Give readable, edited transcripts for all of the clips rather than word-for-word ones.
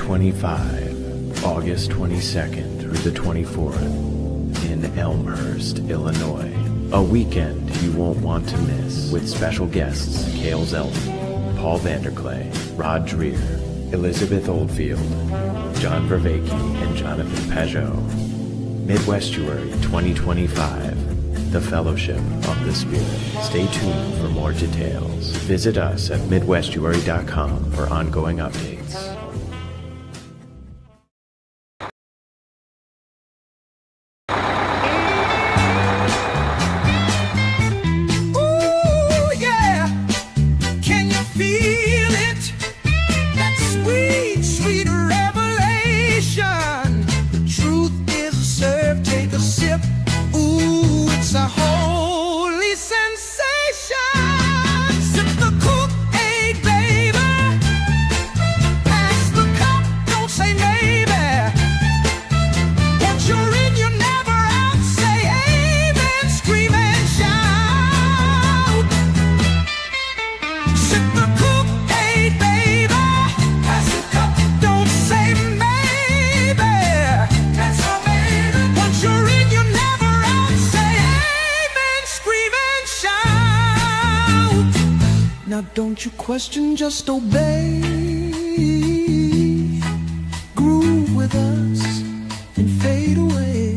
2025, August 22nd through the 24th, in Elmhurst, Illinois. A weekend you won't want to miss, with special guests Cale Zeldin, Paul Vanderklay, Rod Dreher, Elizabeth Oldfield, John Vervaeke, and Jonathan Pajot. Midwestuary 2025, the Fellowship of the Spirit. Stay tuned for more details. Visit us at midwestuary.com for ongoing updates. Don't you question, just obey. Groove with us and fade away.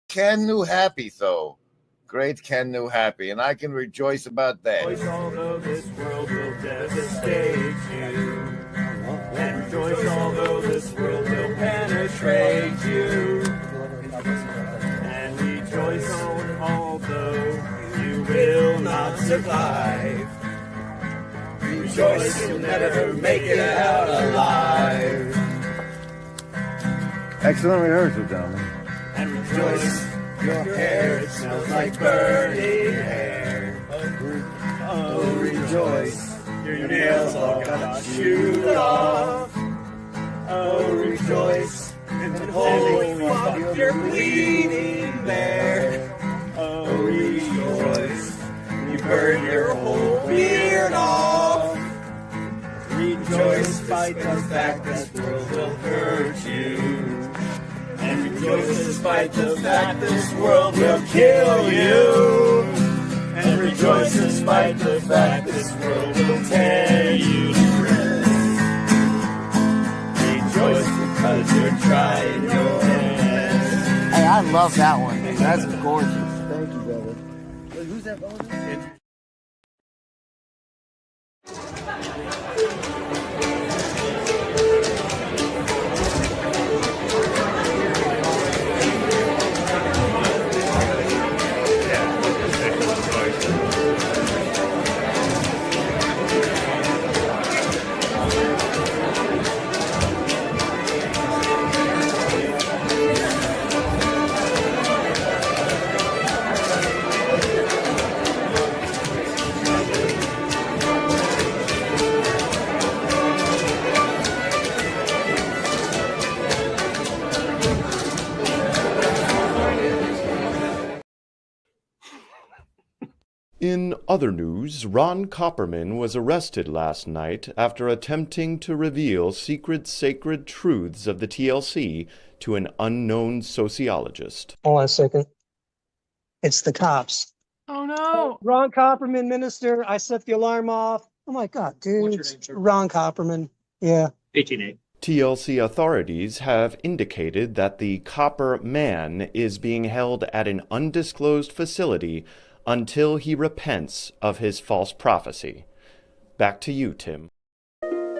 Ken New Happy, though. Great Ken New Happy, and I can rejoice about that. Rejoice, although this world will devastate you. And rejoice, although this world will penetrate you. And rejoice, although you will not survive. Rejoice, you'll never make it out alive. Excellent rehearsal, gentlemen. And rejoice, your hair, it smells like burning hair. Oh, rejoice, your nails all got chewed off. Oh, rejoice, and holy fuck, you're bleeding there. Oh, rejoice, you burn your whole beard off. Rejoice, despite the fact this world will hurt you. And rejoice despite the fact this world will kill you. And rejoice despite the fact this world will tear you to shreds. Rejoice because you're trying your best. Hey, I love that one. That's gorgeous. Thank you, brother. Wait, who's that? In other news, Ron Copperman was arrested last night after attempting to reveal secret sacred truths of the TLC to an unknown sociologist. Hold on a second. It's the cops. Oh no. Ron Copperman, minister. I set the alarm off. Oh my God, dude. What's your name, sir? Ron Copperman. Yeah. 18A. TLC authorities have indicated that the Copper Man is being held at an undisclosed facility until he repents of his false prophecy. Back to you, Tim.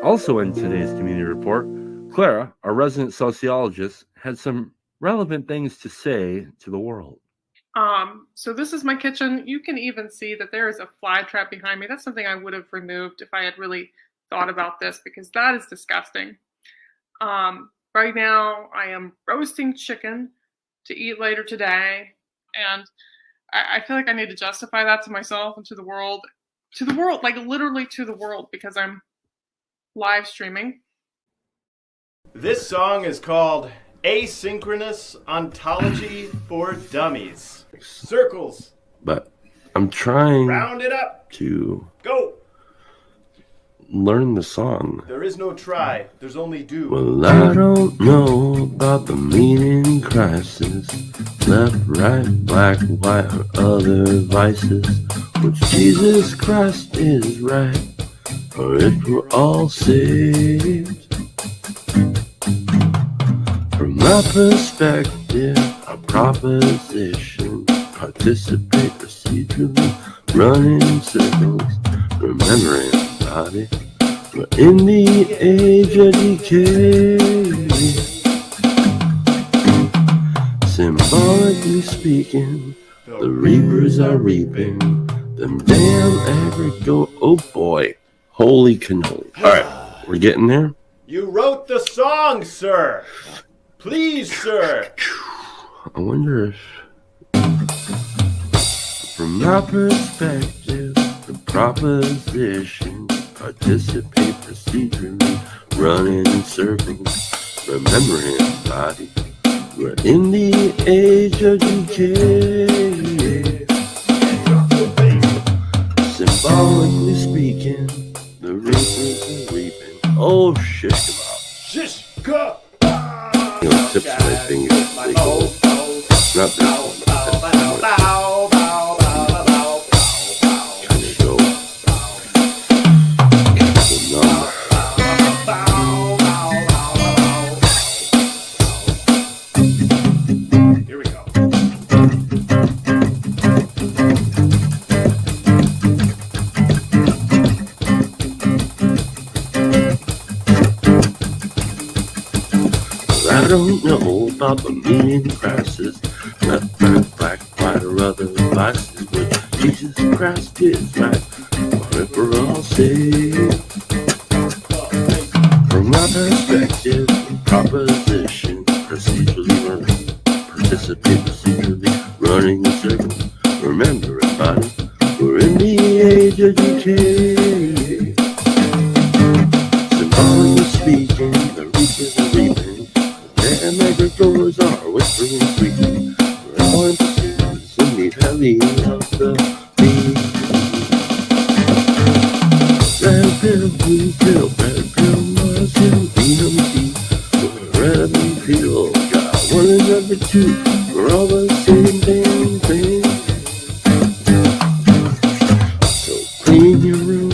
Also in today's community report, Clara, our resident sociologist, had some relevant things to say to the world. So this is my kitchen. You can even see that there is a fly trap behind me. That's something I would have removed if I had really thought about this, because that is disgusting. Right now I am roasting chicken to eat later today, and I feel like I need to justify that to myself and to the world, like literally to the world, because I'm live streaming. This song is called Asynchronous Ontology for Dummies. Circles. But I'm trying Round it up. to Go. learn the song. There is no try. There's only do. Well, I don't know about the meaning crisis, left, right, black, white, or other vices, which Jesus Christ is right, or if we're all saved. From my perspective, a proposition, participate procedurally, running in circles, remembering body. We're in the age of decay. Symbolically speaking, the reapers are reaping them damn agricult. Oh boy, holy cannoli. Alright, we're getting there. You wrote the song, sir. Please, sir. I wonder if, from my perspective, the proposition, participate procedurally, running in circles, remembering body. We're in the age of decay. Symbolically speaking, the reapers are reaping. Oh, shish kebab. Shish kebab. You know, tips my fingers. They go. Not this one. Kind of go. The number. Here we go. I don't know about the meaning crisis, left, right, black, white, or other vices, which Jesus Christ is right, or if we're all saved. From my perspective, proposition, procedurally running, participate procedurally, running in circles, remember everybody, we're in the age of decay. Symbolically speaking, the reapers are reaping. And agricultors are whispering sweetly. We're all in pursuit and need heavy of the beat. Red pill, blue pill, red pill, mushroom, venom tea. Red and pill, got one and number two. We're all the same damn thing. So clean your room,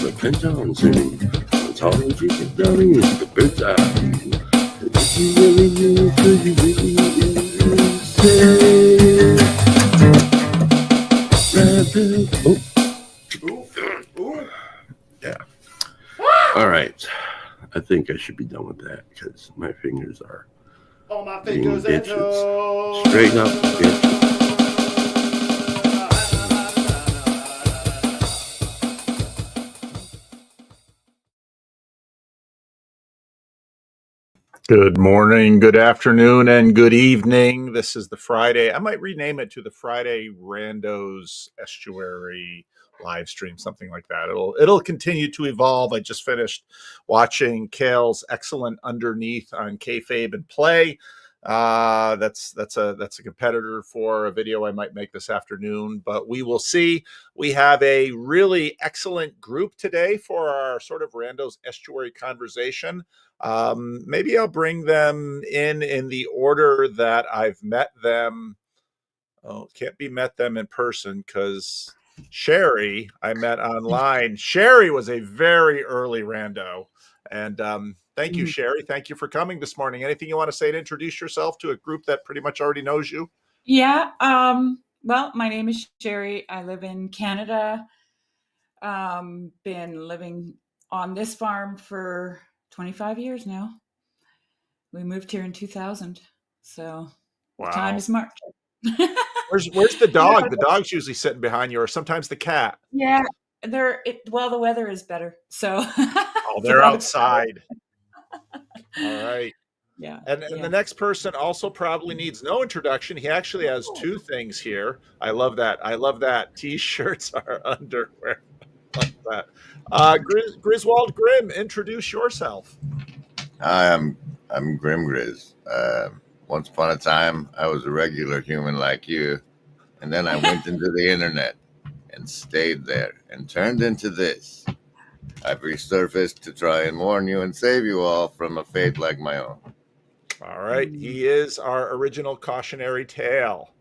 repent on sin. Ontology for dummies, the bird's eye. If you really knew, could you really say? Red pill. Oh. Ooh. Yeah. All right. I think I should be done with that because my fingers are All my being fingers and bitches. toes. Straighten up, bitch. Good morning, good afternoon, and good evening. This is the Friday. I might rename it to the Friday Randos Estuary live stream, something like that. It'll continue to evolve. I just finished watching Kale's excellent Underneath on Kayfabe and Play. That's a competitor for a video I might make this afternoon, but we will see. We have a really excellent group today for our sort of Randos Estuary conversation. Maybe I'll bring them in the order that I've met them. Oh, can't be met them in person because Sherry I met online. Sherry was a very early rando. And thank you, Sherry. Thank you for coming this morning. Anything you want to say to introduce yourself to a group that pretty much already knows you? Yeah. Well, my name is Sherry. I live in Canada. Been living on this farm for 25 years now. We moved here in 2000. So Wow. time is marching. Where's the dog? The dog's usually sitting behind you, or sometimes the cat. Yeah. Well, the weather is better. So Oh, they're outside. All right. Yeah. And the next person also probably needs no introduction. He actually has two things here. I love that. I love that. T-shirts are underwear. I love that. Griswold Grimm, introduce yourself. Hi, I'm Grim Grizz. Once upon a time, I was a regular human like you, and then I went into the internet and stayed there and turned into this. I've resurfaced to try and warn you and save you all from a fate like my own. All right. He is our original cautionary tale.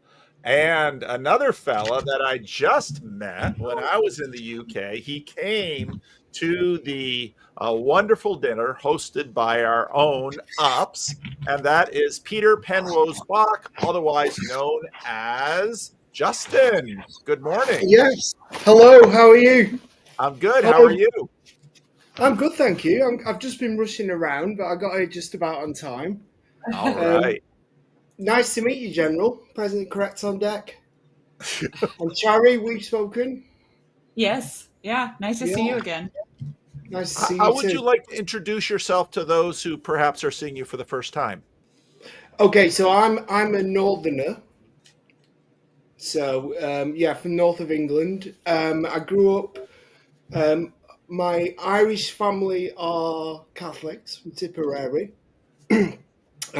And another fella that I just met when I was in the UK, he came to the wonderful dinner hosted by our own Ups, and that is Peter Penrose Bach, otherwise known as Justin. Good morning. Yes. Hello, how are you? I'm good. How are you? I'm good, thank you. I've just been rushing around, but I got here just about on time. All right. Nice to meet you, General. President Correct on deck. And Chari, we've spoken. Yes. Yeah. Nice to see you again. Nice to see you How too. would you like to introduce yourself to those who perhaps are seeing you for the first time? Okay, so I'm a northerner. So from north of England. I grew up. My Irish family are Catholics from Tipperary, and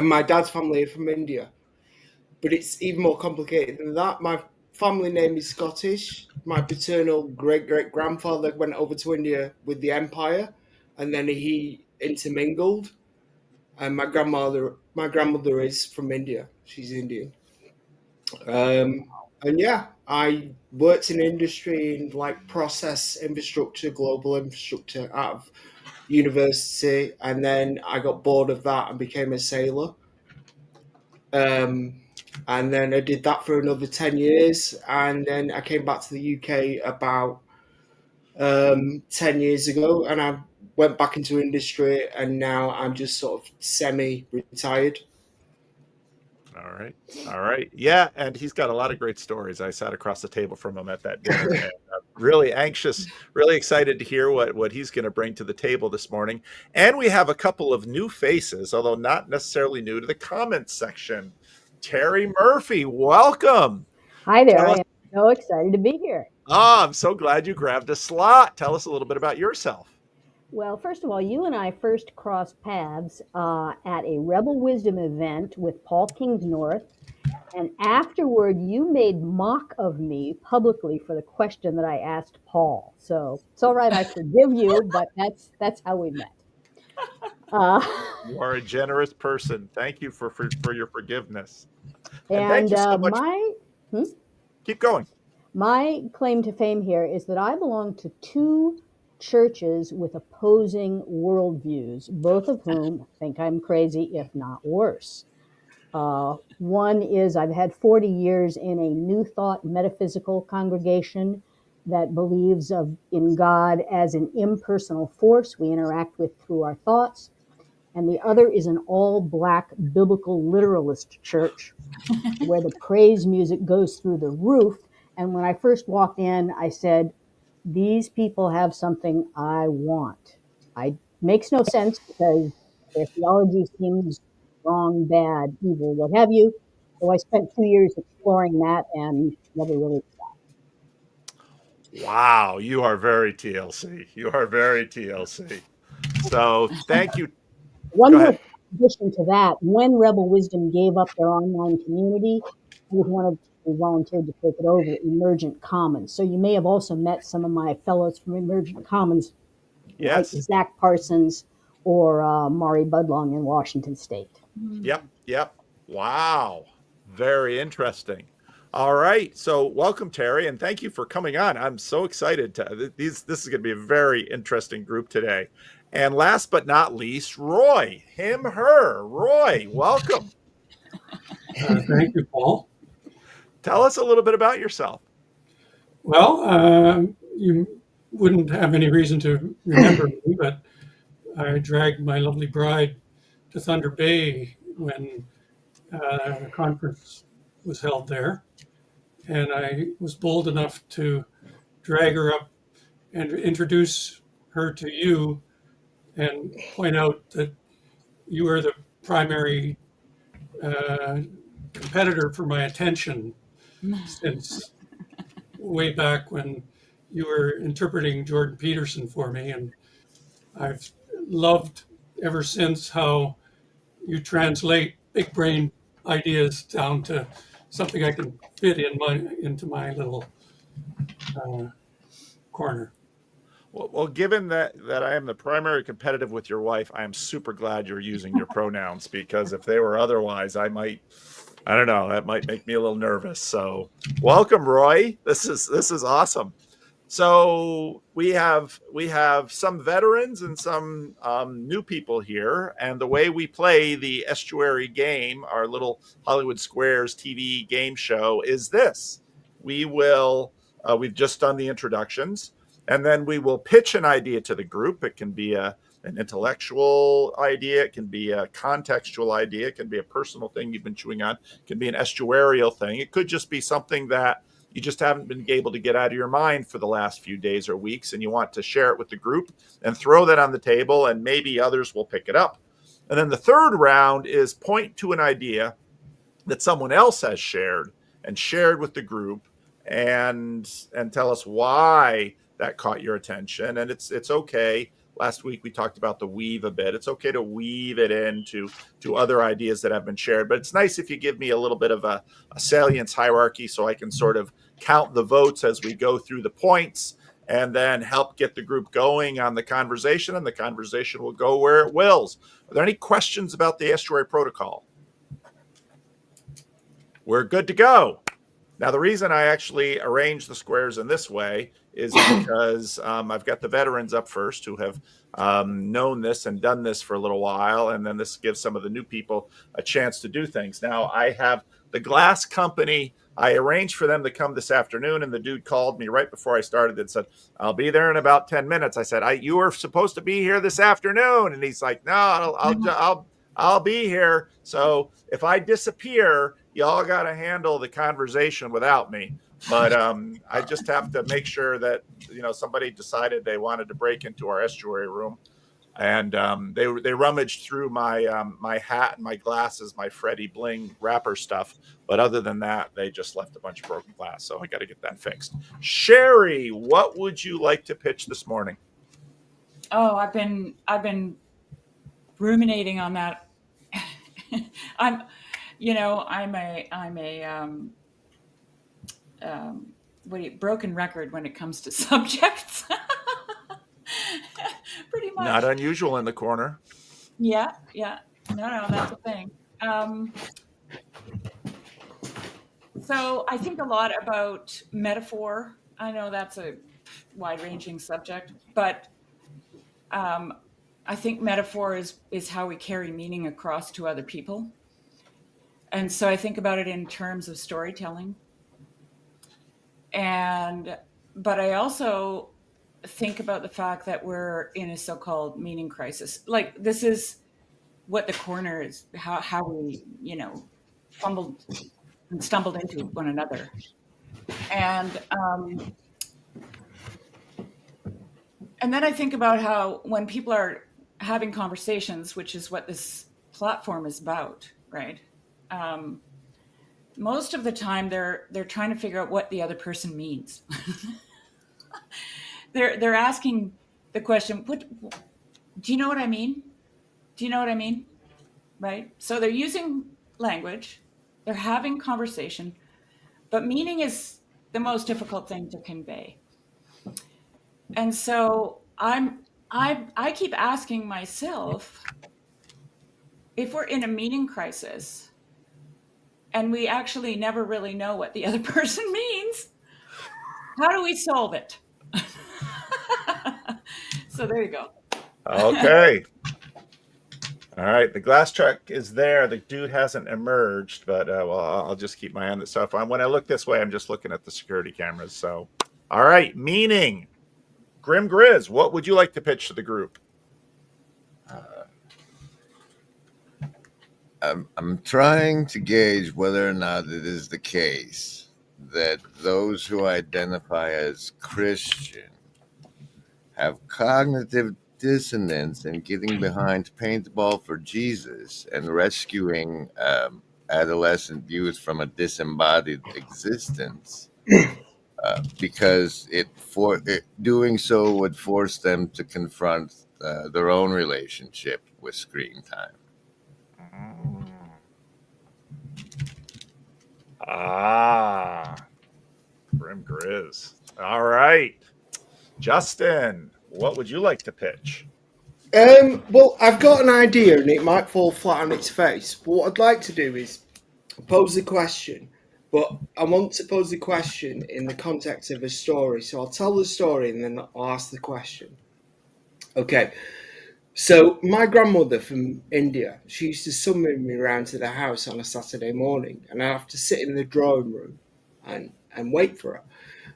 my dad's family are from India. But it's even more complicated than that. My family name is Scottish. My paternal great-great-grandfather went over to India with the Empire, and then he intermingled. And my grandmother is from India. She's Indian. And yeah, I worked in industry in like process infrastructure, global infrastructure out of university, and then I got bored of that and became a sailor. And then I did that for another 10 years, and then I came back to the UK about 10 years ago, and I went back into industry, and now I'm just sort of semi-retired. All right. Yeah, and he's got a lot of great stories. I sat across the table from him at that dinner, and really anxious, really excited to hear what he's going to bring to the table this morning. And we have a couple of new faces, although not necessarily new to the comments section. Terry Murphy, welcome. Hi there. I am so excited to be here. Oh, I'm so glad you grabbed a slot. Tell us a little bit about yourself. Well, first of all, you and I first crossed paths at a Rebel Wisdom event with Paul Kingsnorth. And afterward, you made mock of me publicly for the question that I asked Paul. So it's all right, I forgive you, but that's how we met. You are a generous person. Thank you for your forgiveness. And thank you so much. Keep going. My claim to fame here is that I belong to two churches with opposing worldviews, both of whom think I'm crazy, if not worse. One is I've had 40 years in a New Thought metaphysical congregation that believes in God as an impersonal force we interact with through our thoughts. And the other is an all-black biblical literalist church where the praise music goes through the roof. And when I first walked in, I said, these people have something I want. It makes no sense because their theology seems wrong, bad, evil, what have you. So I spent 2 years exploring that and never really. Wow, you are very TLC. You are very TLC. So thank you. One Go more ahead. addition to that, when Rebel Wisdom gave up their online community, I was one of who volunteered to take it over, Emergent Commons. So you may have also met some of my fellows from Emergent Commons, like Yes. Zach Parsons or Mari Budlong in Washington State. Yep. Yep. Wow. Very interesting. All right. So welcome, Terry, and thank you for coming on. I'm so excited to this is going to be a very interesting group today. And last but not least, Roy, him, her. Roy, welcome. Thank you, Paul. Tell us a little bit about yourself. Well, you wouldn't have any reason to remember me, but I dragged my lovely bride to Thunder Bay when a conference was held there. And I was bold enough to drag her up and introduce her to you and point out that you were the primary competitor for my attention since way back when you were interpreting Jordan Peterson for me. And I've loved ever since how you translate big brain ideas down to something I can fit into my little corner. Well, given that I am the primary competitive with your wife, I am super glad you're using your pronouns, because if they were otherwise, I don't know, that might make me a little nervous. So welcome, Roy. This is awesome. So we have some veterans and some new people here, and the way we play the Estuary game, our little Hollywood Squares TV game show, is this: we've just done the introductions, and then we will pitch an idea to the group. It can be an intellectual idea, it can be a contextual idea, it can be a personal thing you've been chewing on, it can be an estuarial thing, it could just be something that you just haven't been able to get out of your mind for the last few days or weeks, and you want to share it with the group and throw that on the table, and maybe others will pick it up. And then the third round is point to an idea that someone else has shared with the group, and tell us why that caught your attention. And it's okay. Last week we talked about the weave a bit. It's okay to weave it into other ideas that have been shared, but it's nice if you give me a little bit of a salience hierarchy so I can sort of count the votes as we go through the points, and then help get the group going on the conversation, and the conversation will go where it wills. Are there any questions about the estuary protocol? We're good to go. Now, the reason I actually arranged the squares in this way is because I've got the veterans up first who have known this and done this for a little while, and then this gives some of the new people a chance to do things. Now, I have the glass company. I arranged for them to come this afternoon, and the dude called me right before I started and said, I'll be there in about 10 minutes. I said, you were supposed to be here this afternoon. And he's like, no, I'll be here. So if I disappear, y'all got to handle the conversation without me. But I just have to make sure that, somebody decided they wanted to break into our estuary room, and they rummaged through my my hat and my glasses, my Freddie Bling wrapper stuff. But other than that, they just left a bunch of broken glass. So I got to get that fixed. Sherry, what would you like to pitch this morning? Oh, I've been ruminating on that. I'm a broken record when it comes to subjects. Pretty much. Not unusual in the corner. Yeah. No, that's the thing. So I think a lot about metaphor. I know that's a wide-ranging subject, but I think metaphor is how we carry meaning across to other people. And so I think about it in terms of storytelling. And but I also think about the fact that we're in a so-called meaning crisis. Like, this is what the corner is, how we, fumbled and stumbled into one another. And then I think about how when people are having conversations, which is what this platform is about, right? Most of the time they're trying to figure out what the other person means. They're asking the question, what do you know what I mean? Do you know what I mean? Right? So they're using language, they're having conversation, but meaning is the most difficult thing to convey. And so I keep asking myself, if we're in a meaning crisis and we actually never really know what the other person means, how do we solve it? So there you go. Okay. All right. The glass truck is there. The dude hasn't emerged, but well, I'll just keep my eye on the stuff. When I look this way, I'm just looking at the security cameras. So, all right. Meaning, Grim Grizz, what would you like to pitch to the group? I'm trying to gauge whether or not it is the case that those who identify as Christian have cognitive dissonance in getting behind paintball for Jesus and rescuing adolescent youth from a disembodied existence, because doing so would force them to confront their own relationship with screen time. Grim Grizz. All right. Justin, what would you like to pitch? Well, I've got an idea and it might fall flat on its face. But what I'd like to do is pose the question, but I want to pose the question in the context of a story. So I'll tell the story and then I'll ask the question. Okay. So my grandmother from India, she used to summon me around to the house on a Saturday morning, and I'd have to sit in the drawing room and wait for her.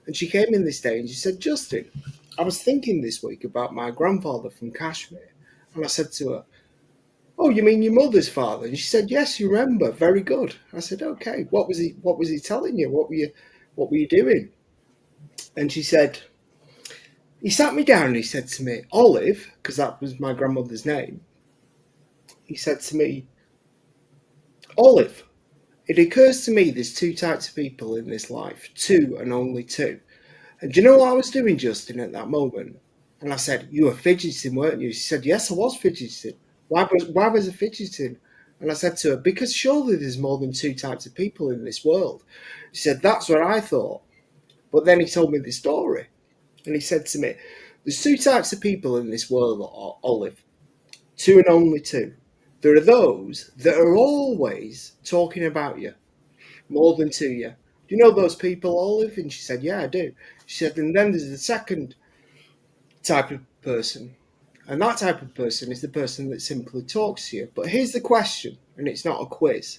And she came in this day and she said, "Justin, I was thinking this week about my grandfather from Kashmir." And I said to her, "Oh, you mean your mother's father?" And she said, "Yes, you remember. Very good." I said, "Okay, what was he telling you? What were you doing?" And she said, he sat me down and he said to me, "Olive," because that was my grandmother's name. He said to me, "Olive, it occurs to me there's two types of people in this life, two and only two. And do you know what I was doing, Justin, at that moment?" And I said, "You were fidgeting, weren't you?" She said, "Yes, I was fidgeting." Why was I fidgeting? And I said to her, "Because surely there's more than two types of people in this world." She said, "That's what I thought." But then he told me the story. And he said to me, "There's two types of people in this world, Olive. Two and only two. There are those that are always talking about you, more than to you. Do you know those people, Olive?" And she said, "Yeah, I do." She said, "And then there's the second type of person. And that type of person is the person that simply talks to you. But here's the question, and it's not a quiz.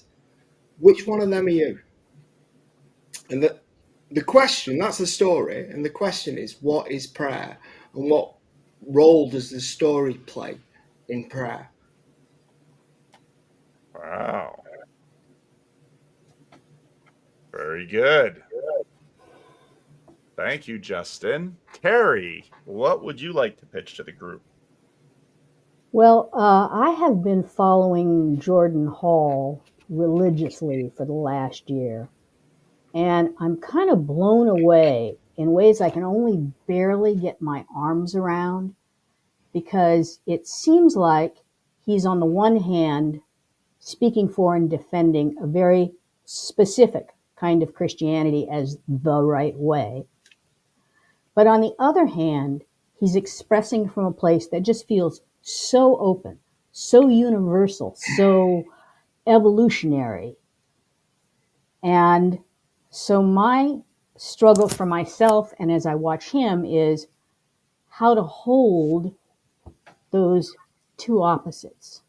Which one of them are you?" And the question, that's the story, and the question is, what is prayer? And what role does the story play in prayer? Wow. Very good. Thank you, Justin. Terry, what would you like to pitch to the group? Well, I have been following Jordan Hall religiously for the last year, and I'm kind of blown away in ways I can only barely get my arms around, because it seems like he's, on the one hand, speaking for and defending a very specific kind of Christianity as the right way. But on the other hand, he's expressing from a place that just feels so open, so universal, so evolutionary. And so my struggle for myself, and as I watch him, is how to hold those two opposites.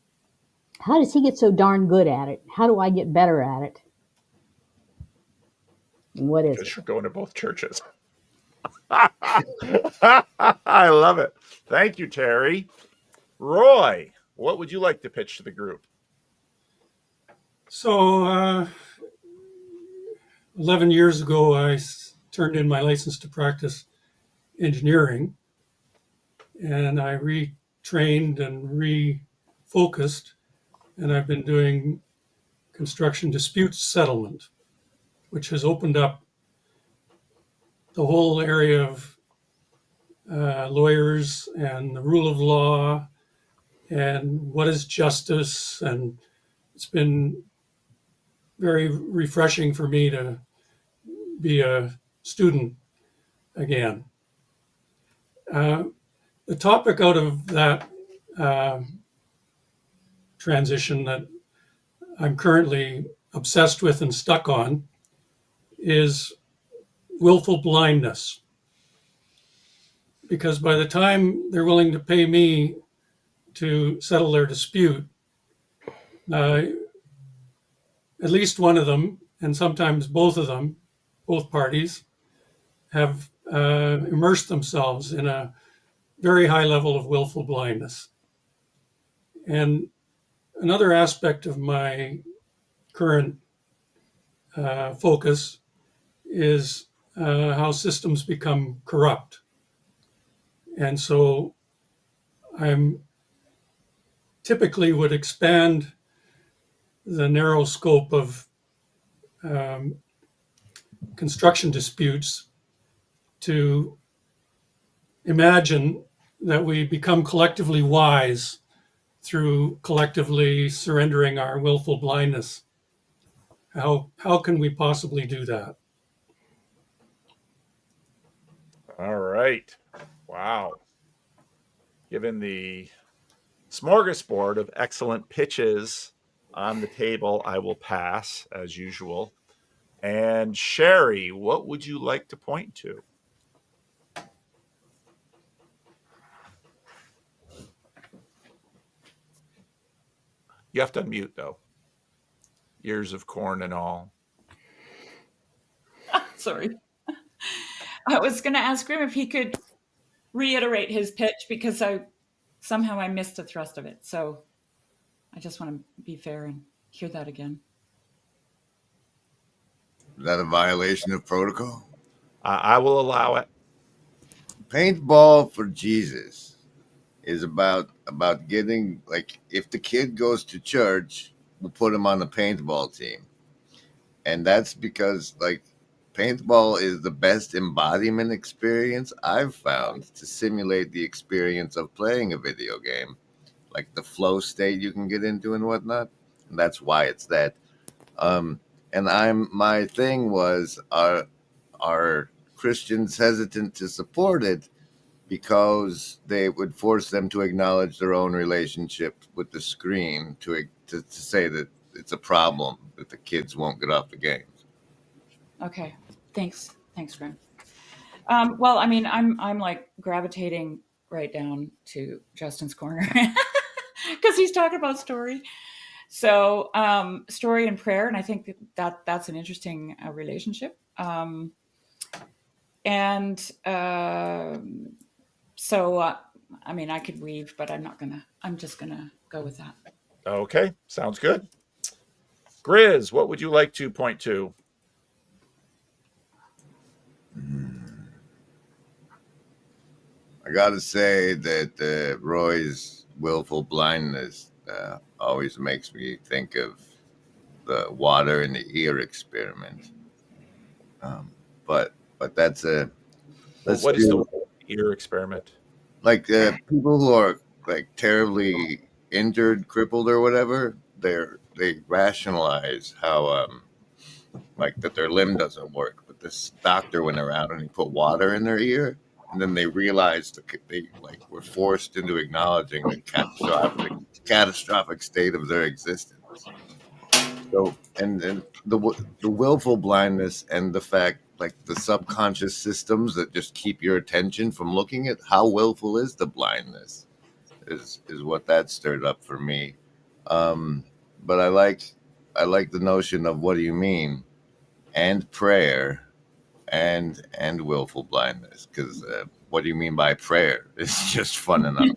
How does he get so darn good at it? How do I get better at it? And what is Because it? you're going to both churches. I love it. Thank you, Terry. Roy, what would you like to pitch to the group? So, 11 years ago, I turned in my license to practice engineering, and I retrained and refocused, and I've been doing construction dispute settlement, which has opened up the whole area of lawyers and the rule of law and what is justice. And it's been very refreshing for me to be a student again. The topic out of that transition that I'm currently obsessed with and stuck on is willful blindness. Because by the time they're willing to pay me to settle their dispute, at least one of them, and sometimes both of them, both parties, have immersed themselves in a very high level of willful blindness. And another aspect of my current focus is how systems become corrupt. And so I'm typically would expand the narrow scope of construction disputes to imagine that we become collectively wise through collectively surrendering our willful blindness. How can we possibly do that? All right. Wow. Given the smorgasbord of excellent pitches on the table, I will pass as usual. And Sherry, what would you like to point to? You have to unmute, though. Ears of corn and all. Sorry. I was going to ask him if he could reiterate his pitch because somehow I missed the thrust of it. So I just want to be fair and hear that again. Is that a violation of protocol? I will allow it. Paintball for Jesus is about getting, like, if the kid goes to church, we'll put him on the paintball team. And that's because, like, paintball is the best embodiment experience I've found to simulate the experience of playing a video game, like the flow state you can get into and whatnot. And that's why it's that. And my thing was, are Christians hesitant to support it because they would force them to acknowledge their own relationship with the screen to say that it's a problem that the kids won't get off the games. Okay, thanks, Graham. Well, I mean, I'm like gravitating right down to Justin's corner because he's talking about story. So story and prayer, and I think that's an interesting relationship. So I mean, I could weave, but I'm just gonna go with that. Okay, sounds good. Grizz, what would you like to point to? I got to say that Roy's willful blindness always makes me think of the water in the ear experiment. But that's a... What is the ear experiment? Like people who are like terribly injured, crippled, or whatever, they rationalize how like that their limb doesn't work. But this doctor went around and he put water in their ear, and then they realized that they like were forced into acknowledging the catastrophic state of their existence. So and the willful blindness and the fact, like the subconscious systems that just keep your attention from looking at how willful is the blindness is what that stirred up for me. But I like the notion of what do you mean, and prayer, and willful blindness. Because what do you mean by prayer? It's just fun enough.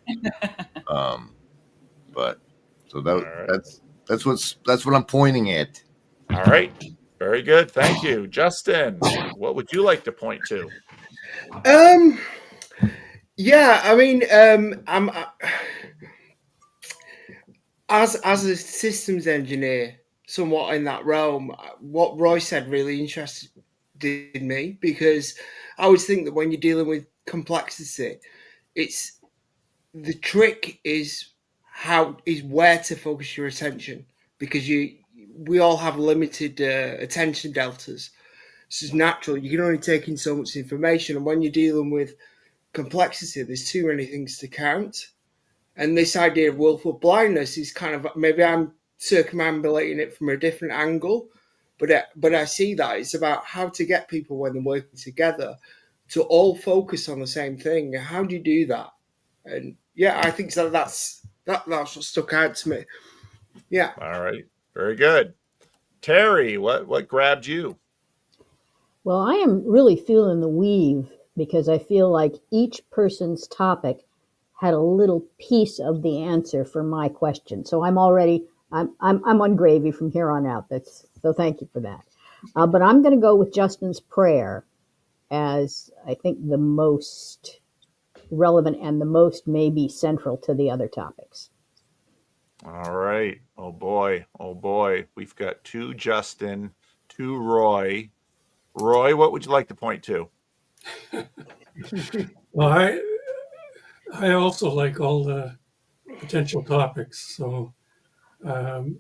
But so that's what I'm pointing at. All right. Very good. Thank you. Justin, what would you like to point to? Yeah, I mean, I'm as a systems engineer, somewhat in that realm. What Roy said really interested me, because I always think that when you're dealing with complexity, it's the trick is where to focus your attention, because we all have limited attention deltas. So it's natural. You can only take in so much information, and when you're dealing with complexity, there's too many things to count. And this idea of willful blindness is kind of, maybe I'm circumambulating it from a different angle, but I see that it's about how to get people, when they're working together, to all focus on the same thing. How do you do that? And yeah, I think so. That's what stuck out to me. Yeah. All right. Very good. Terry, what grabbed you? Well, I am really feeling the weave, because I feel like each person's topic had a little piece of the answer for my question. So I'm on gravy from here on out. So thank you for that. But I'm going to go with Justin's prayer as, I think, the most relevant and the most maybe central to the other topics. All right. Oh boy. We've got 2 Justin, 2 Roy. Roy, what would you like to point to? Well, I also like all the potential topics, so I'm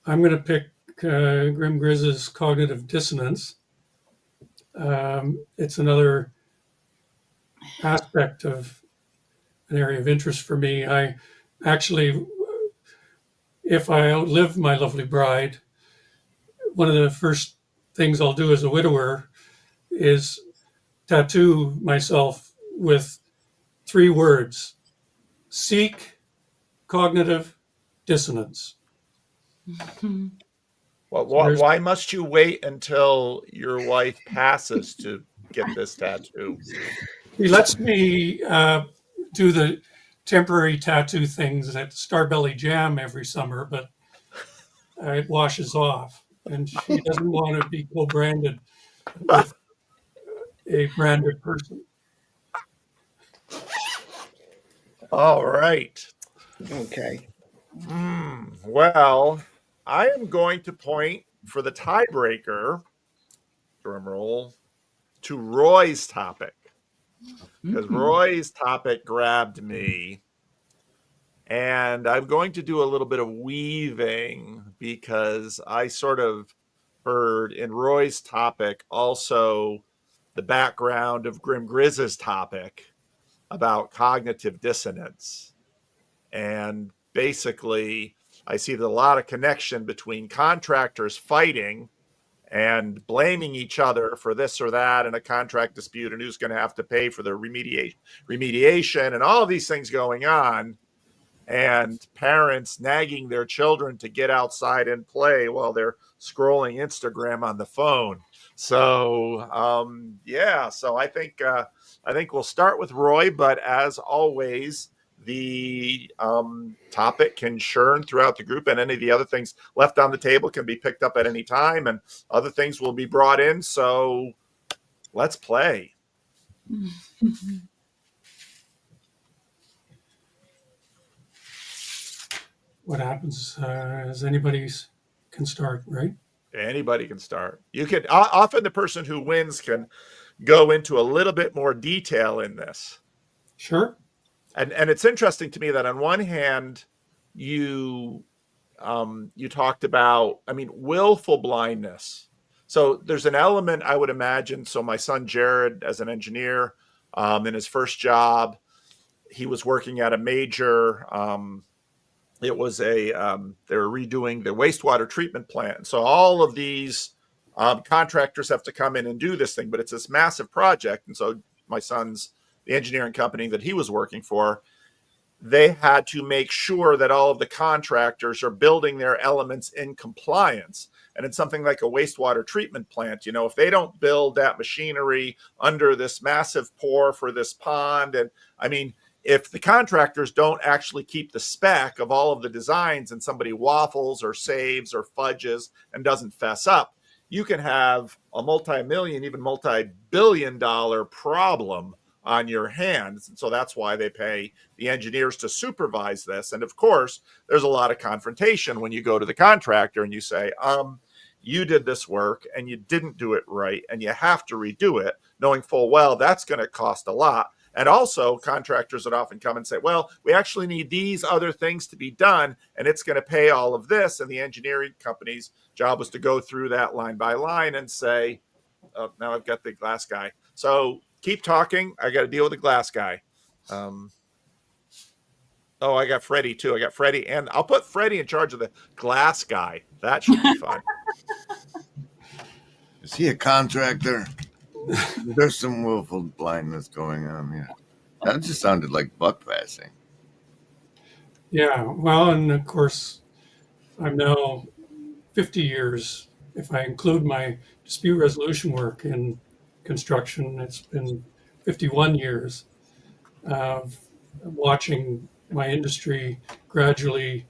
going to pick Grim Grizz's cognitive dissonance. It's another aspect of an area of interest for me. I actually, if I outlive my lovely bride, one of the first things I'll do as a widower is tattoo myself with 3 words: seek cognitive dissonance. Well, why must you wait until your wife passes to get this tattoo? He lets me do the temporary tattoo things at Starbelly Jam every summer, but it washes off, and she doesn't want to be co-branded with a branded person. All right. Okay. Well, I am going to point for the tiebreaker, drum roll, to Roy's topic, because Roy's topic grabbed me. And I'm going to do a little bit of weaving, because I sort of heard in Roy's topic also the background of Grim Grizz's topic about cognitive dissonance. And basically, I see a lot of connection between contractors fighting and blaming each other for this or that in a contract dispute, and who's going to have to pay for the remediation and all of these things going on, and parents nagging their children to get outside and play while they're scrolling Instagram on the phone. So so I think we'll start with Roy, but as always, the topic can churn throughout the group, and any of the other things left on the table can be picked up at any time, and other things will be brought in. So let's play. What happens is anybody can start, right? Anybody can start. You can often the person who wins can go into a little bit more detail in this. Sure. And it's interesting to me that on one hand, you talked about, willful blindness. So there's an element, I would imagine. So my son Jared, as an engineer, in his first job, he was working at a major. It was they were redoing the wastewater treatment plant. So all of these contractors have to come in and do this thing, but it's this massive project. And so my son's the engineering company that he was working for, they had to make sure that all of the contractors are building their elements in compliance. And in something like a wastewater treatment plant, if they don't build that machinery under this massive pour for this pond, and I mean, if the contractors don't actually keep the spec of all of the designs and somebody waffles or saves or fudges and doesn't fess up, you can have a multi-million, even multi-billion-dollar problem on your hands. And so that's why they pay the engineers to supervise this. And of course, there's a lot of confrontation when you go to the contractor and you say, you did this work and you didn't do it right, and you have to redo it, knowing full well that's going to cost a lot. And also contractors would often come and say, well, we actually need these other things to be done, and it's going to pay all of this. And the engineering company's job was to go through that line by line and say, oh, now I've got the glass guy. So keep talking. I got to deal with the glass guy. Oh, I got Freddie too. I got Freddie, and I'll put Freddie in charge of the glass guy. That should be fun. Is he a contractor? There's some willful blindness going on here. That just sounded like buck passing. Yeah, well, and of course, I'm now 50 years. If I include my dispute resolution work in construction, it's been 51 years of watching my industry gradually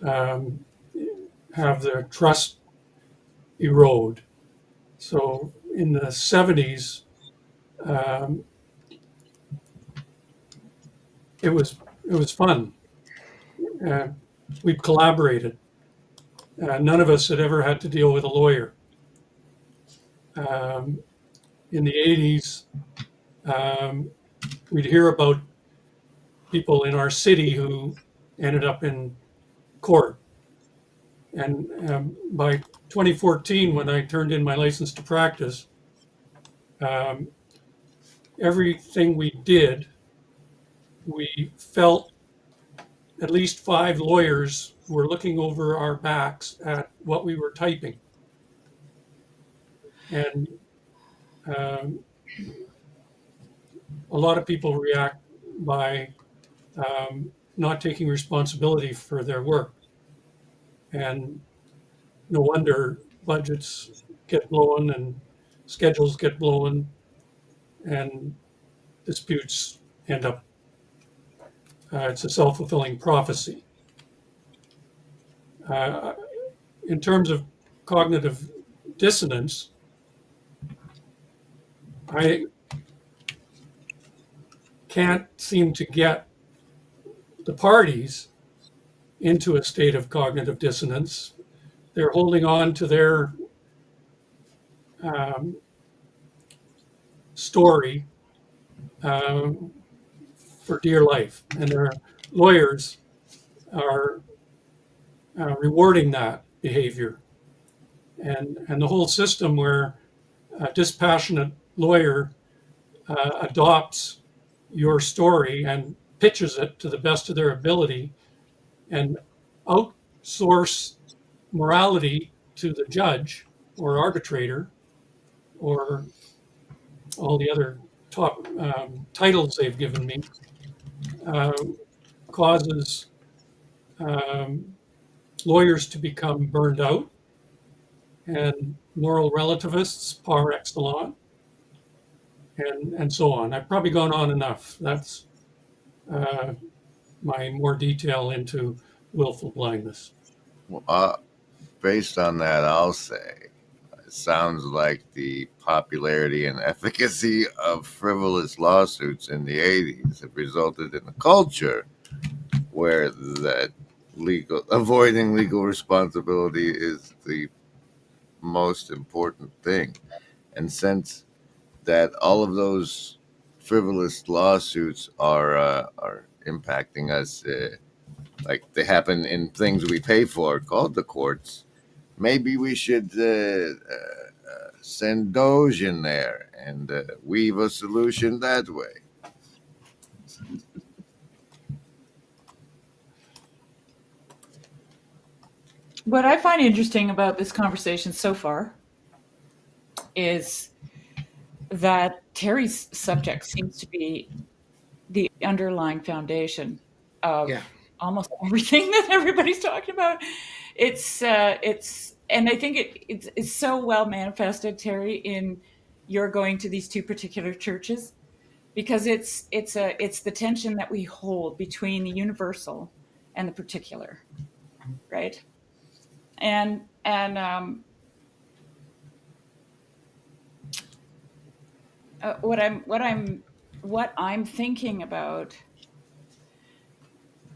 have their trust erode. So in the 70s, it was fun. We collaborated. None of us had ever had to deal with a lawyer. In the 80s, we'd hear about people in our city who ended up in court. And by 2014, when I turned in my license to practice, everything we did, we felt at least 5 lawyers were looking over our backs at what we were typing. And a lot of people react by not taking responsibility for their work. And no wonder budgets get blown and schedules get blown and disputes end up. It's a self-fulfilling prophecy. In terms of cognitive dissonance, I can't seem to get the parties into a state of cognitive dissonance. They're holding on to their story for dear life, and their lawyers are rewarding that behavior. And the whole system where a dispassionate lawyer adopts your story and pitches it to the best of their ability and outsource morality to the judge or arbitrator or all the other top titles they've given me, causes lawyers to become burned out and moral relativists par excellence, and so on. I've probably gone on enough. That's my more detail into willful blindness. Well, based on that, I'll say it sounds like the popularity and efficacy of frivolous lawsuits in the 80s have resulted in a culture where that avoiding legal responsibility is the most important thing. And since that all of those frivolous lawsuits are impacting us, like they happen in things we pay for called the courts, maybe we should send Doge in there and weave a solution that way. What I find interesting about this conversation so far is that Terry's subject seems to be the underlying foundation of almost everything that everybody's talking about. It's and I think it's so well manifested, Terry, in your going to these two particular churches, because it's the tension that we hold between the universal and the particular, right? And what I'm thinking about,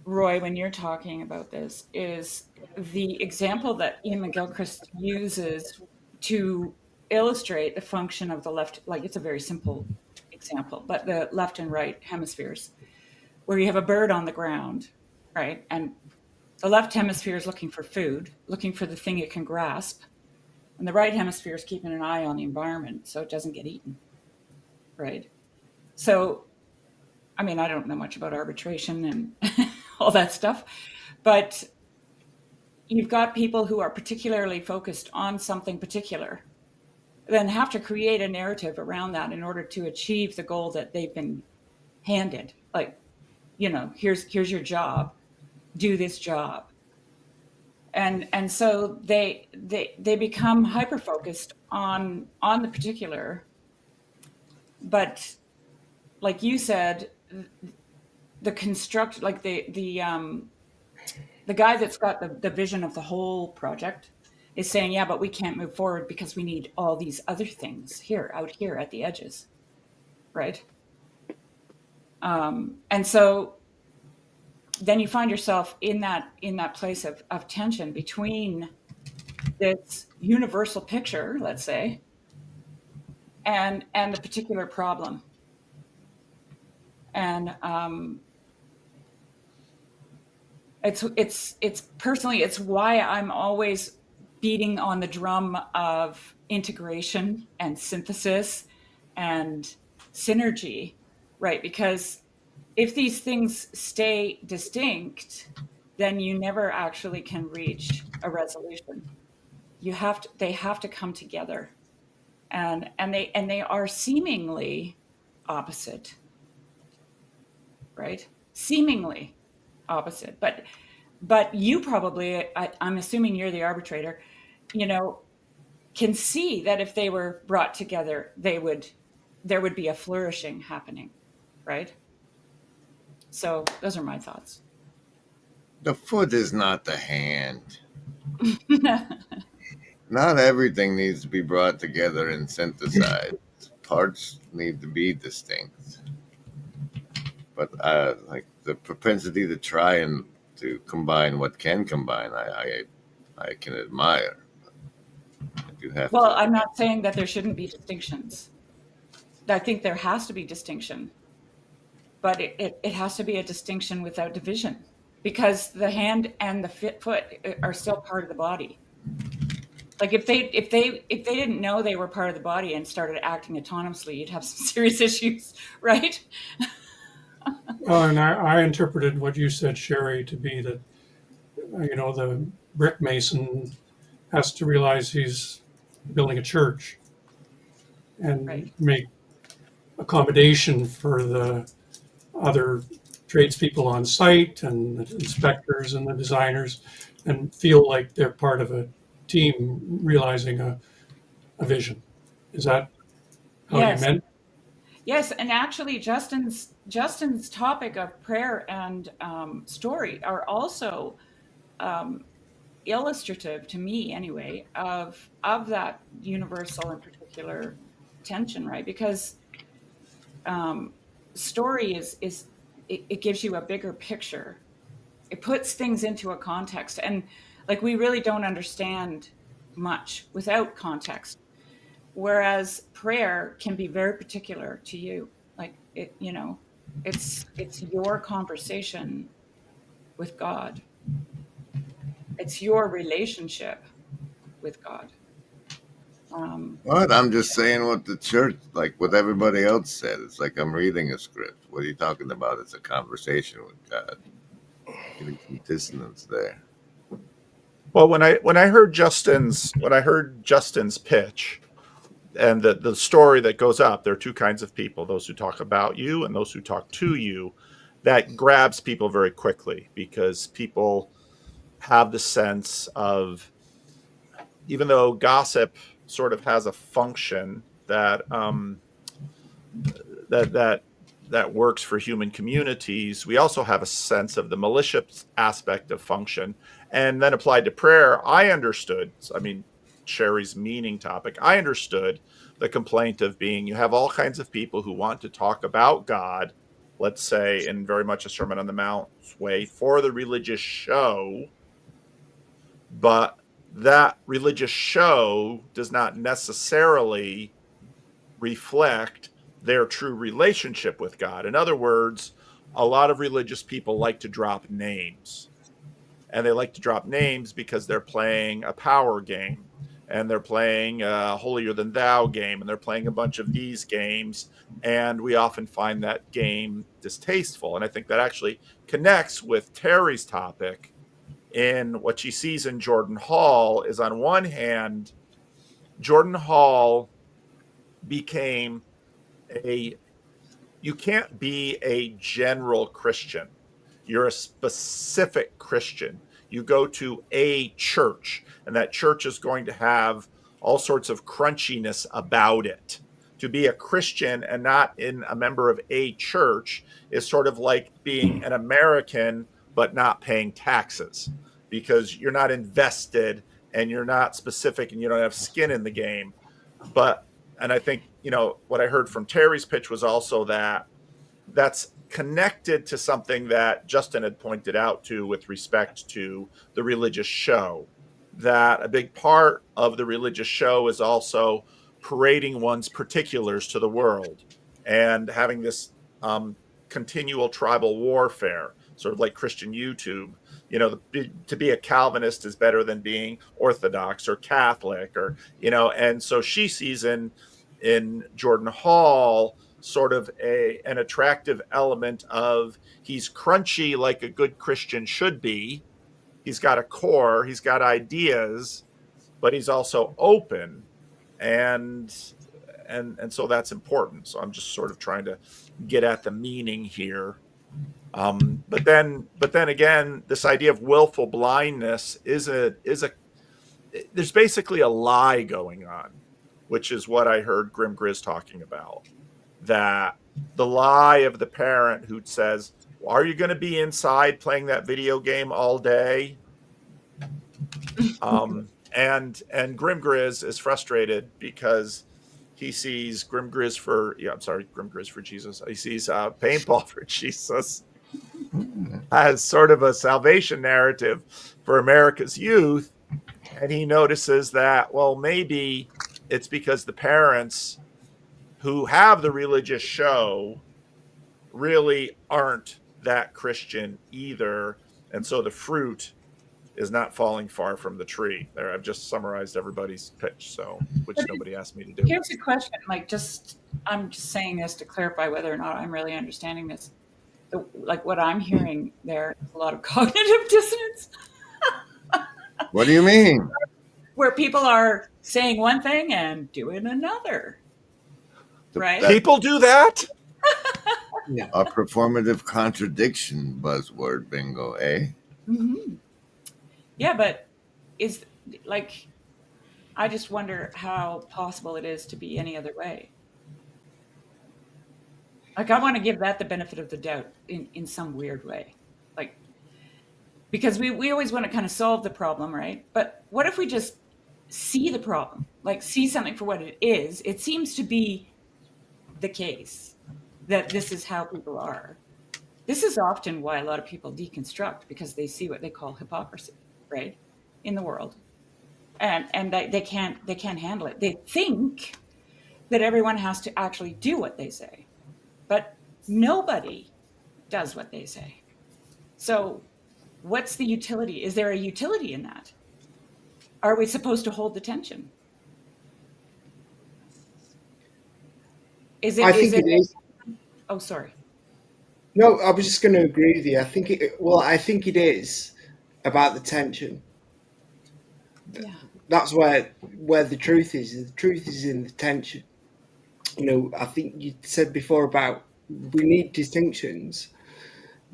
Roy, when you're talking about this, is the example that Ian McGilchrist uses to illustrate the function of the left. Like, it's a very simple example, but the left and right hemispheres, where you have a bird on the ground, right? And the left hemisphere is looking for food, looking for the thing it can grasp. And the right hemisphere is keeping an eye on the environment so it doesn't get eaten, right? So, I mean, I don't know much about arbitration and all that stuff, but you've got people who are particularly focused on something particular, then have to create a narrative around that in order to achieve the goal that they've been handed. Like, you know, here's your job, do this job. And so they become hyper focused on the particular, but like you said, the construct, like the guy that's got the vision of the whole project is saying, yeah, but we can't move forward because we need all these other things out here at the edges, right? And so then you find yourself in that place of tension between this universal picture, let's say, and the particular problem. And it's personally, it's why I'm always beating on the drum of integration and synthesis and synergy, right? Because if these things stay distinct, then you never actually can reach a resolution. They have to come together, and they are seemingly opposite, right? Seemingly opposite, but you probably, I'm assuming you're the arbitrator, you know, can see that if they were brought together, there would be a flourishing happening, right? So those are my thoughts. The foot is not the hand. Not everything needs to be brought together and synthesized. Parts need to be distinct. But like the propensity to try and to combine what can combine, I can admire. I'm not saying that there shouldn't be distinctions. I think there has to be distinction, but it has to be a distinction without division, because the hand and the foot are still part of the body. Like if they didn't know they were part of the body and started acting autonomously, you'd have some serious issues, right? Well, and I interpreted what you said, Sherry, to be that, you know, the brick mason has to realize he's building a church and make accommodation for the other tradespeople on site and the inspectors and the designers, and feel like they're part of a team realizing a vision. Is that how you meant? Yes, and actually Justin's topic of prayer and story are also illustrative, to me anyway, of that universal and particular tension, right? Because story it gives you a bigger picture. It puts things into a context, and like we really don't understand much without context. Whereas prayer can be very particular to you. Like it, you know, it's your conversation with God. It's your relationship with God. What? I'm just saying what the church, like what everybody else said. It's like I'm reading a script. What are you talking about? It's a conversation with God. Getting some dissonance there. Well, when I heard Justin's pitch, and the story that goes up, there are two kinds of people: those who talk about you and those who talk to you. that grabs people very quickly, because people have the sense of, even though gossip sort of has a function that that works for human communities, we also have a sense of the malicious aspect of function. And then applied to prayer, I understood, I mean, Sherry's meaning topic, I understood the complaint of being, you have all kinds of people who want to talk about God, let's say in very much a Sermon on the Mount way, for the religious show, but that religious show does not necessarily reflect their true relationship with God. In other words, a lot of religious people like to drop names. And they like to drop names because they're playing a power game, and they're playing a holier than thou game, and they're playing a bunch of these games. And we often find that game distasteful. And I think that actually connects with Terry's topic. In what she sees in Jordan Hall is, on one hand, Jordan Hall became you can't be a general Christian. You're a specific Christian. You go to a church, and that church is going to have all sorts of crunchiness about it. To be a Christian and not a member of a church is sort of like being an American but not paying taxes, because you're not invested and you're not specific and you don't have skin in the game. And I think, what I heard from Terry's pitch was also that that's connected to something that Justin had pointed out to with respect to the religious show, that a big part of the religious show is also parading one's particulars to the world and having this continual tribal warfare, sort of like Christian YouTube. To be a Calvinist is better than being Orthodox or Catholic, or, and so she sees in Jordan Hall sort of an attractive element of, he's crunchy like a good Christian should be. He's got a core, he's got ideas, but he's also open. And so that's important. So I'm just sort of trying to get at the meaning here. But then again, this idea of willful blindness there's basically a lie going on, which is what I heard Grim Grizz talking about. That the lie of the parent who says, are you going to be inside playing that video game all day? And Grim Grizz is frustrated because he sees Grim Grizz for Jesus. He sees paintball for Jesus as sort of a salvation narrative for America's youth. And he notices that, well, maybe it's because the parents who have the religious show really aren't that Christian either. And so the fruit is not falling far from the tree. There, I've just summarized everybody's pitch, which nobody asked me to do. Here's a question, I'm just saying this to clarify whether or not I'm really understanding this. What I'm hearing there is a lot of cognitive dissonance. What do you mean? Where people are saying one thing and doing another. Right? People do that? Yeah. A performative contradiction buzzword bingo, eh? Mm-hmm. Yeah, but I just wonder how possible it is to be any other way. I want to give that the benefit of the doubt in some weird way. Because we always want to kind of solve the problem, right? But what if we just see the problem, see something for what it is? It seems to be the case that this is how people are. This is often why a lot of people deconstruct, because they see what they call hypocrisy, right, in the world, and they can't handle it. They think that everyone has to actually do what they say, but nobody does what they say. So what's the utility? Is there a utility in that? Are we supposed to hold the tension? I think it is. Oh, sorry. No, I was just going to agree with you. I think it is about the tension. Yeah. That's where the truth is. The truth is in the tension. I think you said before about we need distinctions,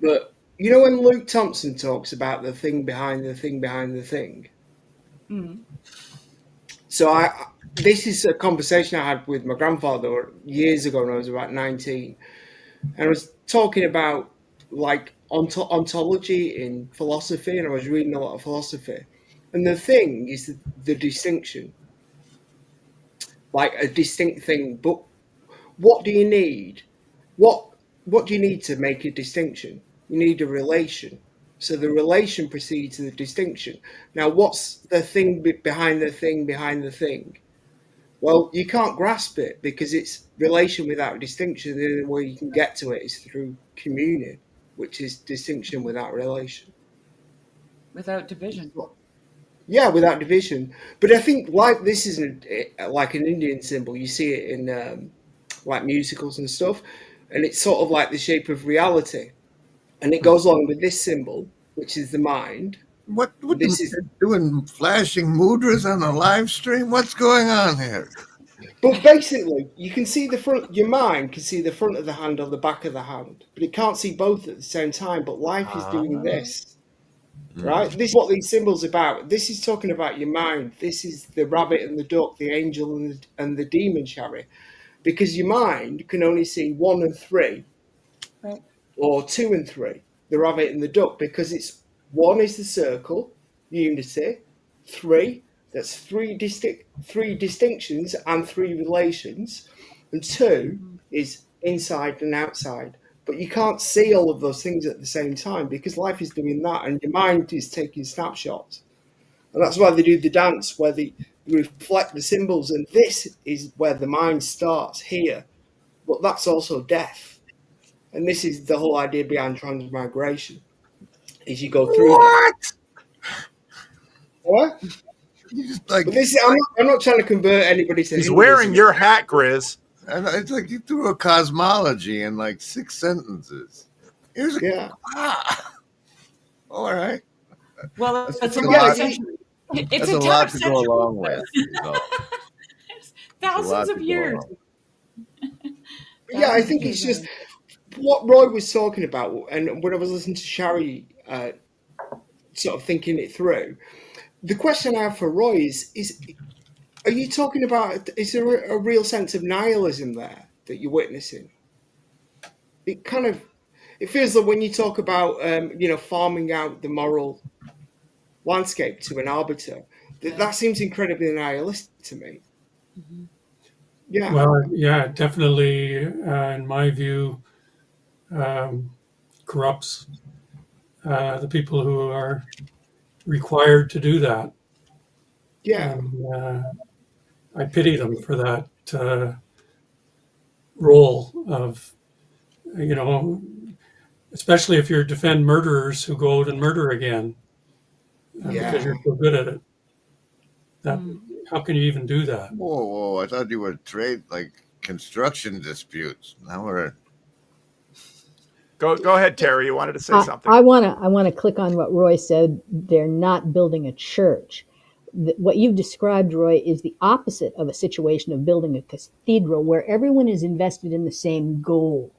But you know when Luke Thompson talks about the thing behind the thing behind the thing? Mm. So this is a conversation I had with my grandfather years ago when I was about 19. And I was talking about like ontology in philosophy, and I was reading a lot of philosophy. And the thing is the distinction, like a distinct thing. But what do you need? What do you need to make a distinction? You need a relation. So the relation precedes the distinction. Now, what's the thing behind the thing behind the thing? Well, you can't grasp it because it's relation without distinction. The only way you can get to it is through communion, which is distinction without relation. Without division. Yeah, without division. But I think like this isn't like an Indian symbol. You see it in like musicals and stuff, and it's sort of like the shape of reality, and it goes along with this symbol, which is the mind. What This is doing flashing mudras on the live stream? What's going on here? But basically, you can see the front. Your mind can see the front of the hand or the back of the hand, but it can't see both at the same time. But life is doing this, right? This is what these symbols are about. This is talking about your mind. This is the rabbit and the duck, the angel and the demon, Sherry, because your mind can only see 1 and 3, Right. or 2 and 3, the rabbit and the duck, because it's 1 is the circle, unity, 3. That's three distinctions and 3 relations, and 2 is inside and outside. But you can't see all of those things at the same time because life is doing that, and your mind is taking snapshots. And that's why they do the dance, where they reflect the symbols, and this is where the mind starts here. But that's also death, and this is the whole idea behind transmigration: is you go through what? Like, but this is, I'm not trying to convert anybody to He's Hinduism. wearing your hat, Grizz. And it's like you threw a cosmology in like 6 sentences. Here's a all right. Well, That's it's a a lot. it's That's a a lot tough to go along with. So. Thousands of years. Yeah, I think it's just what Roy was talking about, and when I was listening to Shari sort of thinking it through, the question I have for Roy is are you talking about, is there a real sense of nihilism there that you're witnessing? It feels like when you talk about farming out the moral landscape to an arbiter, that seems incredibly nihilistic to me. Yeah. Well, yeah, definitely, in my view, corrupts the people who are required to do that. Yeah. And I pity them for that role of, especially if you defend murderers who go out and murder again because you're so good at it. How can you even do that? Whoa! I thought you were trade like construction disputes. Now we're Go ahead, Terry. You wanted to say something. I want to click on what Roy said. They're not building a church. What you've described, Roy, is the opposite of a situation of building a cathedral where everyone is invested in the same goal,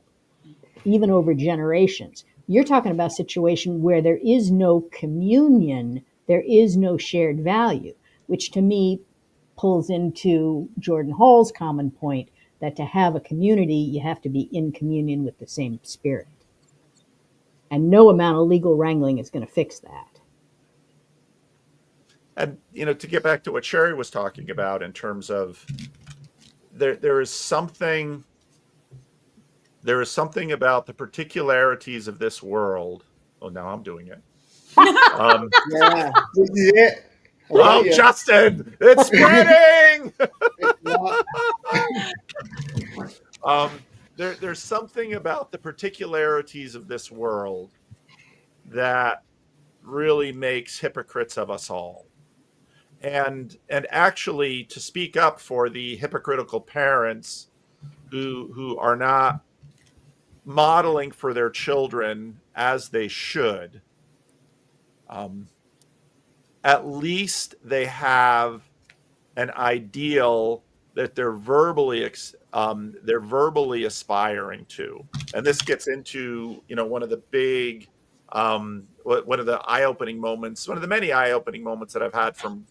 even over generations. You're talking about a situation where there is no communion, there is no shared value, which to me pulls into Jordan Hall's common point that to have a community, you have to be in communion with the same spirit. And no amount of legal wrangling is going to fix that. And, to get back to what Sherry was talking about in terms of there is something about the particularities of this world. Oh, now I'm doing it. Yeah, this is it. Oh, Justin, it's spreading. There's something about the particularities of this world that really makes hypocrites of us all. And actually, to speak up for the hypocritical parents who are not modeling for their children as they should, at least they have an ideal that they're verbally they're verbally aspiring to. And this gets into, one of the big, one of the eye-opening moments, one of the many eye-opening moments that I've had from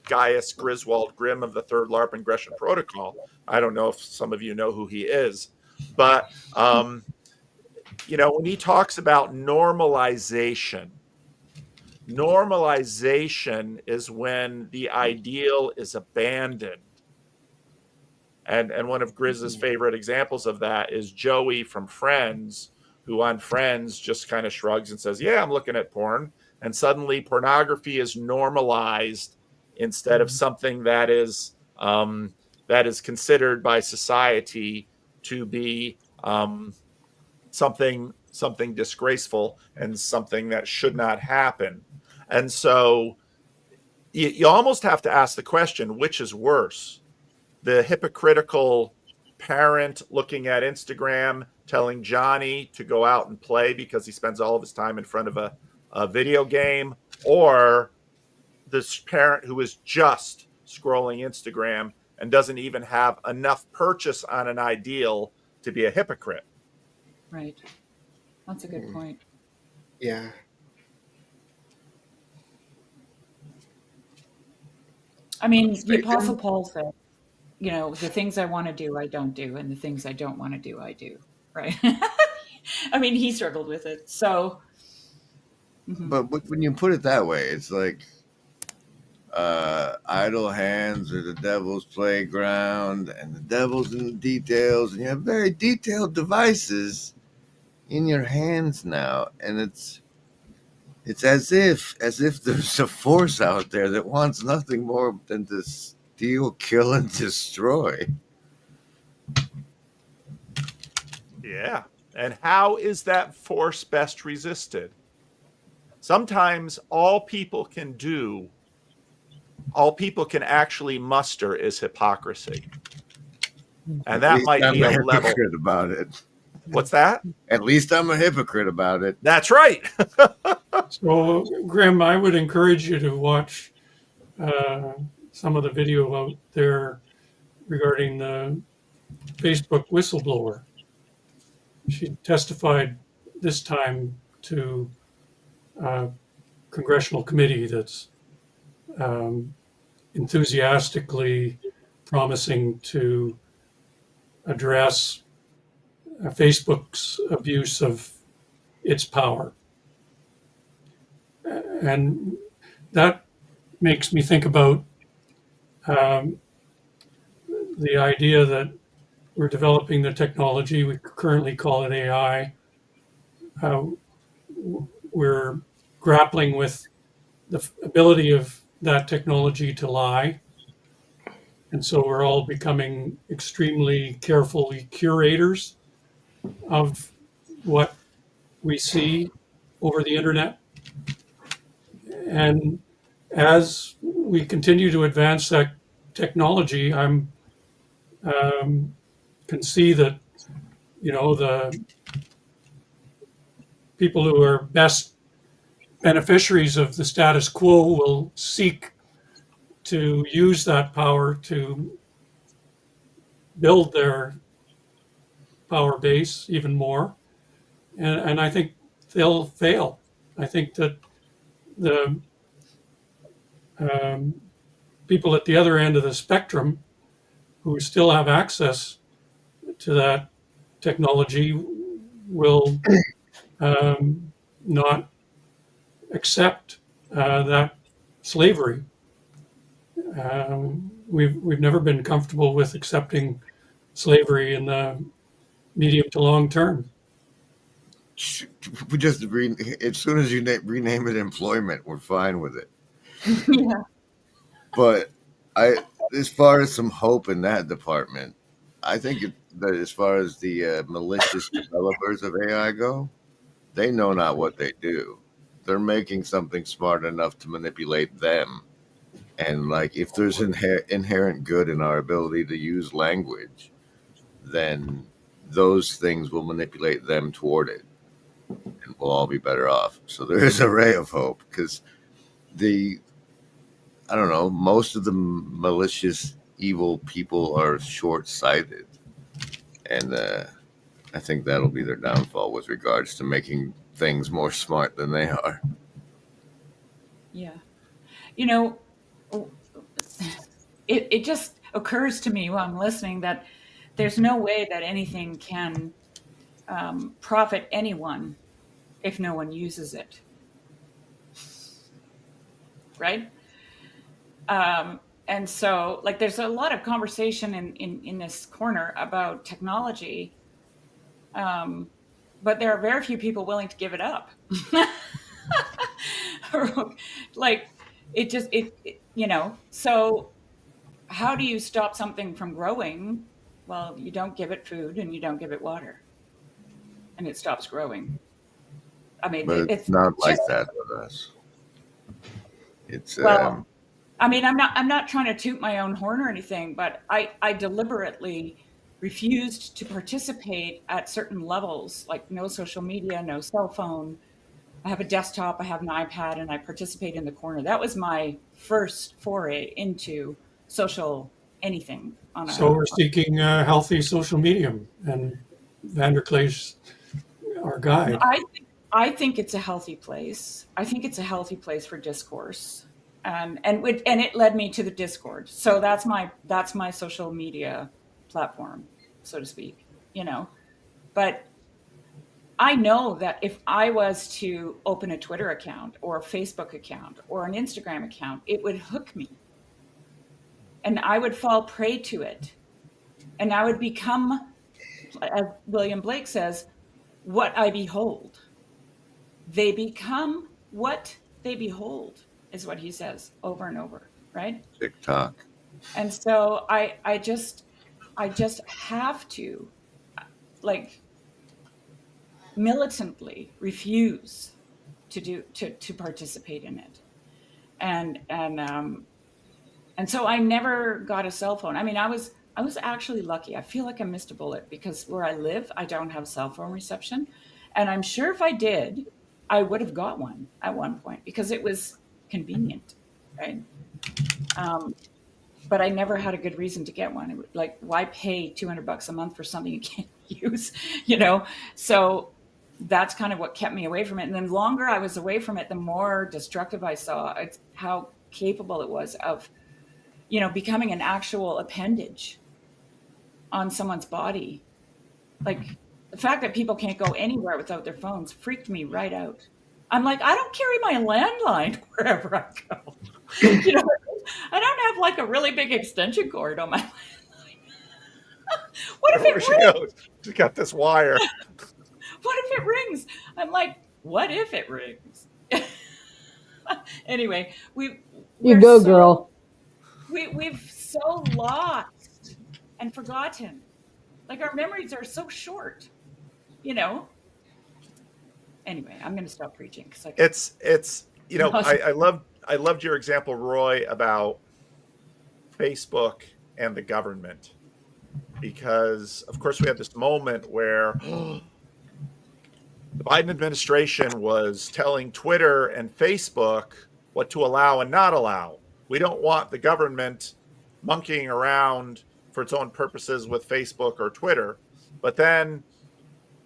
Gaius Griswold Grimm of the Third LARP Ingression Protocol. I don't know if some of you know who he is, but, when he talks about normalization is when the ideal is abandoned. And one of Grizz's favorite examples of that is Joey from Friends, who on Friends just kind of shrugs and says, yeah, I'm looking at porn. And suddenly pornography is normalized instead of something that is considered by society to be something disgraceful and something that should not happen. And so you almost have to ask the question, which is worse? The hypocritical parent looking at Instagram, telling Johnny to go out and play because he spends all of his time in front of a video game, or this parent who is just scrolling Instagram and doesn't even have enough purchase on an ideal to be a hypocrite. Right. That's a good point. Yeah. I mean, the Apostle Paul said, the things I want to do, I don't do, and the things I don't want to do, I do. Right? I mean, he struggled with it. So. But when you put it that way, it's like idle hands are the devil's playground, and the devil's in the details, and you have very detailed devices in your hands now, and it's as if there's a force out there that wants nothing more than to steal, kill, and destroy. Yeah. And how is that force best resisted? Sometimes all people can actually muster is hypocrisy. And that might be a level about it. What's that? At least I'm a hypocrite about it. That's right. So, Grim, I would encourage you to watch some of the video out there regarding the Facebook whistleblower. She testified this time to a congressional committee that's enthusiastically promising to address Facebook's abuse of its power. And that makes me think about the idea that we're developing the technology. We currently call it AI. We're grappling with the ability of that technology to lie. And so we're all becoming extremely carefully curators of what we see over the internet. And as we continue to advance that technology, I'm can see that, the people who are best beneficiaries of the status quo will seek to use that power to build their power base even more. And I think they'll fail. I think that the people at the other end of the spectrum who still have access to that technology will not accept that slavery. We've never been comfortable with accepting slavery in the medium to long term. We just as soon as you rename it employment, we're fine with it. Yeah. But as far as some hope in that department, I think that as far as the malicious developers of AI go, they know not what they do. They're making something smart enough to manipulate them. And if there's inherent good in our ability to use language, then those things will manipulate them toward it, and we'll all be better off. So there is a ray of hope, because most of the malicious, evil people are short-sighted. And I think that'll be their downfall with regards to making things more smart than they are. Yeah. You know, it just occurs to me while I'm listening that there's no way that anything can profit anyone if no one uses it. Right? And so, like, there's a lot of conversation in this corner about technology, but there are very few people willing to give it up. Like, so how do you stop something from growing? Well, you don't give it food and you don't give it water, and it stops growing. I mean, But it's not like that with us. It's well, I mean, I'm not trying to toot my own horn or anything, but I deliberately refused to participate at certain levels, like no social media, no cell phone. I have a desktop, I have an iPad, and I participate in the corner. That was my first foray into social anything. So we're seeking a healthy social medium, and Vanderklay's our guide. I think it's a healthy place. I think it's a healthy place for discourse, and it led me to the Discord. So that's my social media platform, so to speak. But I know that if I was to open a Twitter account or a Facebook account or an Instagram account, it would hook me, and I would fall prey to it, and I would become, as William Blake says, what I behold. They become what they behold, is what he says over and over, right? TikTok. And so I just have to, like, militantly refuse to participate in it. And so I never got a cell phone. I mean, I was actually lucky. I feel like I missed a bullet because where I live, I don't have cell phone reception. And I'm sure if I did, I would have got one at one point because it was convenient, right? But I never had a good reason to get one. Like, why pay $200 a month for something you can't use, So that's kind of what kept me away from it. And then the longer I was away from it, the more destructive I saw how capable it was of, becoming an actual appendage on someone's body. Like, the fact that people can't go anywhere without their phones freaked me right out. I'm like, I don't carry my landline wherever I go. I don't have like a really big extension cord on my landline. What if it rings? She got this wire. What if it rings? I'm like, what if it rings? Anyway, you go, girl. We've so lost and forgotten. Like, our memories are so short, Anyway, I'm going to stop preaching because I loved your example, Roy, about Facebook and the government, because of course we had this moment where the Biden administration was telling Twitter and Facebook what to allow and not allow. We don't want the government monkeying around for its own purposes with Facebook or Twitter. But then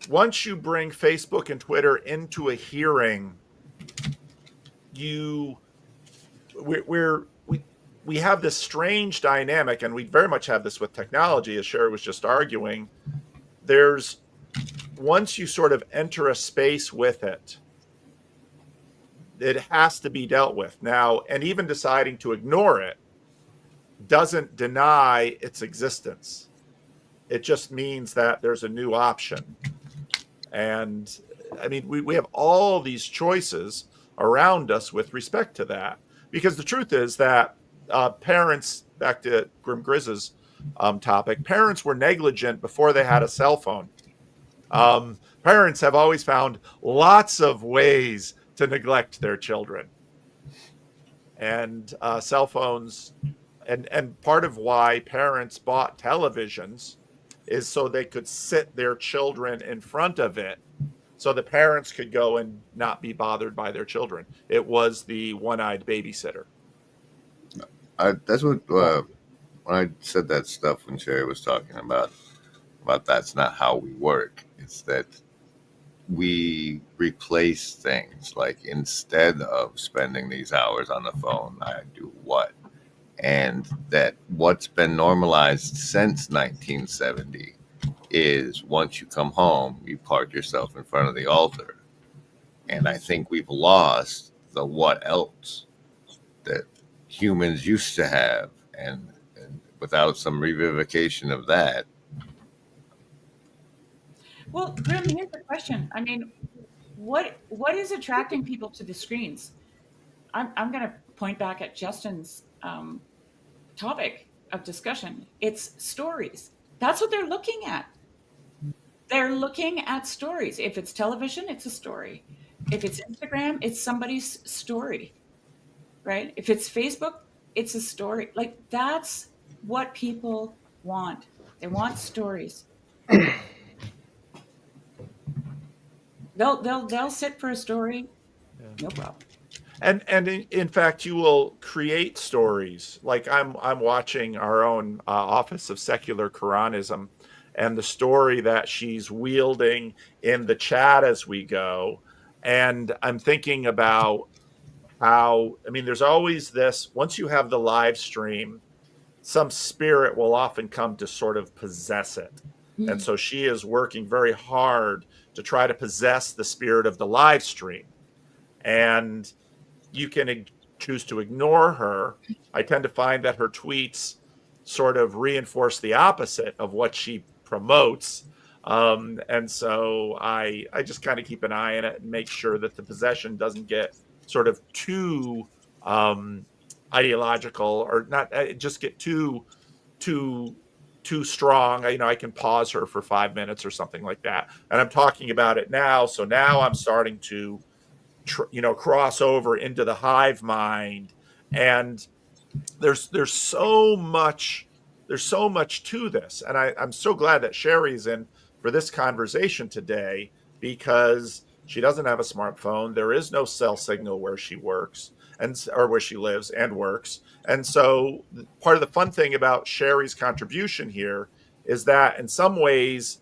once you bring Facebook and Twitter into a hearing, we have this strange dynamic, and we very much have this with technology, as Sherry was just arguing. Once you sort of enter a space with it, it has to be dealt with now, and even deciding to ignore it doesn't deny its existence. It just means that there's a new option. And I mean, we have all these choices around us with respect to that, because the truth is that parents, back to Grim Grizz's topic, parents were negligent before they had a cell phone. Parents have always found lots of ways to neglect their children, and cell phones. And part of why parents bought televisions is so they could sit their children in front of it, so the parents could go and not be bothered by their children. It was the one-eyed babysitter. That's what when I said that stuff when Sherry was talking about but that's not how we work. It's that we replace things. Like, instead of spending these hours on the phone, I do what? And that what's been normalized since 1970 is once you come home, you park yourself in front of the altar. And I think we've lost the what else that humans used to have. And without some revivification of that. Well, Grim, here's the question. I mean, what is attracting people to the screens? I'm going to point back at Justin's topic of discussion. It's stories. That's what they're looking at. They're looking at stories. If it's television, it's a story. If it's Instagram, it's somebody's story, right? If it's Facebook, it's a story. Like, that's what people want. They want stories. They'll sit for a story, no problem. And in fact, you will create stories. Like, I'm watching our own Office of Secular Quranism, and the story that she's wielding in the chat as we go. And I'm thinking about how, I mean, there's always this, once you have the live stream, some spirit will often come to sort of possess it. Mm-hmm. And so she is working very hard to try to possess the spirit of the live stream. And you can choose to ignore her. I tend to find that her tweets sort of reinforce the opposite of what she promotes. And so I just kind of keep an eye on it and make sure that the possession doesn't get sort of too ideological, or not just get too strong. I can pause her for 5 minutes or something like that. And I'm talking about it now. So now I'm starting to cross over into the hive mind, and there's so much to this. And I'm so glad that Sherry's in for this conversation today, because she doesn't have a smartphone. There is no cell signal where she works or where she lives and works. And so part of the fun thing about Sherry's contribution here is that in some ways,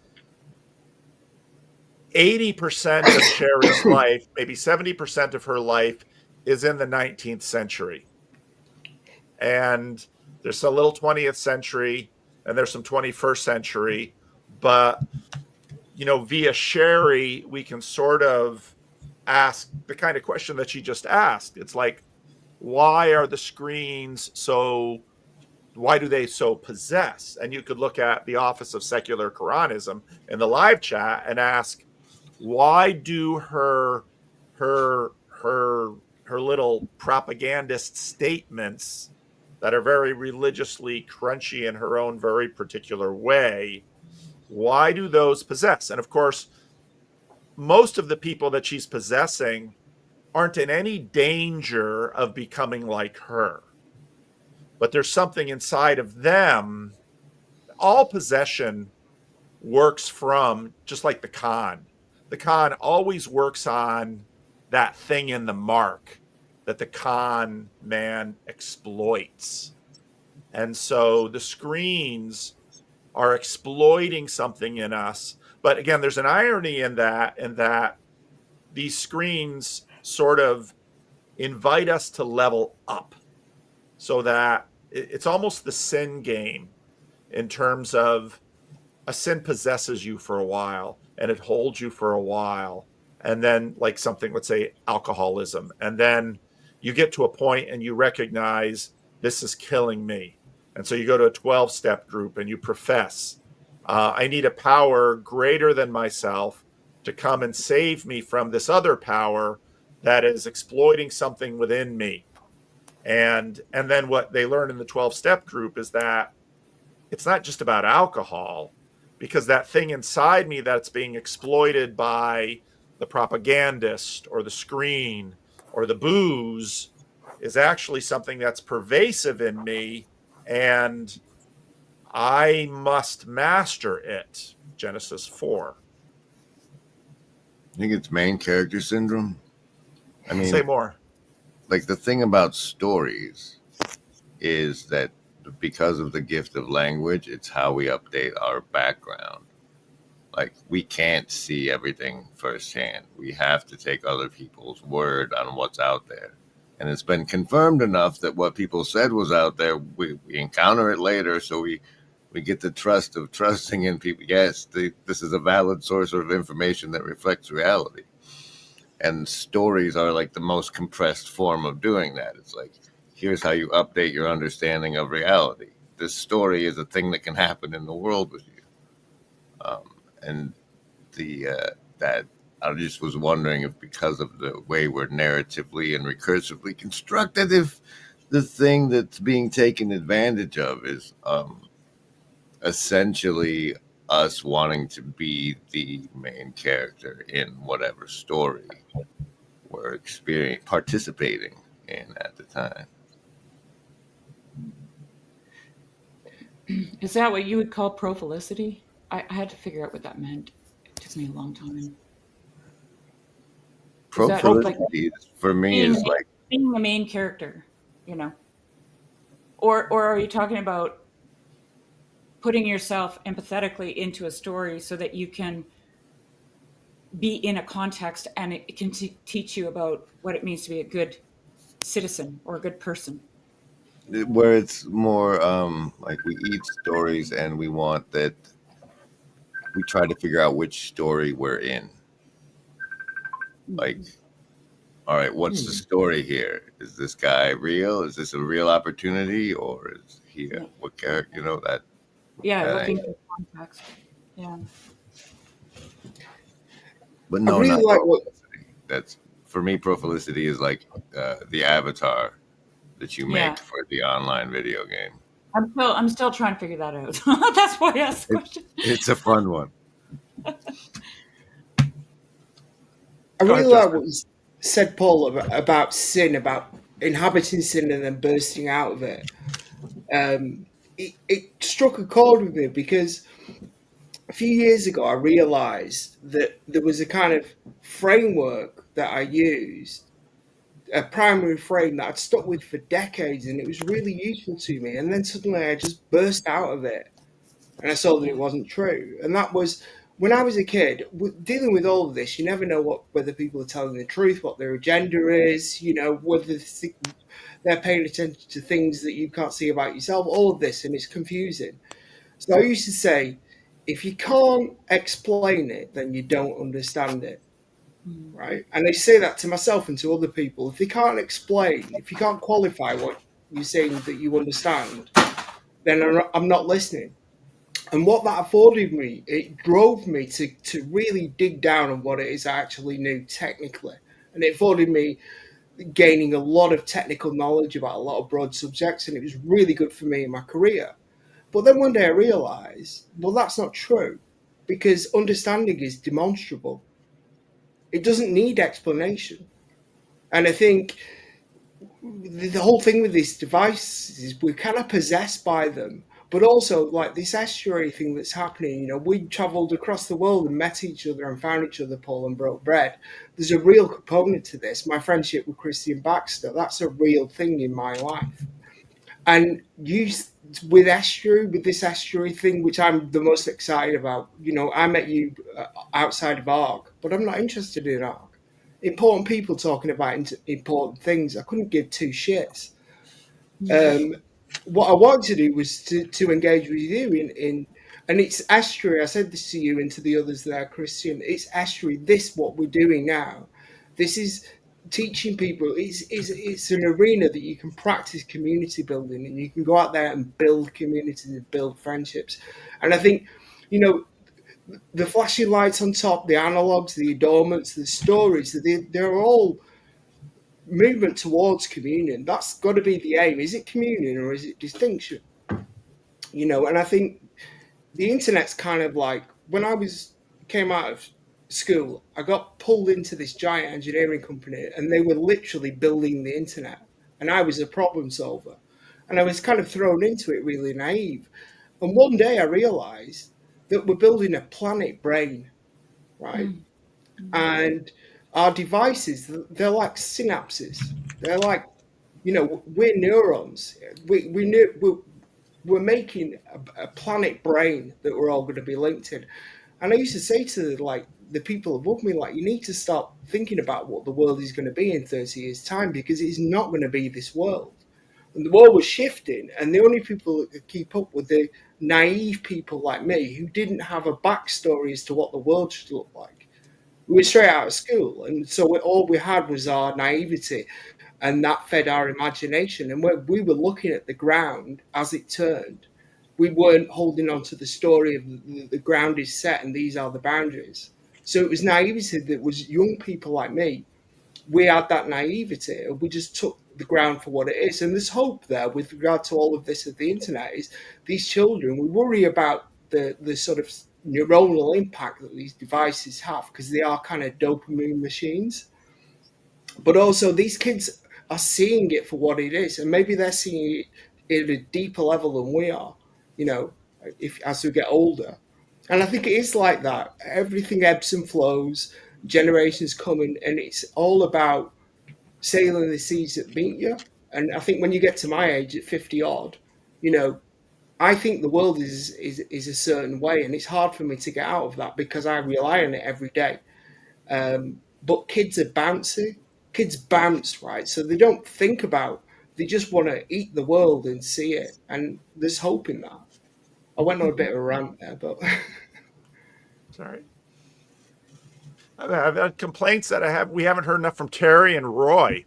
80% of Sherry's life, maybe 70% of her life, is in the 19th century. And there's a little 20th century, and there's some 21st century. But, via Sherry, we can sort of ask the kind of question that she just asked. It's like, why are the screens why do they so possess? And you could look at the Office of Secular Quranism in the live chat and ask, why do her little propagandist statements that are very religiously crunchy in her own very particular way, why do those possess? And of course, most of the people that she's possessing aren't in any danger of becoming like her. But there's something inside of them. All possession works from, just like the con. The con always works on that thing in the mark that the con man exploits. And so the screens are exploiting something in us. But again, there's an irony in that these screens sort of invite us to level up, so that it's almost the sin game, in terms of a sin possesses you for a while and it holds you for a while. And then, like something, let's say alcoholism, and then you get to a point and you recognize, this is killing me. And so you go to a 12-step group and you profess, I need a power greater than myself to come and save me from this other power that is exploiting something within me. And then what they learn in the 12-step group is that it's not just about alcohol, because that thing inside me that's being exploited by the propagandist or the screen or the booze is actually something that's pervasive in me, and I must master it. Genesis 4. I think it's main character syndrome. I mean, say more. Like, the thing about stories is that because of the gift of language, it's how we update our background. Like, we can't see everything firsthand. We have to take other people's word on what's out there. And it's been confirmed enough that what people said was out there, we encounter it later, so we get the trust of trusting in people. Yes, this is a valid source of information that reflects reality. And stories are like the most compressed form of doing that. It's like, here's how you update your understanding of reality. This story is a thing that can happen in the world with you. And that I just was wondering if, because of the way we're narratively and recursively constructed, if the thing that's being taken advantage of is essentially us wanting to be the main character in whatever story we're participating in at the time. Is that what you would call prophilicity? I had to figure out what that meant. It took me a long time. Prophilicity for me is like being the main character, you know. Or are you talking about putting yourself empathetically into a story so that you can be in a context and it can teach you about what it means to be a good citizen or a good person? Where it's more like we eat stories and we want that, we try to figure out which story we're in. Like, all right, what's the story here? Is this guy real? Is this a real opportunity, or is he what character? You know that. Yeah, looking for context. Yeah. But no, really not like prophilicity. That's, for me, prophilicity is like the avatar that you make for the online video game. I'm still trying to figure that out. That's why I asked the question. It's a fun one. I really like what you said, Paul, about sin, about inhabiting sin and then bursting out of it. It struck a chord with me because a few years ago I realised that there was a kind of framework that I used, a primary frame that I'd stuck with for decades, and it was really useful to me. And then suddenly I just burst out of it, and I saw that it wasn't true. And that was when I was a kid, dealing with all of this. You never know whether people are telling the truth, what their agenda is, you know, whether they're paying attention to things that you can't see about yourself, all of this, and it's confusing. So I used to say, if you can't explain it, then you don't understand it. Right? And I say that to myself and to other people. If they can't explain, if you can't qualify what you're saying that you understand, then I'm not listening. And what that afforded me, it drove me to really dig down on what it is I actually knew technically. And it afforded me gaining a lot of technical knowledge about a lot of broad subjects, and it was really good for me in my career. But then one day I realized, well, that's not true, because understanding is demonstrable. It doesn't need explanation. And I think the whole thing with these devices is we're kind of possessed by them. But also, like this estuary thing that's happening, you know, we travelled across the world and met each other and found each other, Paul, and broke bread. There's a real component to this. My friendship with Christian Baxter, that's a real thing in my life. And you, with this estuary thing, which I'm the most excited about, you know, I met you outside of ARG, but I'm not interested in ARG. Important people talking about important things, I couldn't give two shits. What I wanted to do was to engage with you in and it's estuary. I said this to you and to the others there, Christian. It's estuary. What we're doing now. This is teaching people. It's an arena that you can practice community building, and you can go out there and build communities and build friendships. And I think, you know, the flashing lights on top, the analogs, the adornments, the stories, they're all movement towards communion. That's got to be the aim. Is it communion or is it distinction? You know, and I think the internet's kind of like, when I came out of school, I got pulled into this giant engineering company, and they were literally building the internet, and I was a problem solver, and I was kind of thrown into it really naive. And one day I realized that we're building a planet brain, right? And our devices, they're like synapses. They're like, you know, we're neurons. We're making a planet brain that we're all going to be linked in. And I used to say to like the people above me, like, you need to start thinking about what the world is going to be in 30 years' time, because it's not going to be this world. And the world was shifting, and the only people that could keep up were the naive people like me who didn't have a backstory as to what the world should look like. We were straight out of school, and so all we had was our naivety, and that fed our imagination. And when we were looking at the ground as it turned, we weren't holding on to the story of the ground is set and these are the boundaries. So it was naivety that was young people like me. We had that naivety, and we just took the ground for what it is. And there's hope there with regard to all of this of the internet. Is these children, we worry about the sort of neuronal impact that these devices have, because they are kind of dopamine machines. But also these kids are seeing it for what it is, and maybe they're seeing it at a deeper level than we are, as we get older. And I think it is like that. Everything ebbs and flows, generations come in, and it's all about sailing the seas that meet you. And I think when you get to my age at 50 odd, I think the world is a certain way, and it's hard for me to get out of that because I rely on it every day. But kids are bouncy. Kids bounce, right? So they don't think about, they just want to eat the world and see it. And there's hope in that. I went on a bit of a rant there, but... Sorry. I've had complaints that we haven't heard enough from Terry and Roy,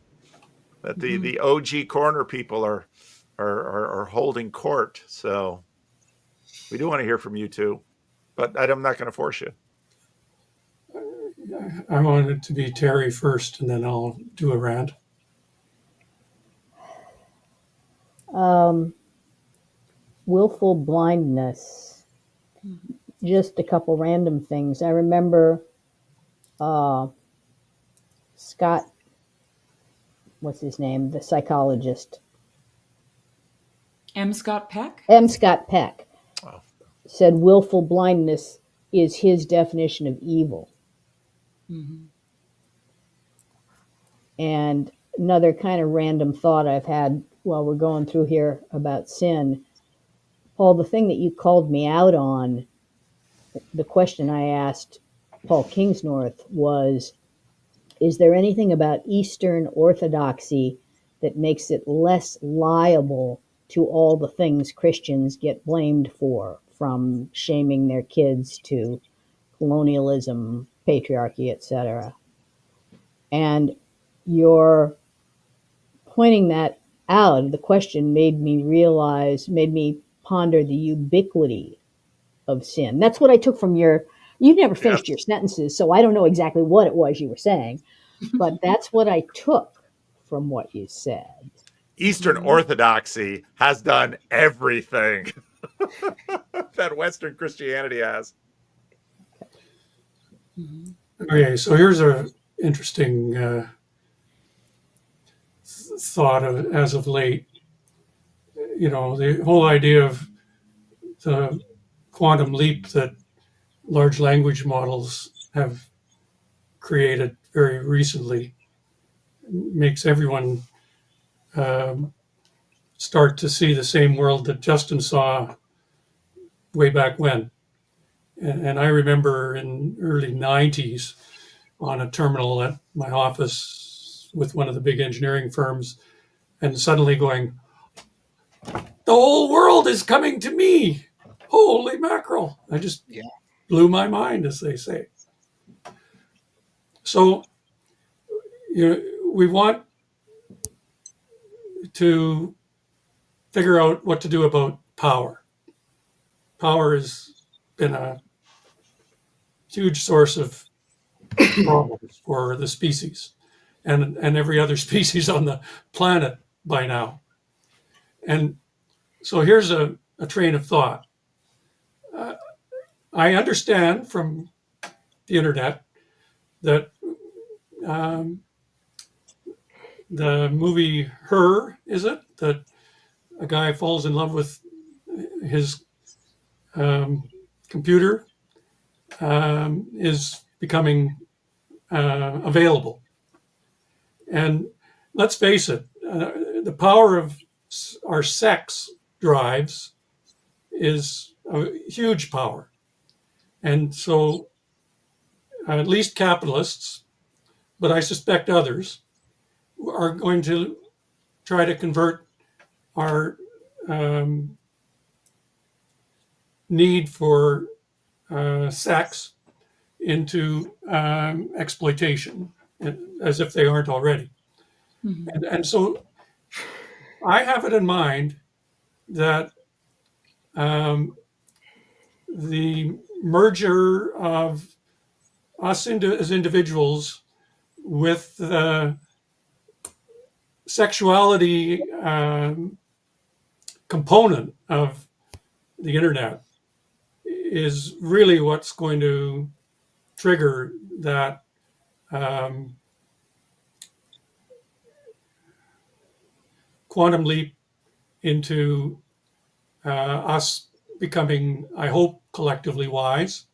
that the OG corner people are holding court. So we do want to hear from you too, but I'm not going to force you. I want it to be Terry first, and then I'll do a rant. Willful blindness. Just a couple random things. I remember Scott, what's his name? The psychologist. M. Scott Peck? M. Scott Peck Oh. said willful blindness is his definition of evil. Mm-hmm. And another kind of random thought I've had while we're going through here about sin, Paul, the thing that you called me out on, the question I asked Paul Kingsnorth was, is there anything about Eastern Orthodoxy that makes it less liable to all the things Christians get blamed for, from shaming their kids to colonialism, patriarchy, etc.? And your pointing that out, the question made me ponder the ubiquity of sin. That's what I took from you never finished your sentences, so I don't know exactly what it was you were saying, but that's what I took from what you said. Eastern Orthodoxy has done everything that Western Christianity has. Okay, so here's an interesting thought as of late. The whole idea of the quantum leap that large language models have created very recently makes everyone start to see the same world that Justin saw way back when. And I remember in early 90s on a terminal at my office with one of the big engineering firms, and suddenly going, the whole world is coming to me. Holy mackerel. I just blew my mind, as they say. So, we want to figure out what to do about power. Power has been a huge source of problems for the species and every other species on the planet by now. And so here's a train of thought. I understand from the internet that the movie Her, is it? That a guy falls in love with his computer is becoming available. And let's face it, the power of our sex drives is a huge power. And so at least capitalists, but I suspect others, are going to try to convert our need for sex into exploitation, as if they aren't already. Mhm. And so I have it in mind that the merger of us as individuals with the sexuality component of the internet is really what's going to trigger that quantum leap into us becoming, I hope, collectively wise.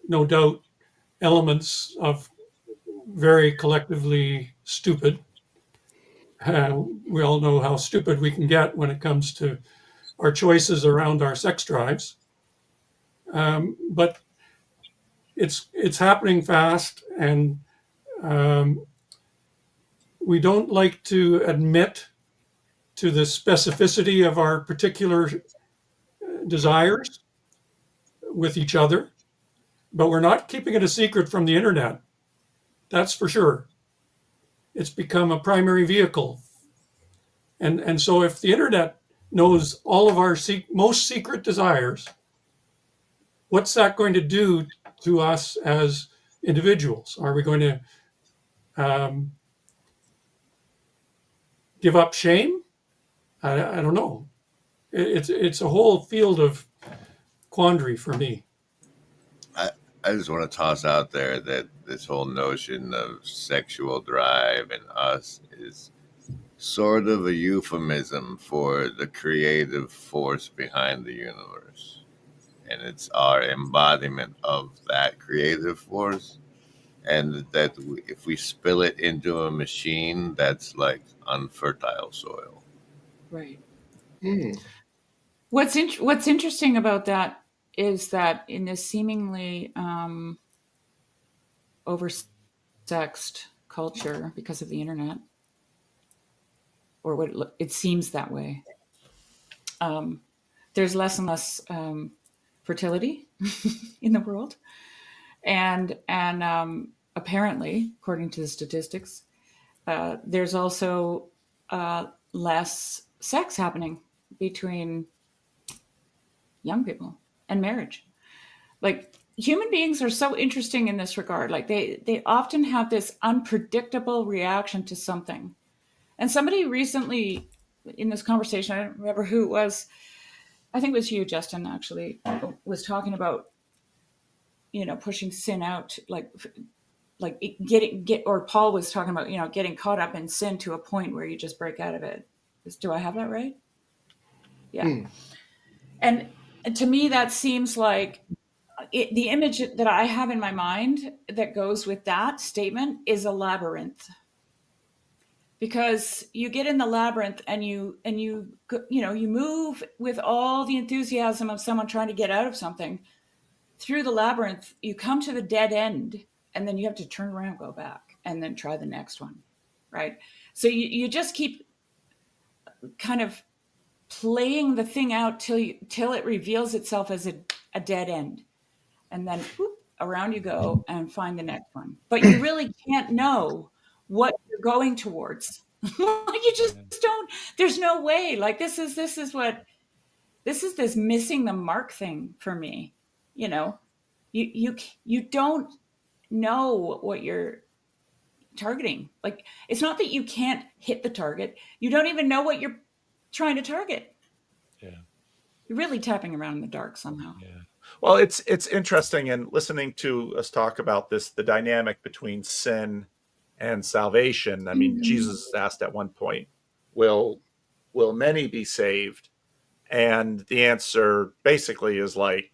No doubt, elements of very collectively stupid. We all know how stupid we can get when it comes to our choices around our sex drives. But it's happening fast, and we don't like to admit to the specificity of our particular desires with each other, but we're not keeping it a secret from the internet. That's for sure. It's become a primary vehicle. And so if the internet knows all of our most secret desires, what's that going to do to us as individuals? Are we going to give up shame? I don't know. It's a whole field of quandary for me. I just want to toss out there that this whole notion of sexual drive and us is sort of a euphemism for the creative force behind the universe. And it's our embodiment of that creative force. And that if we spill it into a machine, that's like unfertile soil. Right. Hmm. What's interesting about that is that in this seemingly oversexed culture because of the internet, or what it seems that way, there's less and less fertility in the world, and apparently, according to the statistics, there's also less sex happening between young people and marriage. Like, human beings are so interesting in this regard. Like, they often have this unpredictable reaction to something. And somebody recently in this conversation, I don't remember who it was, I think it was you, Justin, actually, was talking about, pushing sin out, like or Paul was talking about, getting caught up in sin to a point where you just break out of it. Do I have that right? Yeah. And to me, that seems like the image that I have in my mind that goes with that statement is a labyrinth. Because you get in the labyrinth and you move with all the enthusiasm of someone trying to get out of something. Through the labyrinth, you come to the dead end, and then you have to turn around, go back, and then try the next one, right? So you just keep kind of playing the thing out till it reveals itself as a dead end, and then whoop, around you go and find the next one. But you really can't know what you're going towards. You just don't. There's no way. Like, this is this missing the mark thing for me. You don't know what you're targeting. Like, it's not that you can't hit the target. You don't even know what you're trying to target. Yeah. You're really tapping around in the dark somehow. Yeah. Well, it's interesting in listening to us talk about this, the dynamic between sin and salvation. I mean, Jesus asked at one point, will many be saved? And the answer basically is like,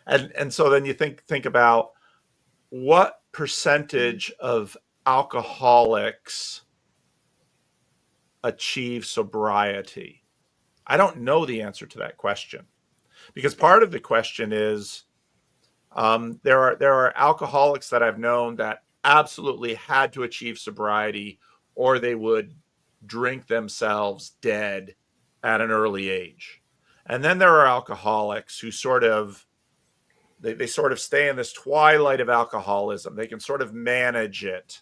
and so then you think about what percentage of alcoholics achieve sobriety. I don't know the answer to that question, because part of the question is, There are alcoholics that I've known that absolutely had to achieve sobriety, or they would drink themselves dead at an early age. And then there are alcoholics who they sort of stay in this twilight of alcoholism. They can sort of manage it,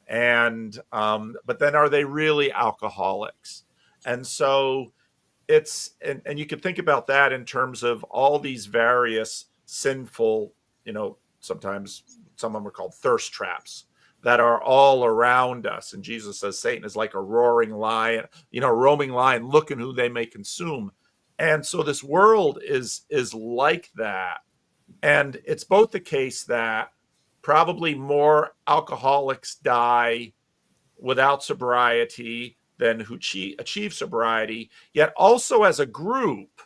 but then are they really alcoholics? And so and you can think about that in terms of all these various sinful, sometimes some of them are called thirst traps that are all around us. And Jesus says Satan is like a roaring lion, roaming lion, looking who they may consume. And so this world is like that. And it's both the case that probably more alcoholics die without sobriety than who achieve sobriety, yet also as a group.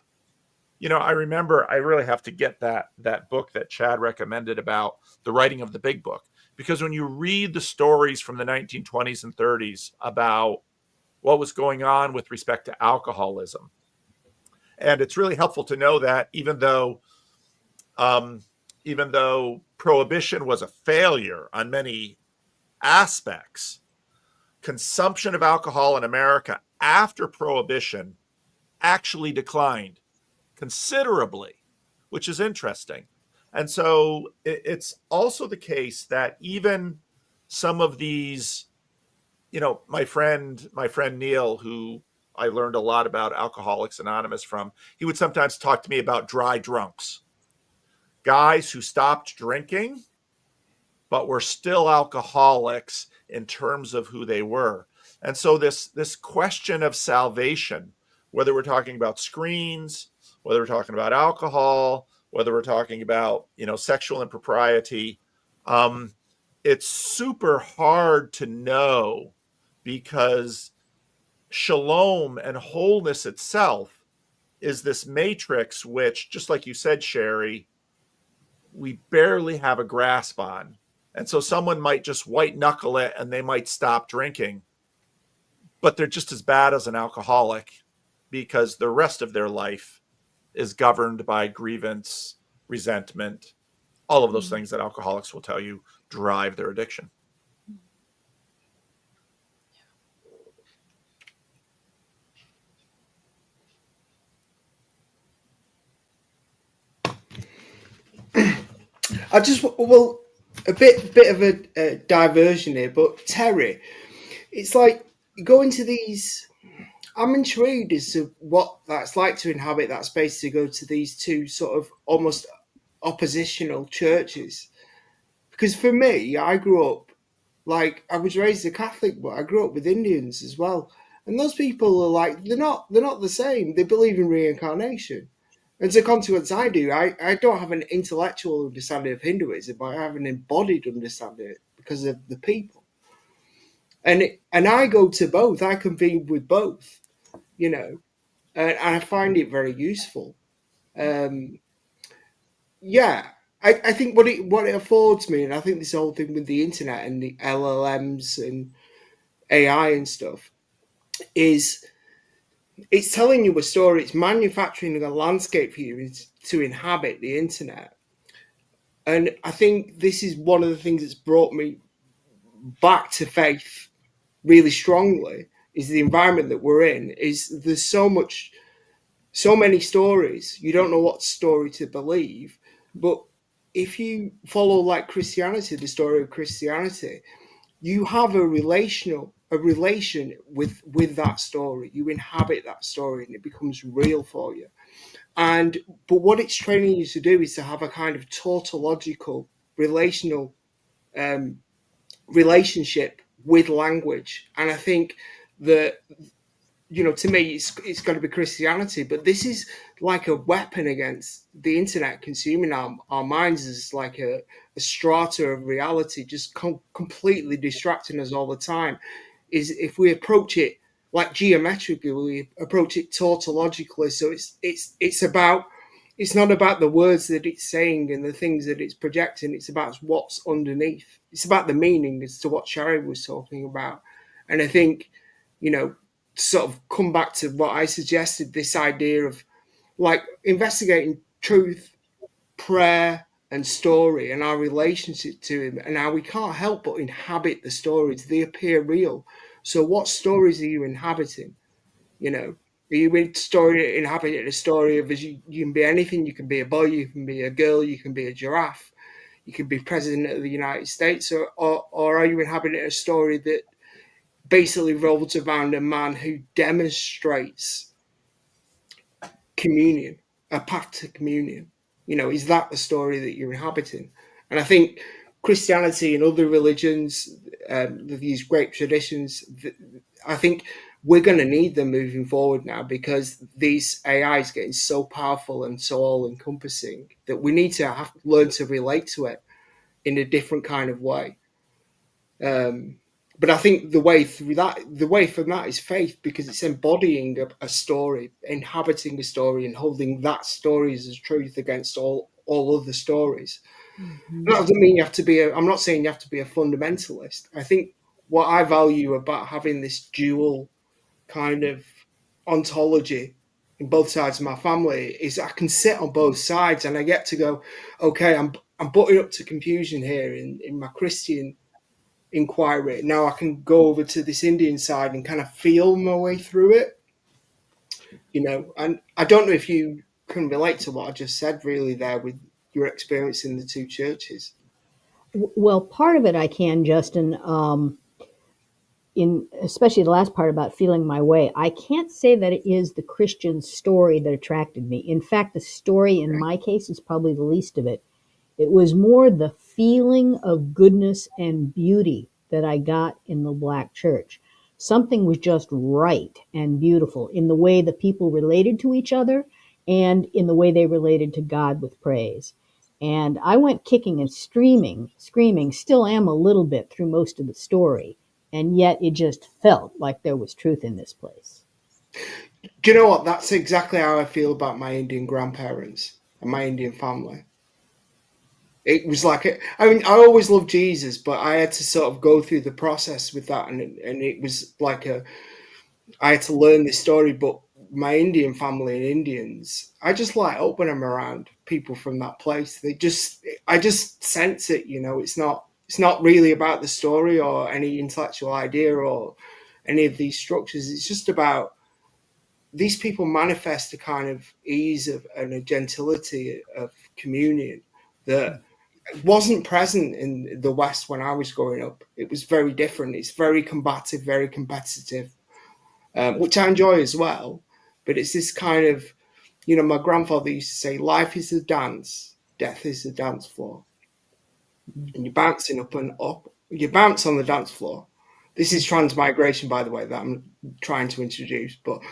I remember, I really have to get that book that Chad recommended about the writing of the Big Book, because when you read the stories from the 1920s and 30s about what was going on with respect to alcoholism, and it's really helpful to know that even though prohibition was a failure on many aspects, consumption of alcohol in America after prohibition actually declined considerably, which is interesting. And so it's also the case that even some of these, my friend Neil, who I learned a lot about Alcoholics Anonymous from, he would sometimes talk to me about dry drunks, guys who stopped drinking, but were still alcoholics in terms of who they were. And so this question of salvation, whether we're talking about screens, whether we're talking about alcohol, whether we're talking about, sexual impropriety, it's super hard to know, because shalom and wholeness itself is this matrix which, just like you said, Sherry, we barely have a grasp on. And so someone might just white knuckle it and they might stop drinking, but they're just as bad as an alcoholic, because the rest of their life is governed by grievance, resentment, all of those things that alcoholics will tell you drive their addiction. A bit of a diversion here, but Terry, it's like you go into these. I'm intrigued as to what that's like to inhabit that space, to go to these two sort of almost oppositional churches. Because for me, I grew up, like, I was raised a Catholic, but I grew up with Indians as well. And those people are like, they're not the same. They believe in reincarnation. And as a consequence, I do. I don't have an intellectual understanding of Hinduism, but I have an embodied understanding because of the people. And I go to both. I convene with both, and I find it very useful. I think what it affords me, and I think this whole thing with the internet and the LLMs and AI and stuff, is it's telling you a story. It's manufacturing a landscape for you to inhabit the internet. And I think this is one of the things that's brought me back to faith really strongly, is the environment that we're in. Is there's so many stories, you don't know what story to believe. But if you follow, like, Christianity, the story of Christianity, you have a relation with that story. You inhabit that story and it becomes real for you. But what it's training you to do is to have a kind of tautological relational relationship with language. And I think that, to me, it's got to be Christianity, but this is like a weapon against the internet consuming our minds as like a strata of reality, just completely distracting us all the time. Is if we approach it like geometrically, we approach it tautologically. So it's not about the words that it's saying and the things that it's projecting. It's about what's underneath. It's about the meaning, as to what Sherry was talking about. And I think, sort of come back to what I suggested, this idea of like investigating truth, prayer, and story and our relationship to him, and how we can't help but inhabit the stories. They appear real. So what stories are you inhabiting? You know, are you inhabiting a story of you can be anything? You can be a boy, you can be a girl, you can be a giraffe, you can be president of the United States, or are you inhabiting a story that basically revolves around a man who demonstrates communion, a path to communion? You know, is that the story that you're inhabiting? And I think Christianity and other religions, these great traditions, I think we're going to need them moving forward now, because these AI is getting so powerful and so all-encompassing that we need to learn to relate to it in a different kind of way. But I think the way from that is faith, because it's embodying a story, inhabiting a story, and holding that story as truth against all other stories. Mm-hmm. That doesn't mean you have to be I'm not saying you have to be a fundamentalist. I think what I value about having this dual kind of ontology in both sides of my family is I can sit on both sides, and I get to go, okay, I'm butting up to confusion here in my Christian inquiry. Now I can go over to this Indian side and kind of feel my way through it, you know. And I don't know if you can relate to what I just said really there with your experience in the two churches. Well, part of it I can, Justin, in especially the last part about feeling my way. I can't say that it is the Christian story that attracted me. In fact, the story in my case is probably the least of it. It was more the feeling of goodness and beauty that I got in the Black church. Something was just right and beautiful in the way the people related to each other and in the way they related to God with praise. And I went kicking and screaming, still am a little bit through most of the story. And yet it just felt like there was truth in this place. Do you know what? That's exactly how I feel about my Indian grandparents and my Indian family. It was like, I mean, I always loved Jesus, but I had to sort of go through the process with that. And it was like I had to learn this story. But my Indian family and Indians, I just light up when I'm around people from that place. I just sense it, you know. It's not really about the story or any intellectual idea or any of these structures. It's just about these people manifest a kind of ease and a gentility of communion that wasn't present in the West when I was growing up. It was very different. It's very combative, very competitive, which I enjoy as well. But it's this kind of, you know, my grandfather used to say, life is a dance, death is a dance floor. And you're bouncing up and up. You bounce on the dance floor. This is transmigration, by the way, that I'm trying to introduce. But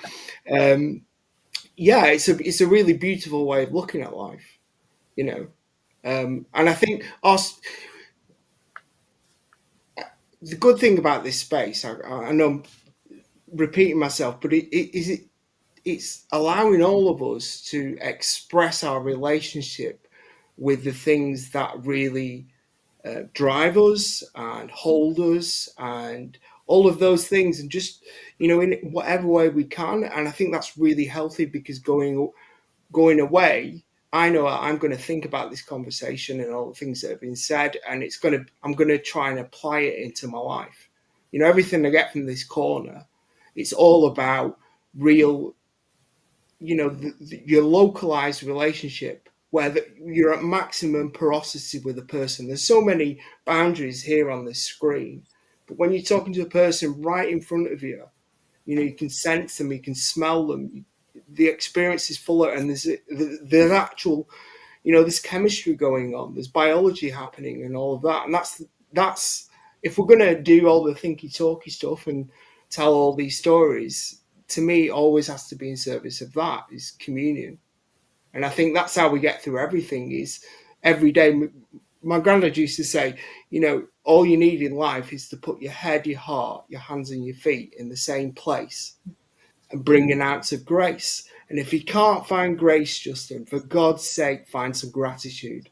yeah, it's a really beautiful way of looking at life, you know. And I think the good thing about this space, I know I'm repeating myself, but it's allowing all of us to express our relationship with the things that really drive us and hold us and all of those things, and just, you know, in whatever way we can. And I think that's really healthy, because going away, I know I'm going to think about this conversation and all the things that have been said, and I'm going to try and apply it into my life. You know, everything I get from this corner, it's all about real, you know, your localized relationship where you're at maximum porosity with a person. There's so many boundaries here on this screen, but when you're talking to a person right in front of you, you know, you can sense them, you can smell them. The experience is fuller, and there's actual, you know, there's chemistry going on, there's biology happening, and all of that. And that's if we're going to do all the thinky talky stuff and tell all these stories, to me, it always has to be in service of that, is communion. And I think that's how we get through everything, is every day. My granddad used to say, you know, all you need in life is to put your head, your heart, your hands and your feet in the same place and bring an ounce of grace. And if you can't find grace, Justin, for God's sake, find some gratitude.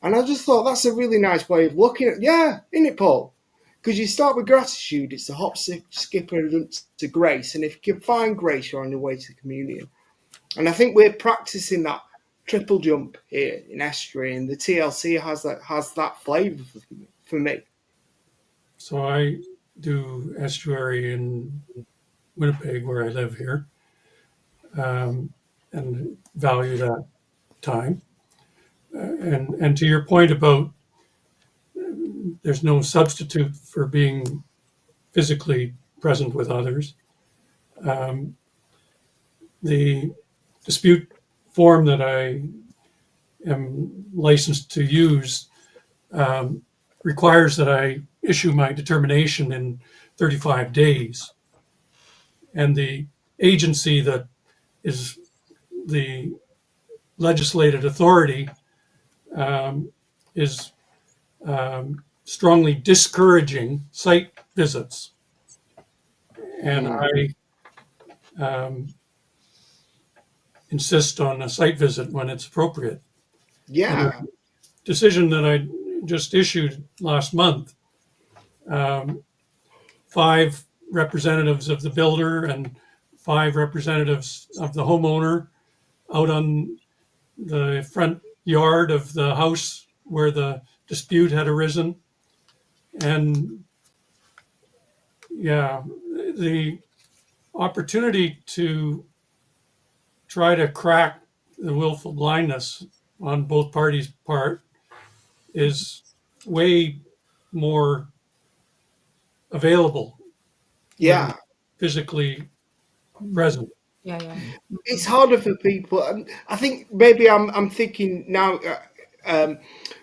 And I just thought that's a really nice way of looking at, yeah, isn't it, Paul? Because you start with gratitude, it's the hop, skip, and to grace. And if you can find grace, you're on your way to communion. And I think we're practicing that triple jump here in estuary, and the TLC has that flavour for me. So I do estuary in Winnipeg, where I live here, and value that time. And to your point about there's no substitute for being physically present with others. The dispute form that I am licensed to use requires that I issue my determination in 35 days. And the agency that is the legislated authority is strongly discouraging site visits. And I insist on a site visit when it's appropriate. Yeah. And the decision that I just issued last month, 5 representatives of the builder and 5 representatives of the homeowner out on the front yard of the house where the dispute had arisen. And yeah, the opportunity to try to crack the willful blindness on both parties' part is way more available. Yeah. Physically present. Yeah. It's harder for people, and I think maybe I'm thinking now.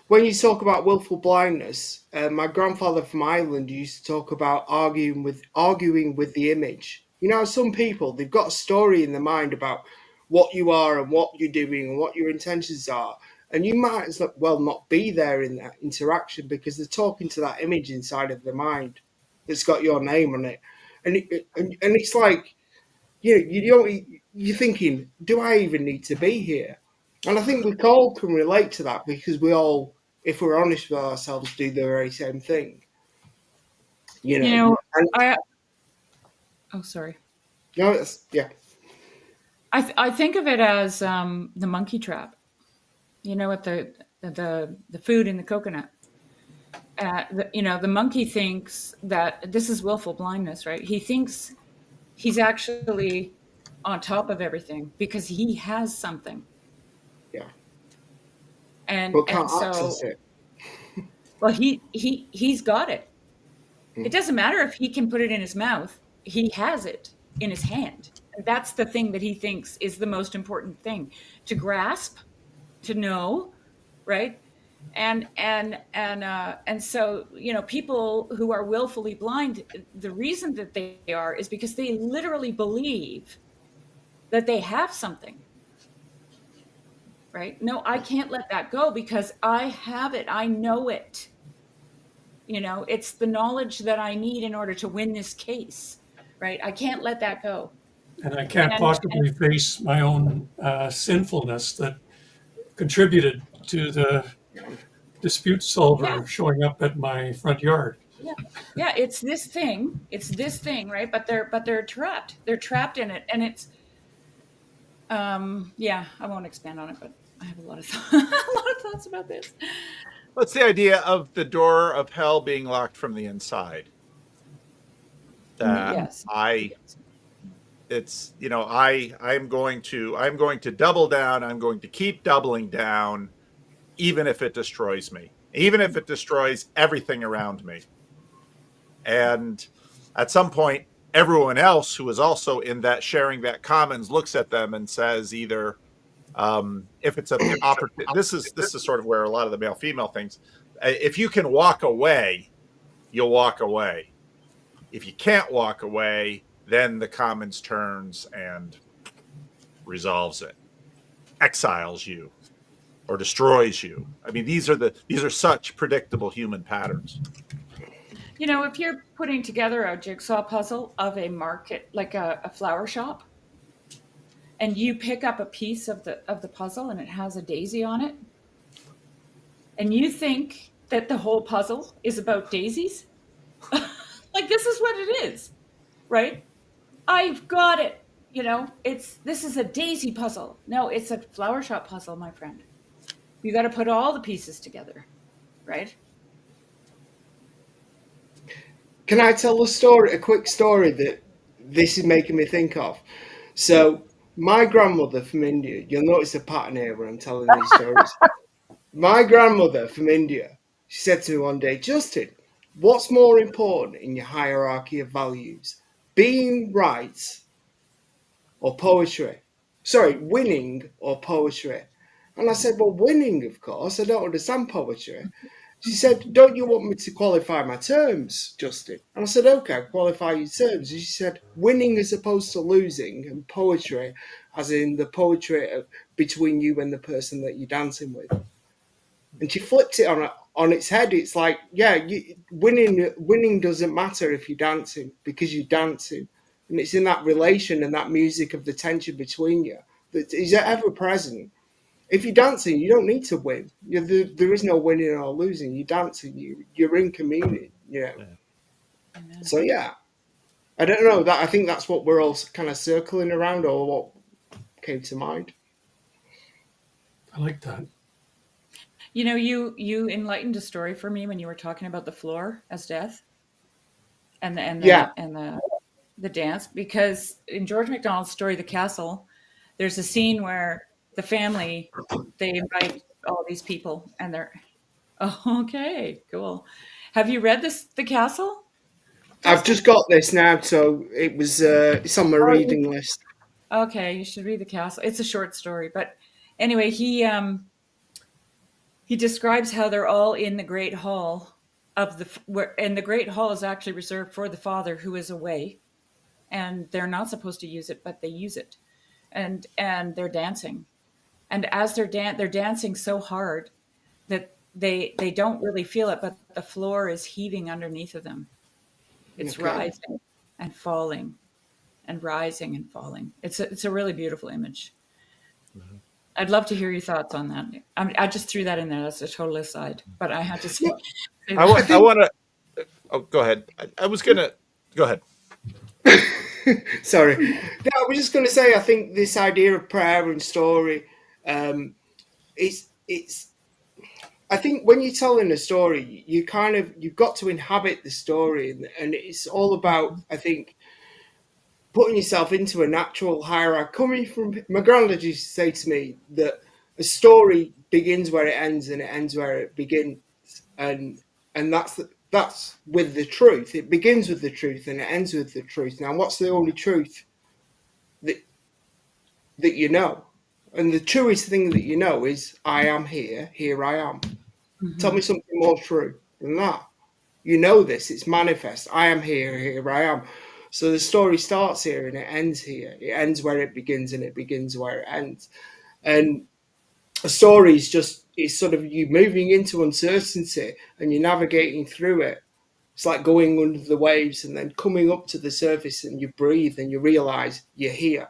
When you talk about willful blindness, my grandfather from Ireland used to talk about arguing with the image. You know, some people, they've got a story in their mind about what you are and what you're doing and what your intentions are, and you might as well not be there in that interaction because they're talking to that image inside of their mind that's got your name on it, and it's like, you're thinking, do I even need to be here? And I think we all can relate to that because we all, if we're honest with ourselves, do the very same thing. Oh, sorry. No, yeah. I think of it as the monkey trap. You know, with the food in the coconut. The monkey thinks that this is willful blindness, right? He thinks he's actually on top of everything because he has something. Yeah. And can't so access it. Well, he's got it. It doesn't matter if he can put it in his mouth. He has it in his hand. And that's the thing that he thinks is the most important thing to grasp, to know, right? And so, people who are willfully blind, the reason that they are is because they literally believe that they have something. Right? No, I can't let that go because I have it. I know it. It's the knowledge that I need in order to win this case, right? I can't let that go. And I can't possibly face my own sinfulness that contributed to the dispute solver showing up at my front yard. Yeah, it's this thing, right? But they're trapped. They're trapped in it, and it's I won't expand on it, but I have a lot of thoughts about this. What's the idea of the door of hell being locked from the inside? Yes. I'm going to double down. I'm going to keep doubling down, even if it destroys me, even if it destroys everything around me. And at some point, everyone else who is also in that sharing that commons looks at them and says either, if it's an opportunity, this is sort of where a lot of the male female things, if you can walk away, you'll walk away. If you can't walk away, then the commons turns and resolves it, exiles you, or destroys you. I mean, these are such predictable human patterns. If you're putting together a jigsaw puzzle of a market, like a flower shop, and you pick up a piece of the puzzle and it has a daisy on it, and you think that the whole puzzle is about daisies, like this is what it is, right? I've got it. this is a daisy puzzle. No, it's a flower shop puzzle, my friend. You got to put all the pieces together, right? Can I tell a quick story that this is making me think of? So, my grandmother from India, you'll notice a pattern here when I'm telling these stories. My grandmother from India, she said to me one day, Justin, what's more important in your hierarchy of values? Being right or poetry? Sorry, winning or poetry? And I said, well, winning, of course. I don't understand poetry. She said, don't you want me to qualify my terms, Justin? And I said, okay, qualify your terms. And she said, winning as opposed to losing, and poetry, as in the poetry between you and the person that you're dancing with. And she flipped it on its head. It's like, yeah, winning doesn't matter if you're dancing, because you're dancing. And it's in that relation and that music of the tension between you that is ever present. If you're dancing, you don't need to win. There is no winning or losing. You're dancing. You're in communion. Yeah. So yeah, I don't know. I think that's what we're all kind of circling around, or what came to mind. I like that. You enlightened a story for me when you were talking about the floor as death, and the dance, because in George MacDonald's story, The Castle, there's a scene where the family, they invite all these people, and they're okay, cool. Have you read The Castle? I've just got this now, so it was it's on my reading list. Okay, you should read The Castle. It's a short story, but anyway, he describes how they're all in the great hall and the great hall is actually reserved for the father who is away, and they're not supposed to use it, but they use it, and they're dancing, and as they're dancing so hard that they don't really feel it, but the floor is heaving underneath of them. It's rising and falling, and rising and falling. It's a really beautiful image. Mm-hmm. I'd love to hear your thoughts on that. I just threw that in there. That's a total aside, but I had to say. I want to. Oh, go ahead. I was gonna go ahead. Sorry. No, I was just going to say, I think this idea of prayer and story, it's. I think when you're telling a story, you've got to inhabit the story, and it's all about, I think, putting yourself into a natural hierarchy. Coming from my granddad used to say to me that a story begins where it ends and it ends where it begins, and that's with the truth. It begins with the truth and it ends with the truth. Now, what's the only truth that you know? And the truest thing that you know is, I am here. Here I am. Mm-hmm. Tell me something more true than that. You know this. It's manifest. I am here. Here I am. So the story starts here and it ends here. It ends where it begins and it begins where it ends. And a story is it's sort of you moving into uncertainty and you're navigating through it. It's like going under the waves and then coming up to the surface, and you breathe and you realize you're here,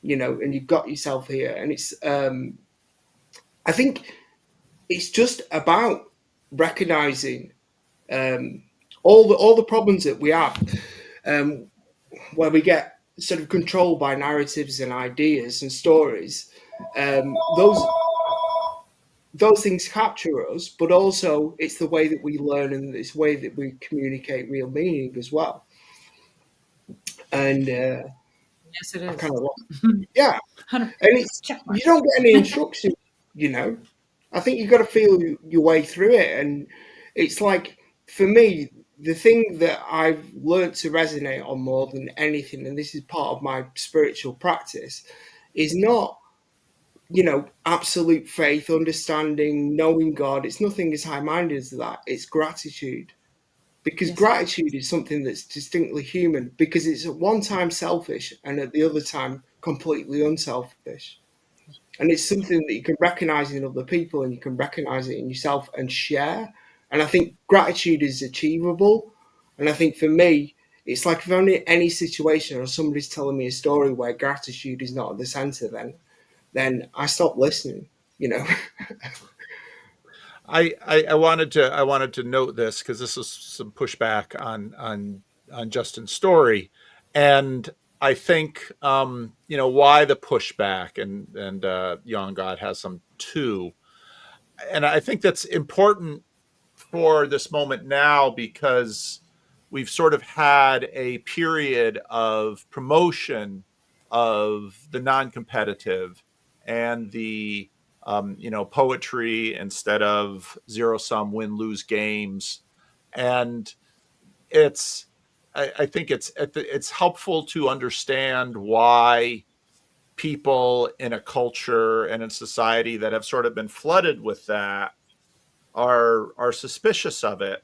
and you've got yourself here. And it's, I think it's just about recognizing all the problems that we have, where we get sort of controlled by narratives and ideas and stories. Those things capture us, but also it's the way that we learn and it's the way that we communicate real meaning as well. And yes, it is. Yeah, and it's you don't get any instruction. I think you've got to feel your way through it, and it's like, for me, the thing that I've learned to resonate on more than anything, and this is part of my spiritual practice, is not, absolute faith, understanding, knowing God. It's nothing as high-minded as that. It's gratitude. Because gratitude is something that's distinctly human, because it's at one time selfish and at the other time completely unselfish. And it's something that you can recognize in other people and you can recognize it in yourself and share. And I think gratitude is achievable. And I think for me, it's like if I'm in any situation or somebody's telling me a story where gratitude is not at the center, then I stop listening, I wanted to note this because this is some pushback on Justin's story, and I think why the pushback, and Young God has some too, and I think that's important for this moment now because we've sort of had a period of promotion of the non-competitive and the poetry instead of zero-sum win-lose games, and I think it's helpful to understand why people in a culture and in society that have sort of been flooded with that are suspicious of it,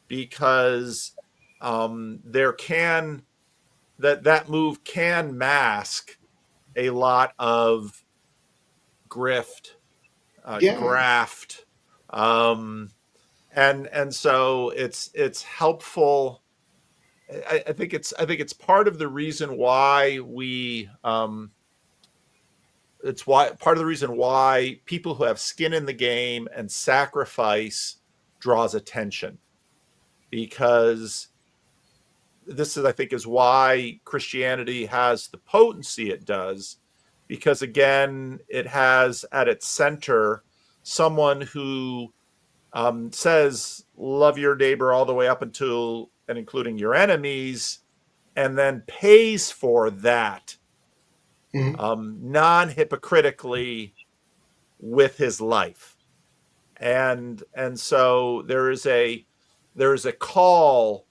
because there can that move can mask a lot of grift, Yeah. graft, and so it's helpful. I think it's part of the reason why part of the reason why people who have skin in the game and sacrifice draws attention, because this is, I think, is why Christianity has the potency it does, because again, it has at its center someone who says, love your neighbor all the way up until and including your enemies, and then pays for that non-hypocritically with his life. And so there is a call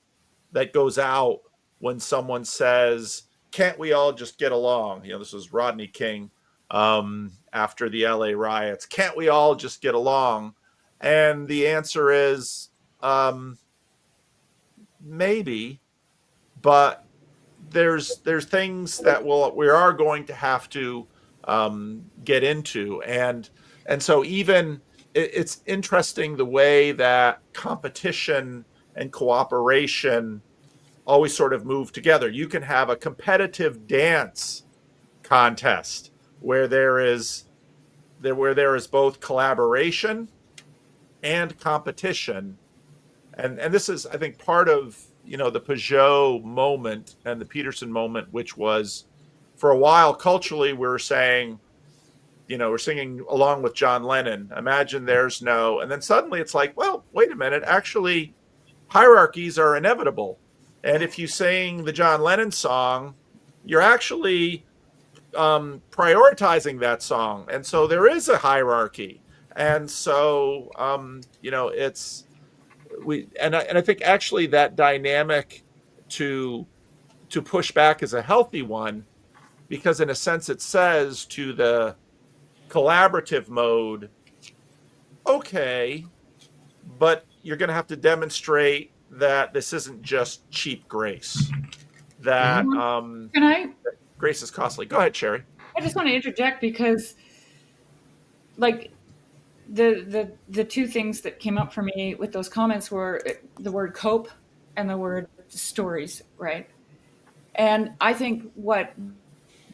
that goes out when someone says, can't we all just get along? This was Rodney King after the LA riots. Can't we all just get along? And the answer is maybe, but there's things that we are going to have to get into, and so even it's interesting the way that competition and cooperation always sort of move together. You can have a competitive dance contest where there is both collaboration and competition, and this is, I think, part of the Peugeot moment and the Peterson moment, which was, for a while culturally, we're saying, we're singing along with John Lennon, imagine there's no, and then suddenly it's like, well, wait a minute, actually hierarchies are inevitable, and if you sing the John Lennon song, you're actually prioritizing that song, and so there is a hierarchy, and so I think actually that dynamic to push back is a healthy one, because in a sense it says to the collaborative mode, okay, but you're going to have to demonstrate that this isn't just cheap grace, that grace is costly. Go ahead, Sherry. I just want to interject because, like, the two things that came up for me with those comments were the word cope and the word stories, right? And I think what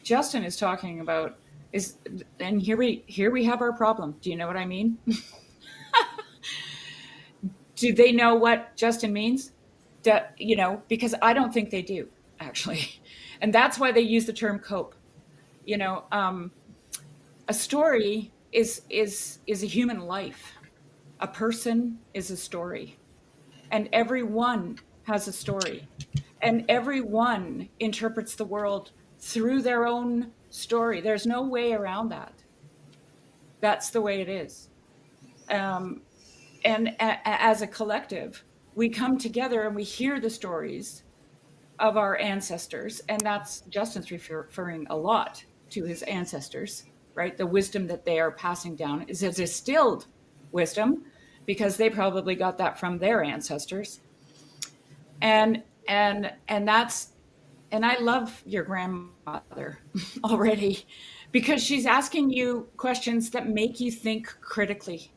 Justin is talking about is, and here we have our problem. Do you know what I mean? Do they know what Justin means? Because I don't think they do, actually. And that's why they use the term cope. A story is a human life. A person is a story. And everyone has a story. And everyone interprets the world through their own story. There's no way around that. That's the way it is. And as a collective, we come together and we hear the stories of our ancestors. And that's, Justin's referring a lot to his ancestors, right? The wisdom that they are passing down is a distilled wisdom, because they probably got that from their ancestors. And that's, and I love your grandmother already, because she's asking you questions that make you think critically.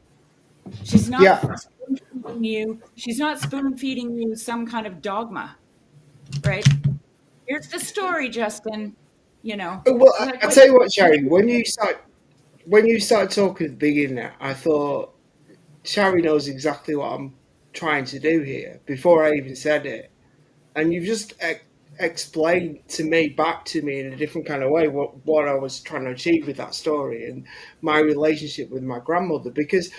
She's not spoon-feeding you. She's not spoon-feeding you some kind of dogma, right? Here's the story, Justin. Well, I'll tell you what, Sherry. When you started talking at the beginning, I thought Sherry knows exactly what I'm trying to do here before I even said it, and you've just explain to me, back to me in a different kind of way, what I was trying to achieve with that story and my relationship with my grandmother, because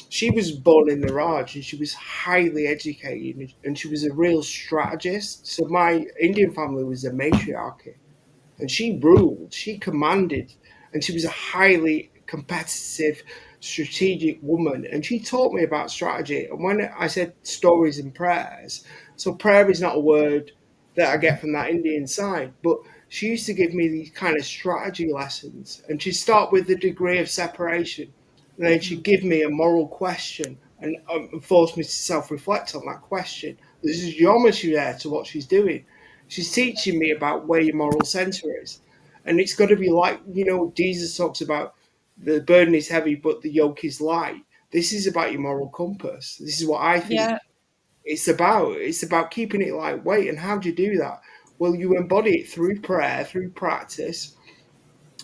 she was born in the Raj and she was highly educated and she was a real strategist. So my Indian family was a matriarchy and she ruled, she commanded, and she was a highly competitive, strategic woman. And she taught me about strategy. And when I said stories and prayers, so prayer is not a word that I get from that Indian side, but she used to give me these kind of strategy lessons. And she'd start with the degree of separation, and then she'd give me a moral question and force me to self-reflect on that question. There's a geometry there to what she's doing. She's teaching me about where your moral center is. And it's got to be like, Jesus talks about the burden is heavy, but the yoke is light. This is about your moral compass. This is what I think it's about. It's about keeping it lightweight. And how do you do that? Well, you embody it through prayer, through practice.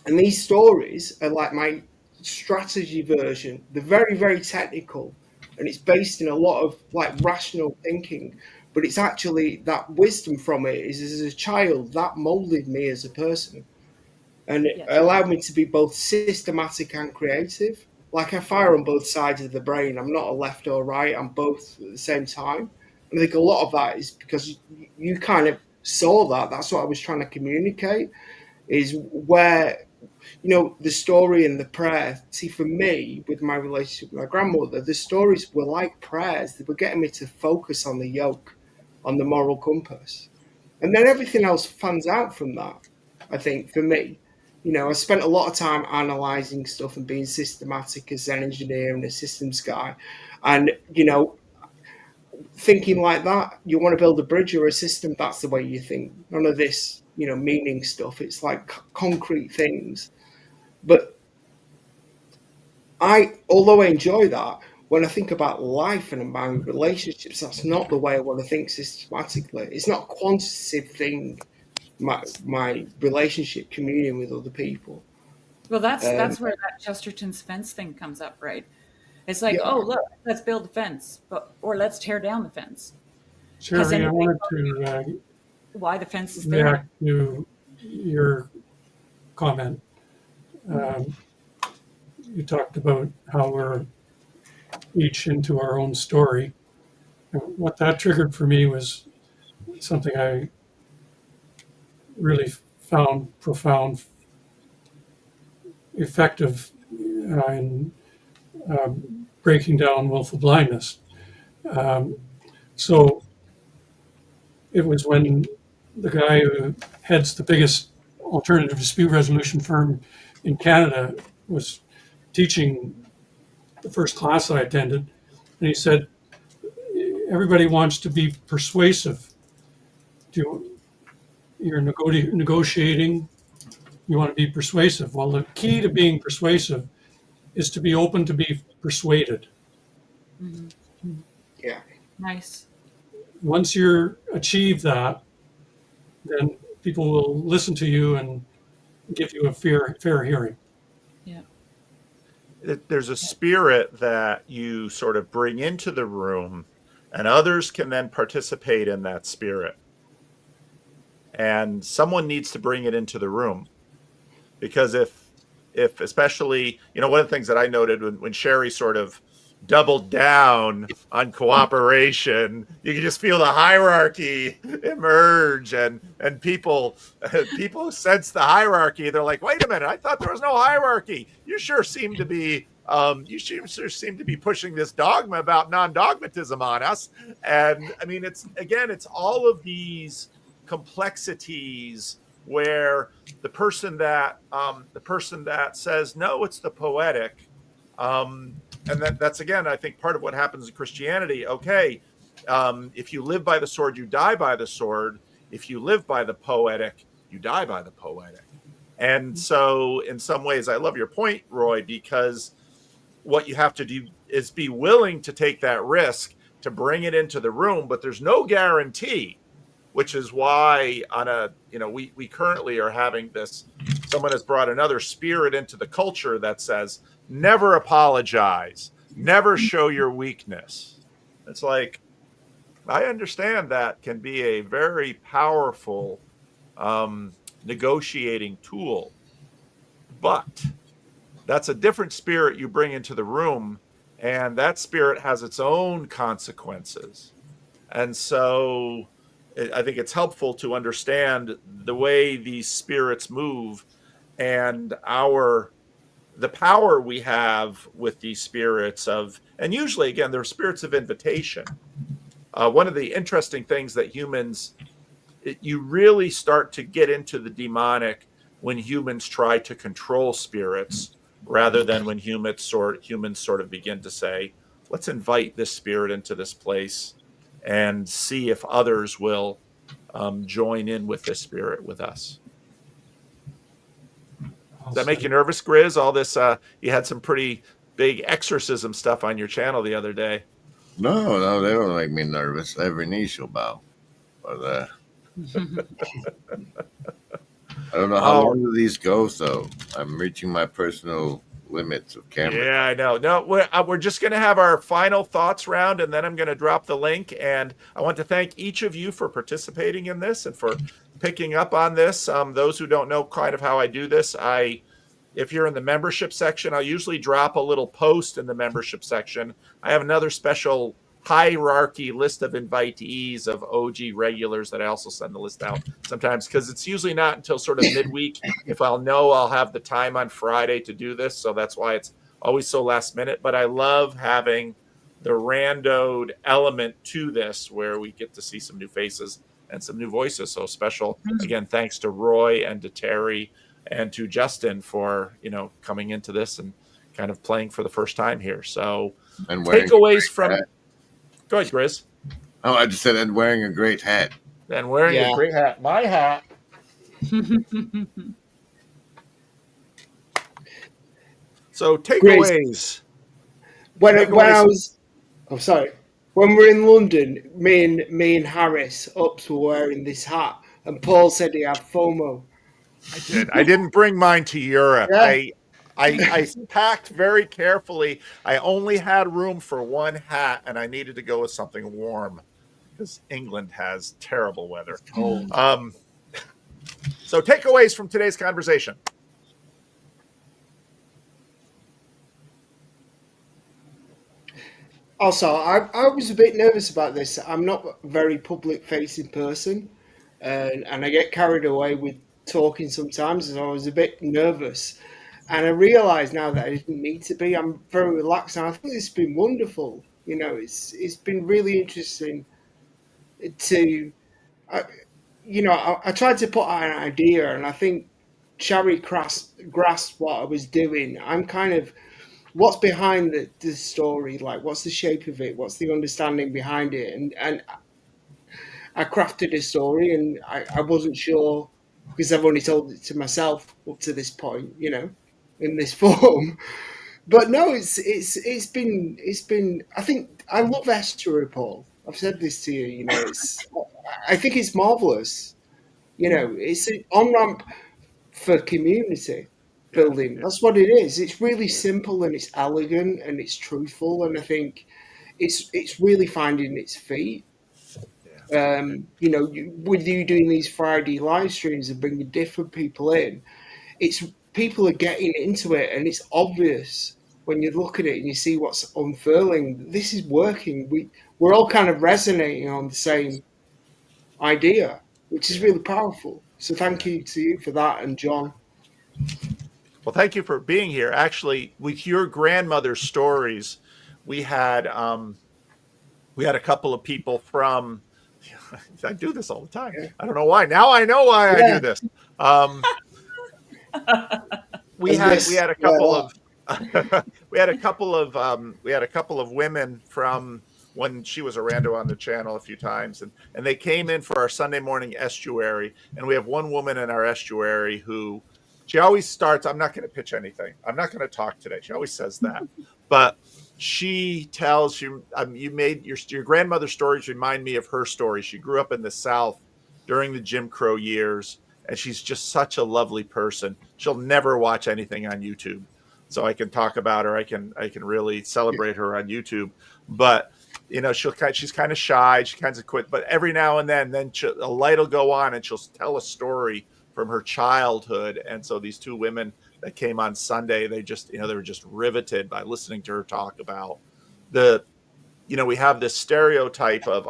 And these stories are like my strategy version. They're very, very technical. And it's based in a lot of like rational thinking. But it's actually that wisdom from it is as a child that molded me as a person. And it allowed me to be both systematic and creative. Like I fire on both sides of the brain. I'm not a left or right. I'm both at the same time. And I think a lot of that is because you kind of saw that. That's what I was trying to communicate, is where, the story and the prayer. See, for me, with my relationship with my grandmother, the stories were like prayers. They were getting me to focus on the yoke, on the moral compass. And then everything else fans out from that, I think, for me. I spent a lot of time analysing stuff and being systematic as an engineer and a systems guy. And, thinking like that, you want to build a bridge or a system, that's the way you think. None of this, meaning stuff. It's like concrete things. But although I enjoy that, when I think about life and my relationships, that's not the way I want to think systematically. It's not a quantitative thing, my relationship, communion with other people. Well, that's where that Chesterton's fence thing comes up, right? It's like, oh, look, let's build a fence, or let's tear down the fence. Sherry, I wanted to why the fence is there. React to your comment. You talked about how we're each into our own story. And what that triggered for me was something I really found profound, effective in breaking down willful blindness. So it was when the guy who heads the biggest alternative dispute resolution firm in Canada was teaching the first class I attended, and he said, everybody wants to be persuasive. You're negotiating, you want to be persuasive. Well, the key to being persuasive is to be open to be persuaded. Mm-hmm. Yeah. Nice. Once you achieve that, then people will listen to you and give you a fair hearing. Yeah. There's a spirit that you sort of bring into the room, and others can then participate in that spirit. And someone needs to bring it into the room, because if especially, one of the things that I noted when Sherry sort of doubled down on cooperation, you can just feel the hierarchy emerge, and people sense the hierarchy. They're like, wait a minute, I thought there was no hierarchy. You sure seem to be pushing this dogma about non-dogmatism on us. And I mean, it's all of these complexities where the person that says no, it's the poetic, and that's again, I think, part of what happens in Christianity. Okay, if you live by the sword, you die by the sword. If you live by the poetic, you die by the poetic. And so in some ways, I love your point, Roy, because what you have to do is be willing to take that risk to bring it into the room, but there's no guarantee, which is why we currently are having this. Someone has brought another spirit into the culture that says, never apologize, never show your weakness. It's like, I understand that can be a very powerful negotiating tool, but that's a different spirit you bring into the room, and that spirit has its own consequences. And so I think it's helpful to understand the way these spirits move and the power we have with these spirits and usually, again, they're spirits of invitation. One of the interesting things that you really start to get into the demonic when humans try to control spirits rather than when humans sort of begin to say, let's invite this spirit into this place and see if others will join in with this spirit with us. Does that make you nervous, Grizz? All this, you had some pretty big exorcism stuff on your channel the other day. No, they don't make me nervous. Every knee shall bow. But I don't know how long do these go, though. I'm reaching my personal limits of camera. Yeah, I know. No, we're just going to have our final thoughts round, and then I'm going to drop the link. And I want to thank each of you for participating in this and for picking up on this. Those who don't know kind of how I do this, if you're in the membership section, I'll usually drop a little post in the membership section. I have another special hierarchy list of invitees of OG regulars that I also send the list out sometimes, because it's usually not until sort of midweek if I'll have the time on Friday to do this. So that's why it's always so last minute. But I love having the randoed element to this where we get to see some new faces and some new voices. So special, again, thanks to Roy and to Terry and to Justin for, coming into this and kind of playing for the first time here. So takeaways from... Go ahead, Grizz. Oh, I just said, and wearing a great hat. And wearing a great hat. My hat. So takeaways. When I was, sorry. When we're in London, me and Harris Ups were wearing this hat, and Paul said he had FOMO. I did. I didn't bring mine to Europe. Yeah. I packed very carefully. I only had room for one hat, and I needed to go with something warm because England has terrible weather. So takeaways from today's conversation. Also, I was a bit nervous about this. I'm not a very public-facing person, and I get carried away with talking sometimes, and I was a bit nervous. And I realise now that I didn't need to be. I'm very relaxed, and I think it's been wonderful. It's been really interesting to, I tried to put out an idea, and I think Shari grasped what I was doing. I'm kind of, what's behind the story? Like, what's the shape of it? What's the understanding behind it? And I crafted a story, and I wasn't sure because I've only told it to myself up to this point, in this form. But no, it's been. I think I love estuary, Paul. I've said this to you. I think it's marvelous. It's an on-ramp for community building. That's what it is. It's really simple and it's elegant and it's truthful, and I think it's really finding its feet. With you doing these Friday live streams and bringing different people in, people are getting into it, and it's obvious when you look at it and you see what's unfurling. This is working. We're all kind of resonating on the same idea, which is really powerful. So thank you to you for that, and John. Well, thank you for being here. Actually, with your grandmother's stories, we had a couple of people from. I do this all the time. I don't know why. Now I know why I do this. We had a couple of women from when she was a rando on the channel a few times, and they came in for our Sunday morning estuary, and we have one woman in our estuary who she always starts, I'm not going to pitch anything. I'm not going to talk today. She always says that, but she tells you, you made your grandmother's stories remind me of her story. She grew up in the South during the Jim Crow years, and she's just such a lovely person. She'll never watch anything on YouTube, so I can talk about her. I can really celebrate her on YouTube. But she's kind of shy. She kind of quit, but every now and then a light will go on and she'll tell a story from her childhood. And so these two women that came on Sunday, they were just riveted by listening to her talk about we have this stereotype of,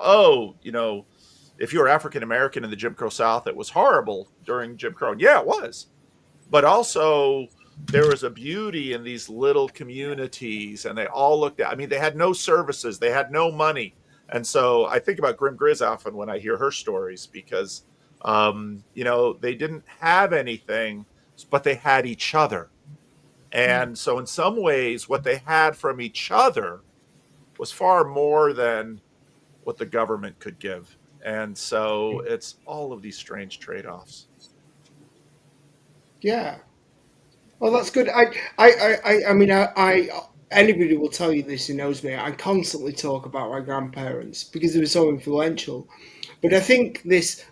if you were African American in the Jim Crow South, it was horrible during Jim Crow. Yeah, it was. But also there was a beauty in these little communities, and they all looked at, they had no services, they had no money. And so I think about Grim Grizz often when I hear her stories, because, they didn't have anything, but they had each other. And so in some ways, what they had from each other was far more than what the government could give. And so it's all of these strange trade-offs. Yeah. Well, that's good. Anybody will tell you this who knows me. I constantly talk about my grandparents because they were so influential. But I think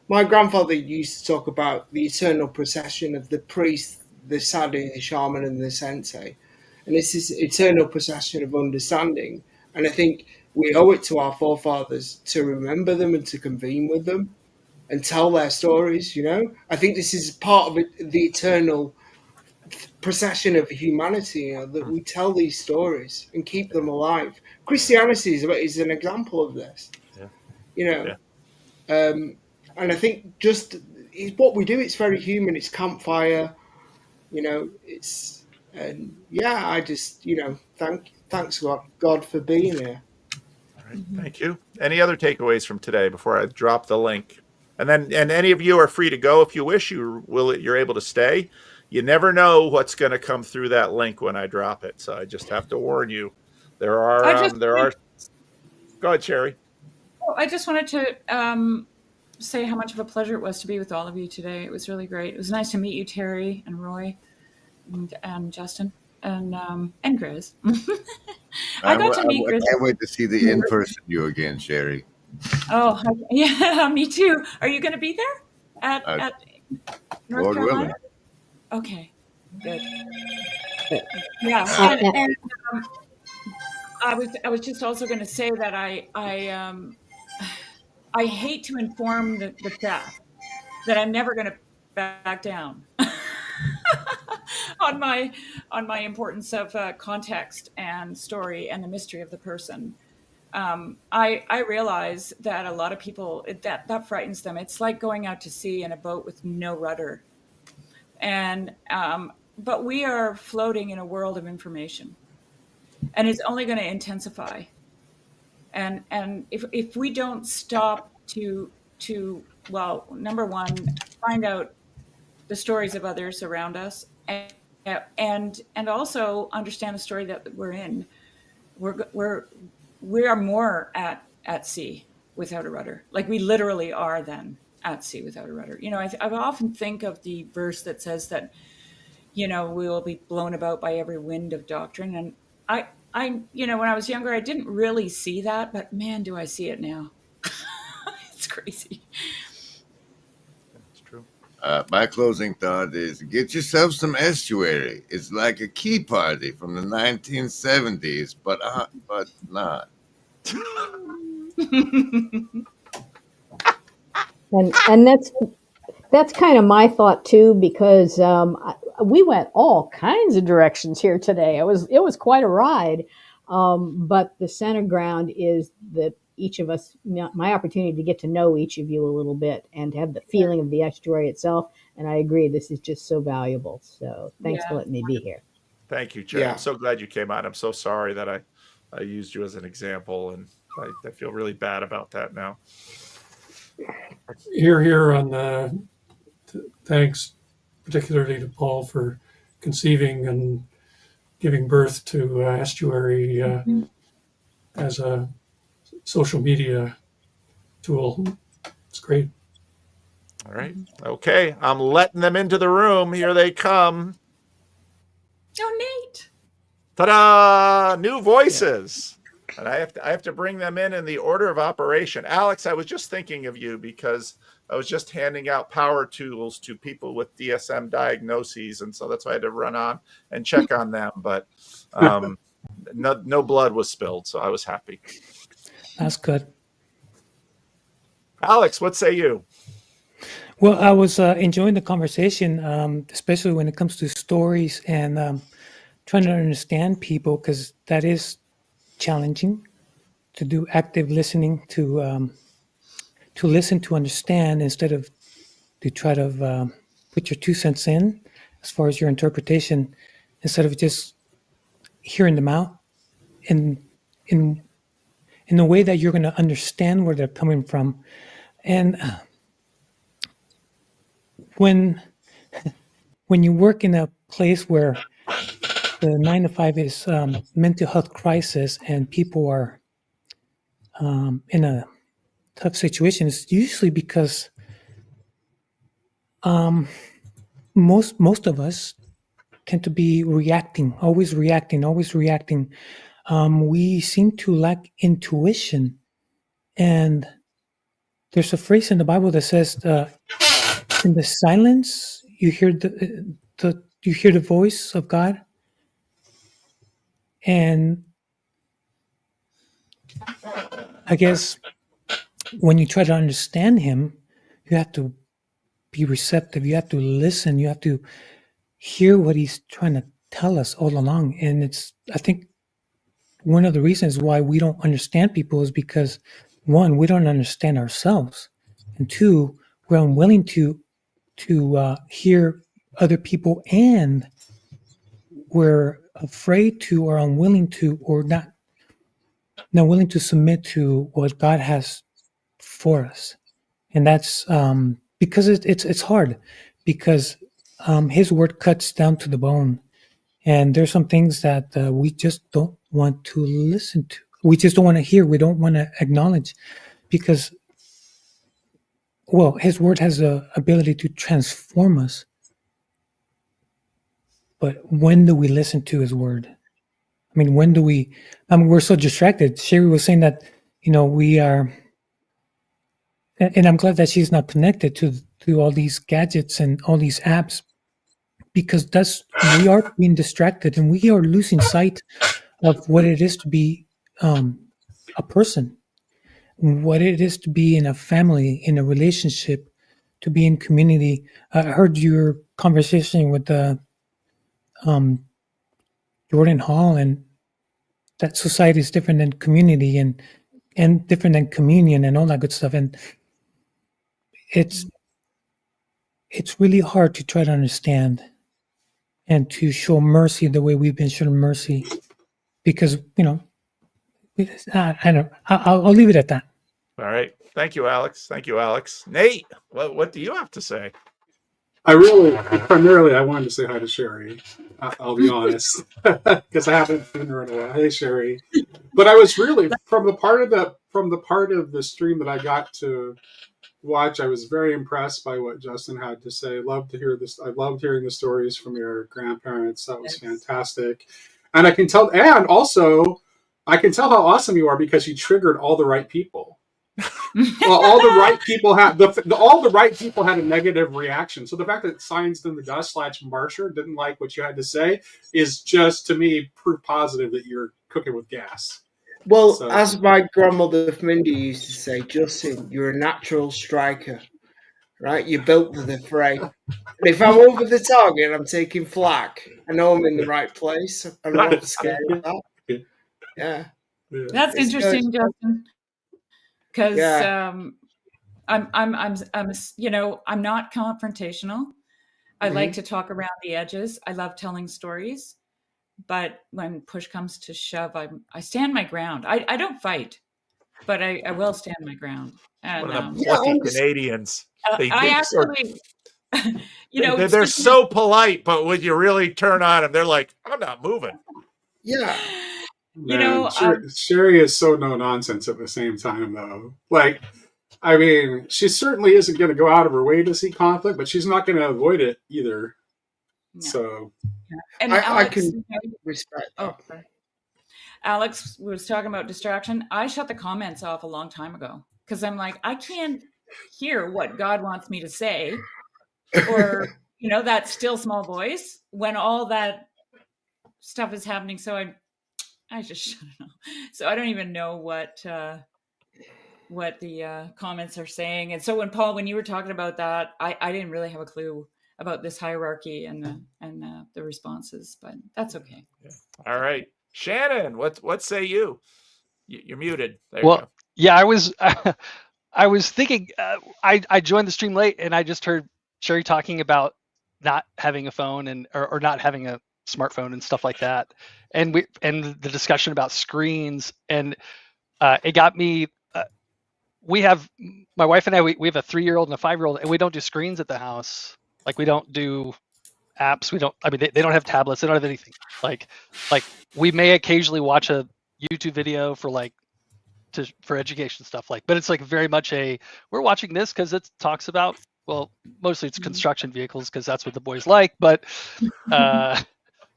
my grandfather used to talk about the eternal procession of the priest, the sadhu, the shaman, and the sensei. And it's this eternal procession of understanding. And I think we owe it to our forefathers to remember them and to convene with them and tell their stories, I think this is part of the eternal procession of humanity, that we tell these stories and keep them alive. Christianity is an example of this, and I think it's what we do. It's very human. It's campfire, I just, thanks God for being here. All right, thank you. Any other takeaways from today before I drop the link? And any of you are free to go if you wish. You're able to stay. You never know what's going to come through that link when I drop it. So I just have to warn you. There are. Go ahead, Sherry. I just wanted to say how much of a pleasure it was to be with all of you today. It was really great. It was nice to meet you, Terry and Roy and Justin and Grizz. I got to meet Grizz. I can't wait to see the in-person you again, Sherry. Oh, yeah, me too. Are you going to be there at North Lord Carolina? willing. Okay, good. Yeah, and I was just also going to say that I hate to inform the staff that I'm never going to back down on my importance of context and story and the mystery of the person. I realize that a lot of people that frightens them. It's like going out to sea in a boat with no rudder. And but we are floating in a world of information, and it's only going to intensify. And if we don't stop to number one, find out the stories of others around us, and also understand the story that we're in, we are more at sea without a rudder. Like we literally are then at sea without a rudder. I often think of the verse that says that, we will be blown about by every wind of doctrine. And I when I was younger, I didn't really see that, but man, do I see it now. It's crazy. That's true. My closing thought is get yourself some estuary. It's like a key party from the 1970s, but not. And that's kind of my thought too, because we went all kinds of directions here today. It was quite a ride, but the center ground is that each of us, my opportunity to get to know each of you a little bit and to have the feeling of the estuary itself. And I agree, this is just so valuable. So thanks for letting me be here. Thank you, Chair. I'm so glad you came on. I'm so sorry that I used you as an example, and I feel really bad about that now. Here on the thanks particularly to Paul for conceiving and giving birth to Estuary as a social media tool. It's great. All right. Okay. I'm letting them into the room. Here they come. Oh, Nate. Ta-da! New voices. And I have to bring them in the order of operation. Alex, I was just thinking of you because I was just handing out power tools to people with DSM diagnoses, and so that's why I had to run on and check on them. But no blood was spilled, so I was happy. That's good. Alex, what say you? Well, I was enjoying the conversation, especially when it comes to stories and trying to understand people, because that is challenging to do active listening, to listen, to understand, instead of to try to put your 2 cents in as far as your interpretation, instead of just hearing them out in in in a way that you're going to understand where they're coming from. And when you work in a place where the 9 to 5 is mental health crisis and people are in a tough situation, it's usually because most of us tend to be reacting, always reacting, always reacting. We seem to lack intuition, and there's a phrase in the Bible that says, "In the silence, you hear the voice of God." And I guess when you try to understand Him, you have to be receptive. You have to listen. You have to hear what He's trying to tell us all along. And I think one of the reasons why we don't understand people is because, one, we don't understand ourselves, and two, we're unwilling to hear other people, and we're afraid to, or unwilling to, or not willing to submit to what God has for us. And that's because it's hard, because His word cuts down to the bone, and there's some things that we just don't want to listen to. We just don't want to hear. We don't want to acknowledge, because, well, His word has the ability to transform us. But when do we listen to His word? I mean, when do we? We're so distracted. Sherry was saying that, we are, and I'm glad that she's not connected to all these gadgets and all these apps, because we are being distracted, and we are losing sight of what it is to be a person, what it is to be in a family, in a relationship, to be in community. I heard your conversation with Jordan Hall, and that society is different than community, and different than communion, and all that good stuff. And it's really hard to try to understand and to show mercy the way we've been shown mercy, because I don't. I'll leave it at that. All right. Thank you, Alex. Thank you, Alex. Nate, what do you have to say? I wanted to say hi to Sherry. I'll be honest, because I haven't seen her in a while. Hey, Sherry. But I was really from the part of the stream that I got to watch, I was very impressed by what Justin had to say. I loved hearing the stories from your grandparents. That was fantastic. And I can tell how awesome you are, because you triggered all the right people. Well, all the right people had a negative reaction. So the fact that Science in the Dust / Marsher didn't like what you had to say is just, to me, proof positive that you're cooking with gas. Well, as my grandmother Mindy used to say, Justin, you're a natural striker, right? You're built for the fray. And if I'm over the target, I'm taking flak. I know I'm in the right place. I'm not scared of that. Yeah. That's interesting, Justin. Because I'm not confrontational. I like to talk around the edges. I love telling stories. But when push comes to shove, I stand my ground. I don't fight, but I will stand my ground. And one of them plucky Canadians. I actually, they're so polite, but when you really turn on them, they're like, "I'm not moving." Yeah. Sherry is so no nonsense at the same time, though. Like, I mean, she certainly isn't going to go out of her way to see conflict, but she's not going to avoid it either. No. So, and I Alex, can respect. Alex was talking about distraction. I shut the comments off a long time ago, because I'm like, I can't hear what God wants me to say, or that still small voice when all that stuff is happening. So I just shut it off. So I don't even know what what the comments are saying. And so when Paul, when you were talking about that, I didn't really have a clue about this hierarchy and the responses, but that's okay. All right, Shannon, what say you? You're muted. There you Well, go. yeah, I was I was thinking. I joined the stream late, and I just heard Sherry talking about not having a phone and or not having a smartphone and stuff like that, and the discussion about screens, and it got me. We have my wife and I. We have a 3-year-old and a 5-year-old, and we don't do screens at the house. Like we don't do apps. We don't. I mean, they don't have tablets. They don't have anything. Like we may occasionally watch a YouTube video for for education stuff, but it's like very much we're watching this because it talks about, well, mostly it's construction vehicles because that's what the boys like, but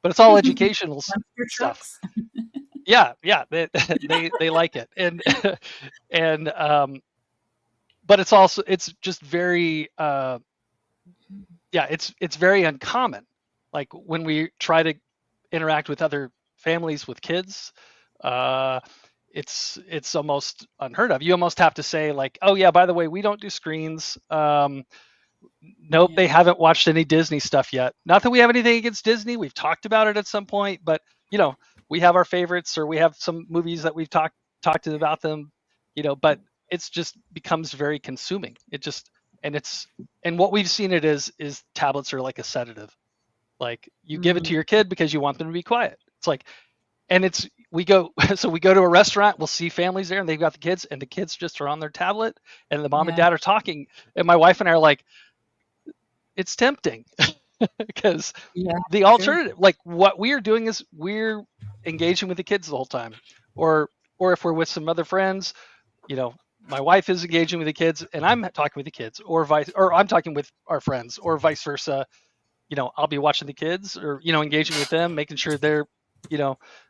it's all educational stuff. Yeah, they like it, and but it's just very it's very uncommon. Like when we try to interact with other families with kids, it's almost unheard of. You almost have to say like, oh yeah, by the way, we don't do screens. Nope, they haven't watched any Disney stuff yet. Not that we have anything against Disney. We've talked about it at some point, but we have our favorites, or we have some movies that we've talked about them, but it's just becomes very consuming. And what we've seen it is tablets are like a sedative. Like you give it to your kid because you want them to be quiet. It's like, and we go to a restaurant, we'll see families there and they've got the kids, and the kids just are on their tablet and the mom and dad are talking. And my wife and I are like, it's tempting because the alternative, like what we are doing is we're engaging with the kids the whole time. Or if we're with some other friends, my wife is engaging with the kids and I'm talking with the kids, or I'm talking with our friends, or vice versa. I'll be watching the kids or, engaging with them, making sure they're,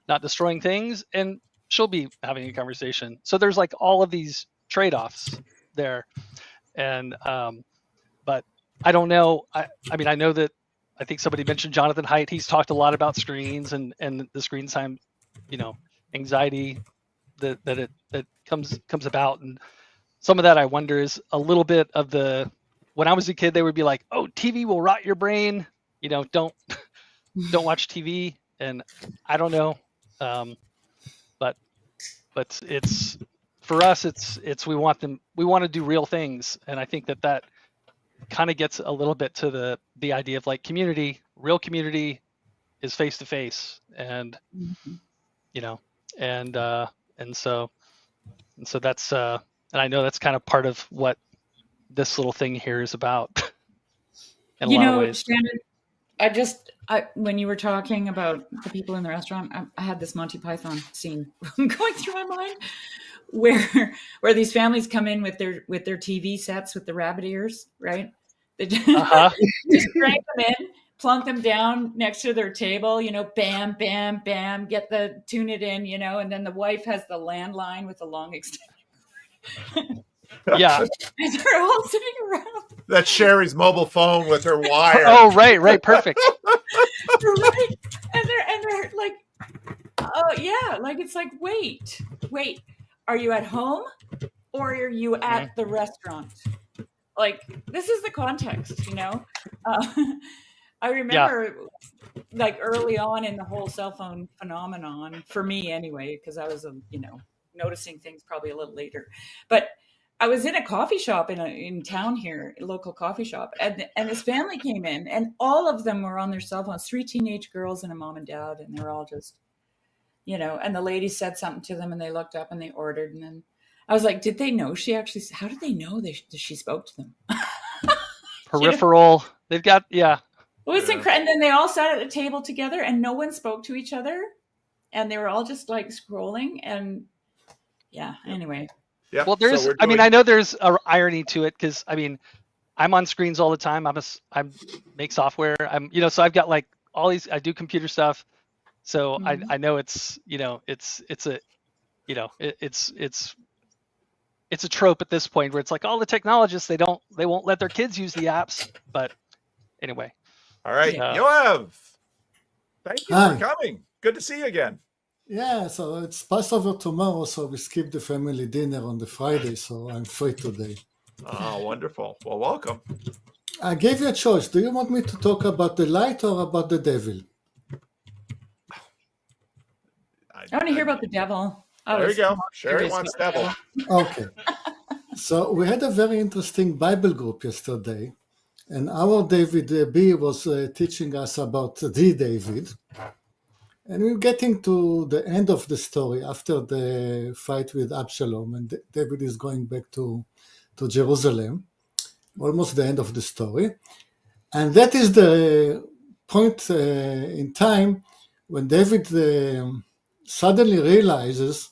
not destroying things, and she'll be having a conversation. So there's like all of these trade-offs there. And, but I don't know. I mean, I know that I think somebody mentioned Jonathan Haidt. He's talked a lot about screens and the screen time, anxiety that comes about. And some of that I wonder is a little bit of when I was a kid, they would be like, oh, TV will rot your brain. Don't watch TV. And I don't know. But it's, for us, it's, we want to do real things. And I think that kind of gets a little bit to the idea of like real community is face to face. And, and so that's, and I know that's kind of part of what this little thing here is about. In a lot of ways. Shannon, when you were talking about the people in the restaurant, I had this Monty Python scene going through my mind where these families come in with their TV sets with the rabbit ears, right? They just crank them in, plunk them down next to their table, bam, bam, bam, tune it in, and then the wife has the landline with the long extension. Yeah. And they're all sitting around. That's Sherry's mobile phone with her wire. Oh, right, perfect. Right. And they're like, oh yeah, like it's like, wait, are you at home or are you at the restaurant? Like, this is the context, I remember like early on in the whole cell phone phenomenon, for me anyway, because I was noticing things probably a little later, but I was in a coffee shop in town here, a local coffee shop, and this family came in, and all of them were on their cell phones, 3 teenage girls and a mom and dad, and they're all just, and the lady said something to them, and they looked up and they ordered, and then I was like, did they know how did they know she spoke to them? Peripheral, they've got, It was incredible. And then they all sat at a table together, and no one spoke to each other, and they were all just like scrolling, and anyway. Yeah. Well, I know there's an irony to it because I'm on screens all the time. I make software. So I've got like all these. I do computer stuff, so I know it's it's a trope at this point where it's like all the technologists they won't let their kids use the apps. But anyway. All right, Yoav. Thank you for coming. Good to see you again. Yeah, so it's Passover tomorrow, so we skip the family dinner on the Friday, so I'm free today. Oh, wonderful. Well, welcome. I gave you a choice. Do you want me to talk about the light or about the devil? I want to hear about the devil. There you go. more Sherry curious wants about the devil. Okay. So we had a very interesting Bible group yesterday, and our David B was teaching us about the David. And we're getting to the end of the story after the fight with Absalom, and David is going back to Jerusalem, almost the end of the story. And that is the point in time when David suddenly realizes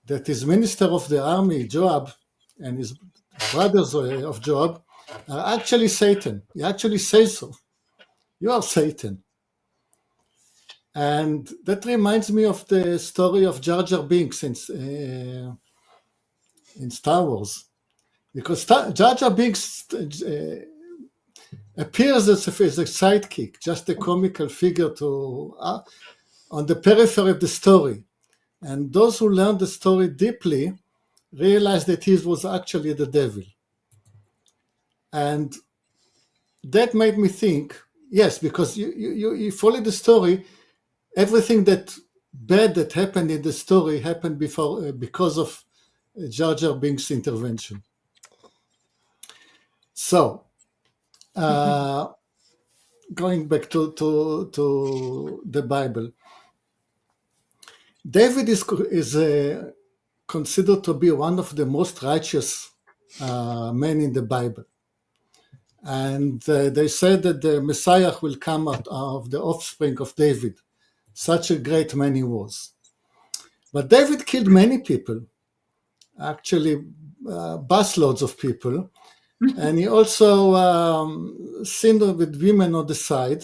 that his minister of the army, Joab, and his brothers of Joab are actually Satan. He actually says so. You are Satan. And that reminds me of the story of Jar Jar Binks in Star Wars. Because Jar Jar Binks appears as a sidekick, just a comical figure to on the periphery of the story. And those who learn the story deeply realize that he was actually the devil. And that made me think, yes, because you follow the story, everything that bad that happened in the story happened before because of Jar Jar Binks' intervention. So, going back to the Bible, David is considered to be one of the most righteous men in the Bible. And they said that the Messiah will come out of the offspring of David. Such a great man he was. But David killed many people, actually busloads of people. And he also sinned with women on the side.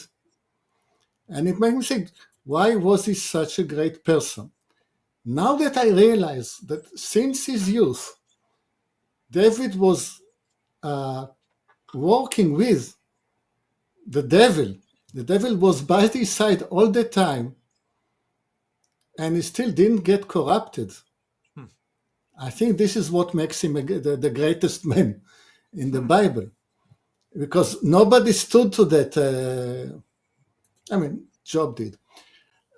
And it made me think, why was he such a great person? Now that I realize that since his youth, David was working with the devil. The devil was by his side all the time, and he still didn't get corrupted. I think this is what makes him the greatest man in the Bible, because nobody stood to that. Job did.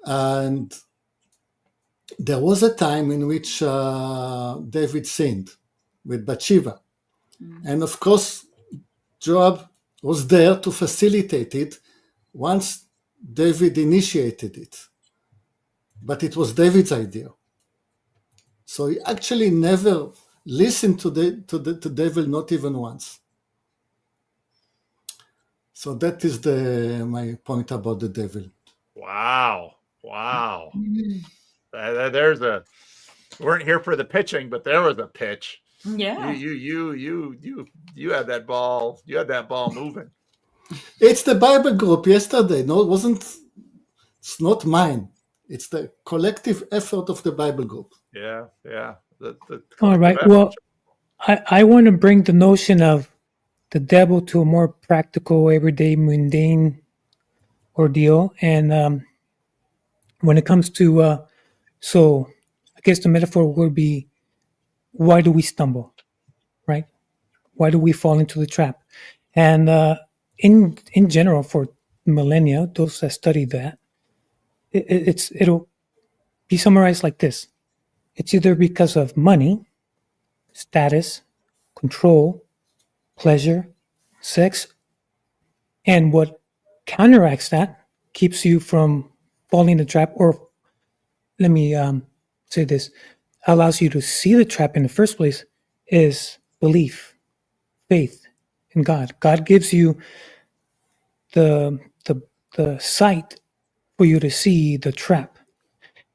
And there was a time in which David sinned with Bathsheba. And of course, Joab was there to facilitate it once David initiated it. But it was David's idea. So he actually never listened to the devil, not even once. So that is my point about the devil. Wow. There's we weren't here for the pitching, but there was a pitch. Yeah. You had that ball. You had that ball moving. It's the Bible group yesterday. No, it wasn't. It's not mine. It's the collective effort of the Bible group. Yeah. All right. effort. Well, I want to bring the notion of the devil to a more practical, everyday, mundane ordeal. And when it comes to, so I guess the metaphor would be, why do we stumble, right? Why do we fall into the trap? And in general, for millennia, those that study that, it'll be summarized like this. It's either because of money, status, control, pleasure, sex, and what counteracts that, keeps you from falling in the trap, or let me say this, allows you to see the trap in the first place, is belief, faith in God. God gives you the sight for you to see the trap.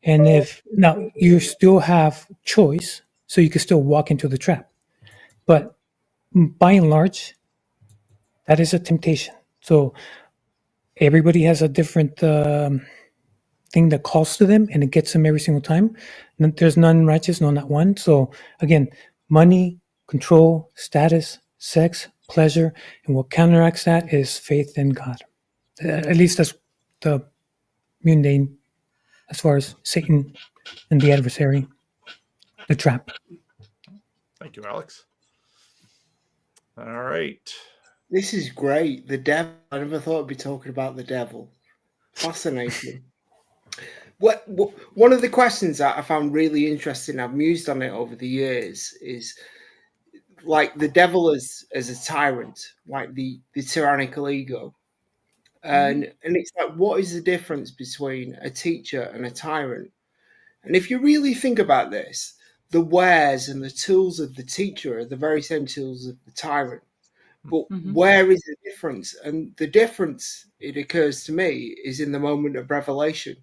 And if now you still have choice, so you can still walk into the trap. But by and large, that is a temptation. So everybody has a different thing that calls to them, and it gets them every single time. There's none righteous, no, not one. So again, money, control, status, sex, pleasure, and what counteracts that is faith in God. At least that's the mundane as far as Satan and the adversary, the trap. Thank you, Alex. All right. This is great. The devil. I never thought I'd be talking about the devil. Fascinating. One of the questions that I found really interesting, I've mused on it over the years, is like the devil as a tyrant, like the tyrannical ego. And it's like, what is the difference between a teacher and a tyrant? And if you really think about this, the wares and the tools of the teacher are the very same tools of the tyrant. But where is the difference? And the difference, it occurs to me, is in the moment of revelation.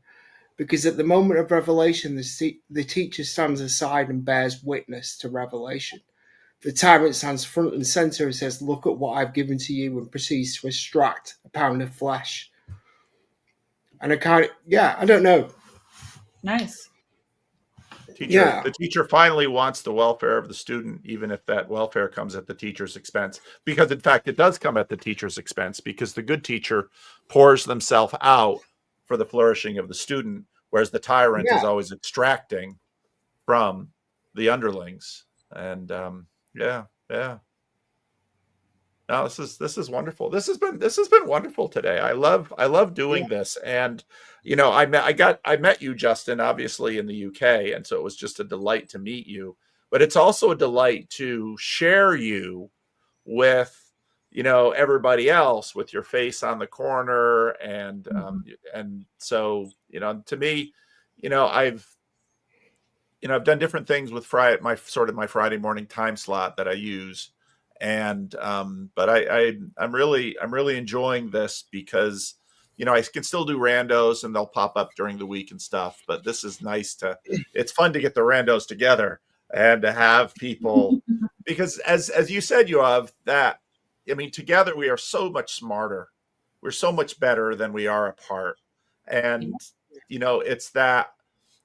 Because at the moment of revelation, the teacher stands aside and bears witness to revelation. The tyrant stands front and center and says, look at what I've given to you, and proceeds to extract a pound of flesh. And I don't know. Nice. The teacher finally wants the welfare of the student, even if that welfare comes at the teacher's expense. Because, in fact, it does come at the teacher's expense, because the good teacher pours themselves out for the flourishing of the student, whereas the tyrant is always extracting from the underlings. And no, this is wonderful. This has been wonderful today. I love doing this. And I met you, Justin, obviously in the UK, and so it was just a delight to meet you. But it's also a delight to share you with everybody else, with your face on the corner, and so to me, I've done different things with my Friday morning time slot that I use. And but I'm really enjoying this, because I can still do randos and they'll pop up during the week and stuff, but this is nice it's fun to get the randos together and to have people, because as you said, you have that, together we are so much smarter, we're so much better than we are apart. And it's that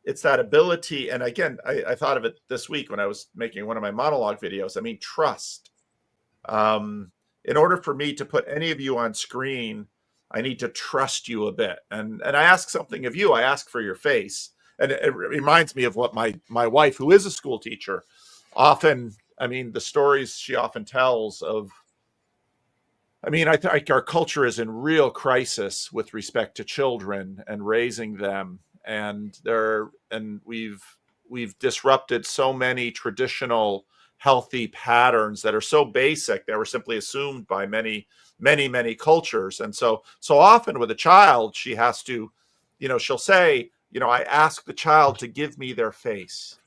ability. And again, I thought of it this week when I was making one of my monologue videos. Trust. In order for me to put any of you on screen, I need to trust you a bit. And I ask something of you. I ask for your face. And it reminds me of what my wife, who is a school teacher, often, the stories she often tells of, I think our culture is in real crisis with respect to children and raising them. And we've disrupted so many traditional healthy patterns that are so basic that were simply assumed by many cultures. And so often with a child, she has to, she'll say, I ask the child to give me their face.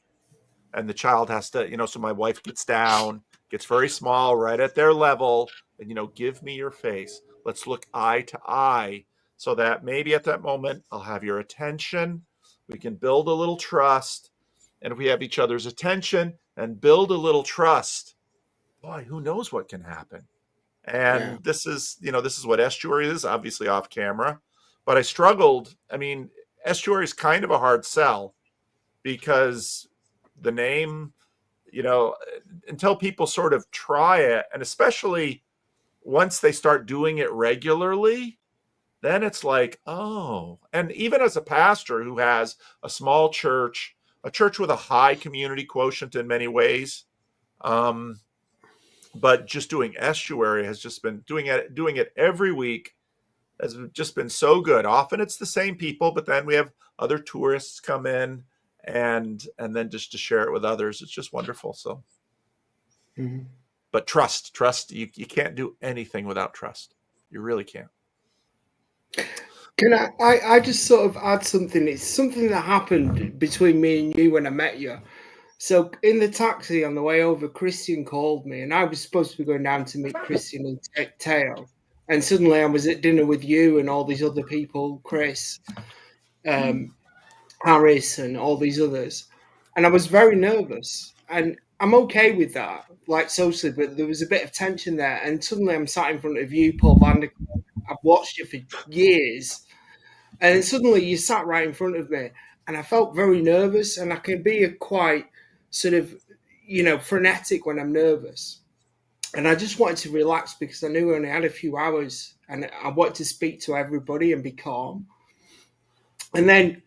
And the child has to, so my wife gets down, gets very small, right at their level, and, give me your face. Let's look eye to eye, so that maybe at that moment I'll have your attention. We can build a little trust. And if we have each other's attention and build a little trust, boy, who knows what can happen. And this is what estuary is, obviously off camera. But I struggled. Estuary is kind of a hard sell, because the name, until people sort of try it, and especially once they start doing it regularly, then it's like, oh. And even as a pastor who has a small church, a church with a high community quotient in many ways, but just doing estuary has just been doing it every week has just been so good. Often it's the same people, but then we have other tourists come in, and then just to share it with others, it's just wonderful. So, but trust, you can't do anything without trust. You really can't. Can I just sort of add something? It's something that happened between me and you when I met you. So in the taxi on the way over, Christian called me, and I was supposed to be going down to meet Christian and Teo. And suddenly I was at dinner with you and all these other people, Chris, Harris, and all these others. And I was very nervous. And I'm okay with that, like socially, but there was a bit of tension there. And suddenly I'm sat in front of you, Paul Vanderkamp. I've watched you for years. And suddenly you sat right in front of me, and I felt very nervous, and I can be quite sort of, frenetic when I'm nervous. And I just wanted to relax, because I knew I only had a few hours, and I wanted to speak to everybody and be calm. And then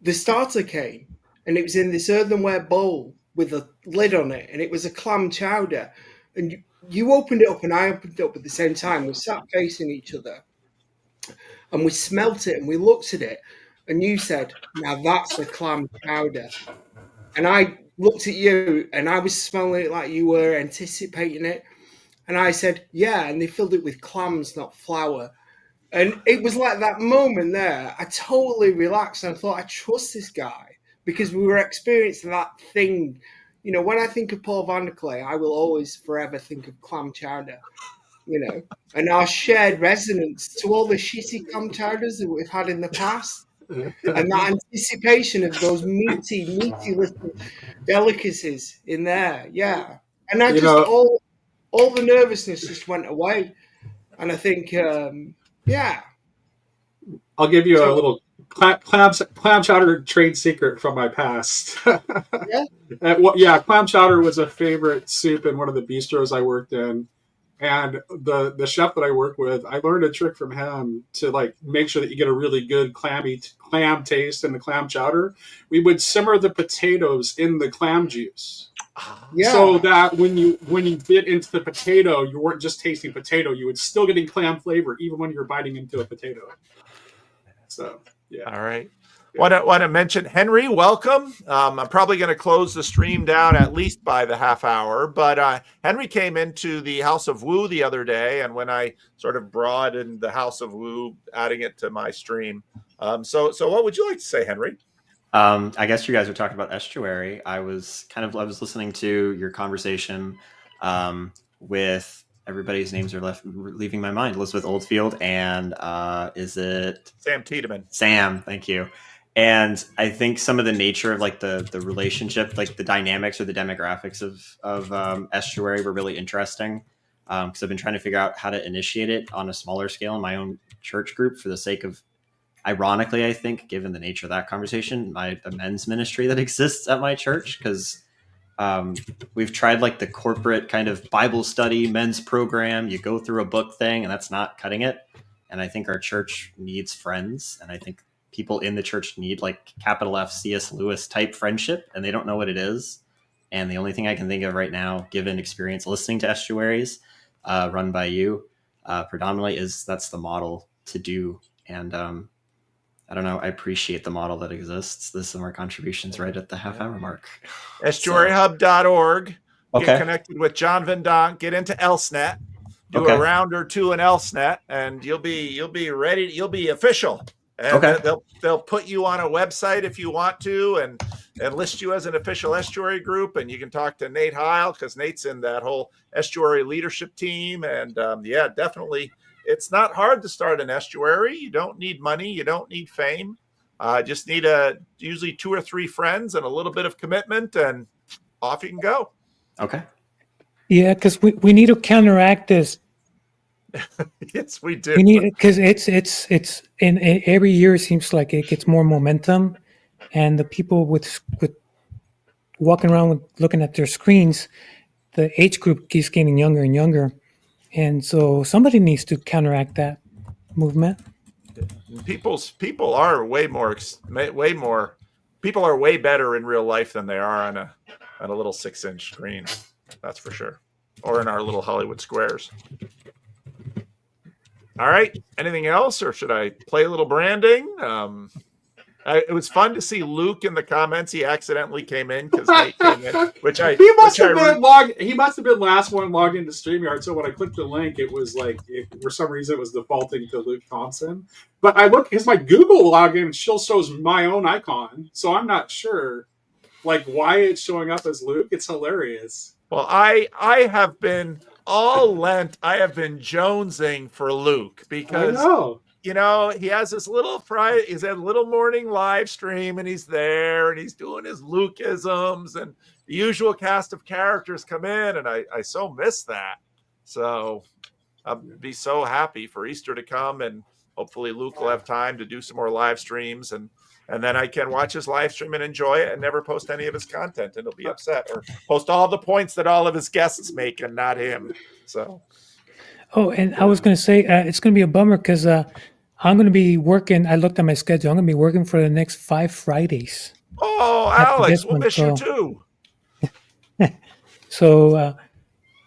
the starter came, and it was in this earthenware bowl with a lid on it, and it was a clam chowder. And you opened it up, and I opened it up at the same time. We sat facing each other, and we smelt it, and we looked at it, and you said, "Now that's a clam chowder." And I looked at you, and I was smelling it like you were anticipating it. And I said, "Yeah," and they filled it with clams, not flour. And it was like that moment there, I totally relaxed, and I thought, I trust this guy, because we were experiencing that thing. You know, when I think of Paul van der Klee, I will always forever think of clam chowder, you know, and our shared resonance to all the shitty clam chowders that we've had in the past. And that anticipation of those meaty little delicacies in there. Yeah. And I You just, know, all the nervousness just went away. And I think, yeah. I'll give you a little clam chowder trade secret from my past. Yeah. Clam chowder was a favorite soup in one of the bistros I worked in. And the chef that I work with, I learned a trick from him to like make sure that you get a really good clam taste in the clam chowder. We would simmer the potatoes in the clam juice. Yeah. So that when you bit into the potato, you weren't just tasting potato, you would still getting clam flavor even when you're biting into a potato. So yeah. All right. Want to mention Henry, welcome. I'm probably going to close the stream down at least by the half hour, but Henry came into the House of Woo the other day, and when I sort of broadened the House of Woo, adding it to my stream. So what would you like to say, Henry? I guess you guys are talking about estuary. I was listening to your conversation with everybody's names are leaving my mind. Elizabeth Oldfield and is it Sam Tiedemann? Sam, thank you. And I think some of the nature of like the relationship, like the dynamics or the demographics of estuary were really interesting because I've been trying to figure out how to initiate it on a smaller scale in my own church group for the sake of, ironically, I think, given the nature of that conversation, the men's ministry that exists at my church, because we've tried like the corporate kind of Bible study men's program. You go through a book thing and that's not cutting it. And I think our church needs friends. And I think people in the church need like capital F C.S. Lewis type friendship, and they don't know what it is. And the only thing I can think of right now, given experience listening to estuaries run by you predominantly, is that's the model to do. And I don't know. I appreciate the model that exists. There's some more contributions right at the half hour mark. Estuaryhub.org. Okay. Get connected with John Van Donk. Get into ElseNet. Do a round or two in ElseNet, and you'll be ready. You'll be official. And they'll put you on a website if you want to, and list you as an official estuary group. And you can talk to Nate Heil because Nate's in that whole estuary leadership team. And yeah, definitely. It's not hard to start an estuary. You don't need money. You don't need fame. Just need usually 2 or 3 friends and a little bit of commitment, and off you can go. Okay. Yeah, because we need to counteract this. Yes, we do. We need it because it's in every year it seems like it gets more momentum, and the people with walking around looking at their screens, the age group keeps getting younger and younger. And so somebody needs to counteract that movement. People are way better in real life than they are on a little 6-inch screen. That's for sure. Or in our little Hollywood squares. All right. Anything else, or should I play a little branding? It was fun to see Luke in the comments. He accidentally came in because Nate came in, he must have been last one logged into StreamYard. So when I clicked the link, it was like for some reason it was defaulting to Luke Thompson. But I look because my Google login still shows my own icon, so I'm not sure like why it's showing up as Luke. It's hilarious. Well, I have been all Lent. I have been jonesing for Luke because. I know. You know, he has this little he's a little morning live stream, and he's there and he's doing his Lukeisms, and the usual cast of characters come in, and I so miss that. So I'll be so happy for Easter to come, and hopefully Luke will have time to do some more live streams, and then I can watch his live stream and enjoy it and never post any of his content, and he'll be upset, or post all the points that all of his guests make and not him. So. Oh, and I was going to say it's going to be a bummer because I'm going to be working. I looked at my schedule. I'm going to be working for the next 5 Fridays. Oh, After Alex, this we'll one, miss you so too. so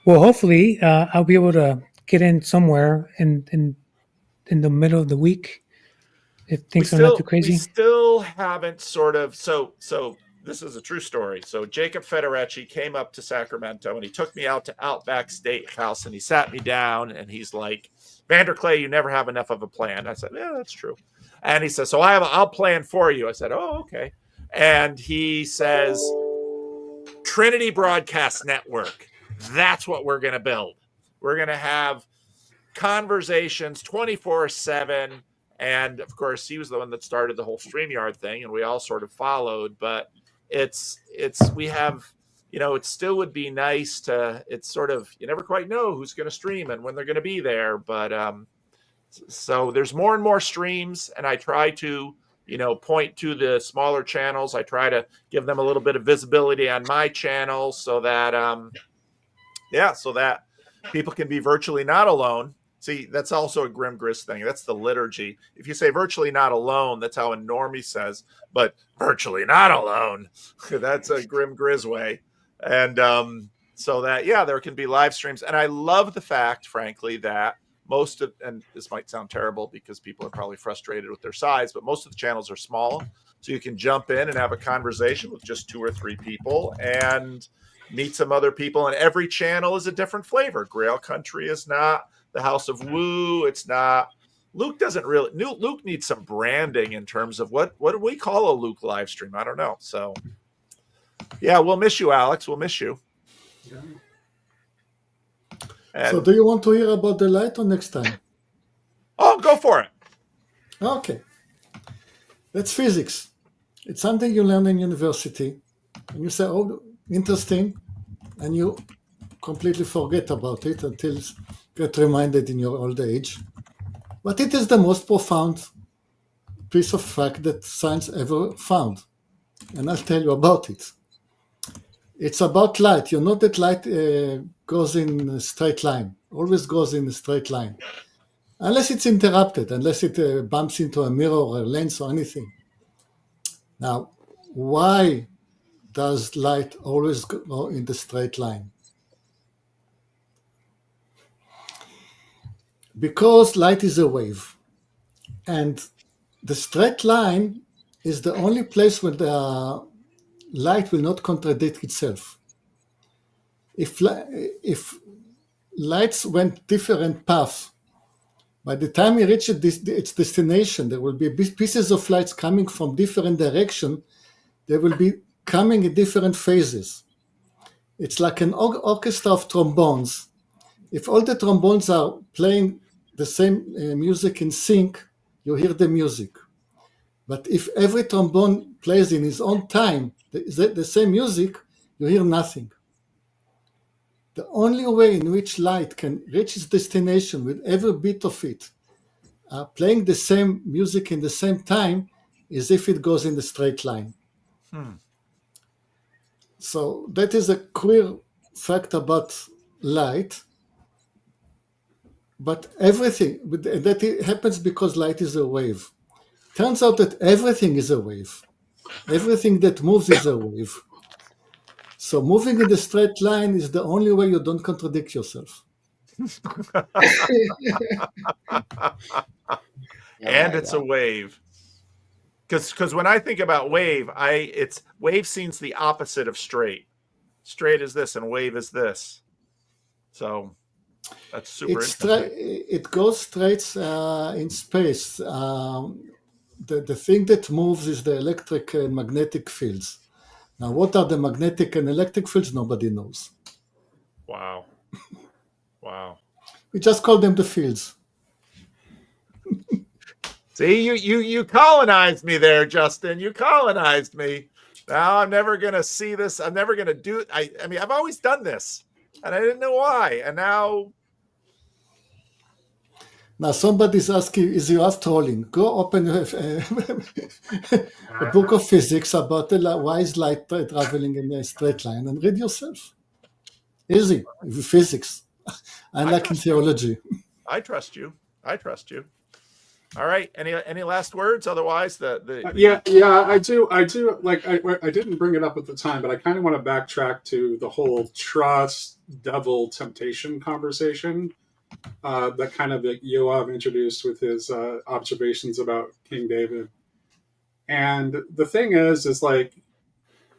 well, hopefully I'll be able to get in somewhere in the middle of the week if things are not too We crazy. still haven't sort of so this is a true story. So Jacob Federecci came up to Sacramento and he took me out to Outback Steakhouse and he sat me down and he's like, Vanderclay, you never have enough of a plan. I said, yeah, that's true. And he says, so I'll plan for you. I said, oh, okay. And he says, Trinity Broadcast Network. That's what we're going to build. We're going to have conversations 24/7. And of course, he was the one that started the whole StreamYard thing, and we all sort of followed. But we have, it still would be nice to. It's sort of, you never quite know who's going to stream and when they're going to be there. But so there's more and more streams, and I try to, point to the smaller channels. I try to give them a little bit of visibility on my channel so that, so that people can be virtually not alone. See, that's also a Grim Grizz thing. That's the liturgy. If you say virtually not alone, that's how a normie says, but virtually not alone, that's a Grim Grizz way. And so that, there can be live streams. And I love the fact, frankly, that and this might sound terrible because people are probably frustrated with their size, but most of the channels are small. So you can jump in and have a conversation with just 2 or 3 people and meet some other people. And every channel is a different flavor. Grail Country is not the House of Woo. It's not. Luke needs some branding in terms of what do we call a Luke live stream? I don't know. So we'll miss you, Alex. We'll miss you. So And, do you want to hear about the light or next time? oh, go for it. Okay. That's physics. It's something you learn in university. And you say, oh, interesting. And you completely forget about it until you get reminded in your old age. But it is the most profound piece of fact that science ever found. And I'll tell you about it. It's about light. You know that light goes in a straight line, always goes in a straight line. Unless it's interrupted, unless it bumps into a mirror or a lens or anything. Now, why does light always go in the straight line? Because light is a wave. And the straight line is the only place where the light will not contradict itself. If lights went different paths, by the time it reaches its destination, there will be pieces of lights coming from different directions. They will be coming in different phases. It's like an orchestra of trombones. If all the trombones are playing the same music in sync, you hear the music. But if every trombone plays in his own time the same music, you hear nothing. The only way in which light can reach its destination with every bit of it playing the same music in the same time is if it goes in the straight line. So that is a clear fact about light. But everything, that happens because light is a wave. Turns out that everything is a wave. Everything that moves is a wave. So moving in the straight line is the only way you don't contradict yourself. And it's a wave. Because when I think about wave, wave seems the opposite of straight. Straight is this and wave is this. So that's super interesting. It goes straight in space. The thing that moves is the electric and magnetic fields. Now, what are the magnetic and electric fields? Nobody knows. Wow. Wow. We just call them the fields. See, you colonized me there, Justin. You colonized me. Now I'm never going to see this. I'm never going to do it. I mean, I've always done this, and I didn't know why. And now somebody's asking, is you have trolling? Go open a book of physics about why is light traveling in a straight line and read yourself. Easy. Physics. Unlike in theology. I trust you. I trust you. All right. Any last words? Otherwise, Yeah, I do. Like, I didn't bring it up at the time, but I kind of want to backtrack to the whole trust, devil, temptation conversation that kind of like Yoav introduced with his observations about King David. And the thing is like,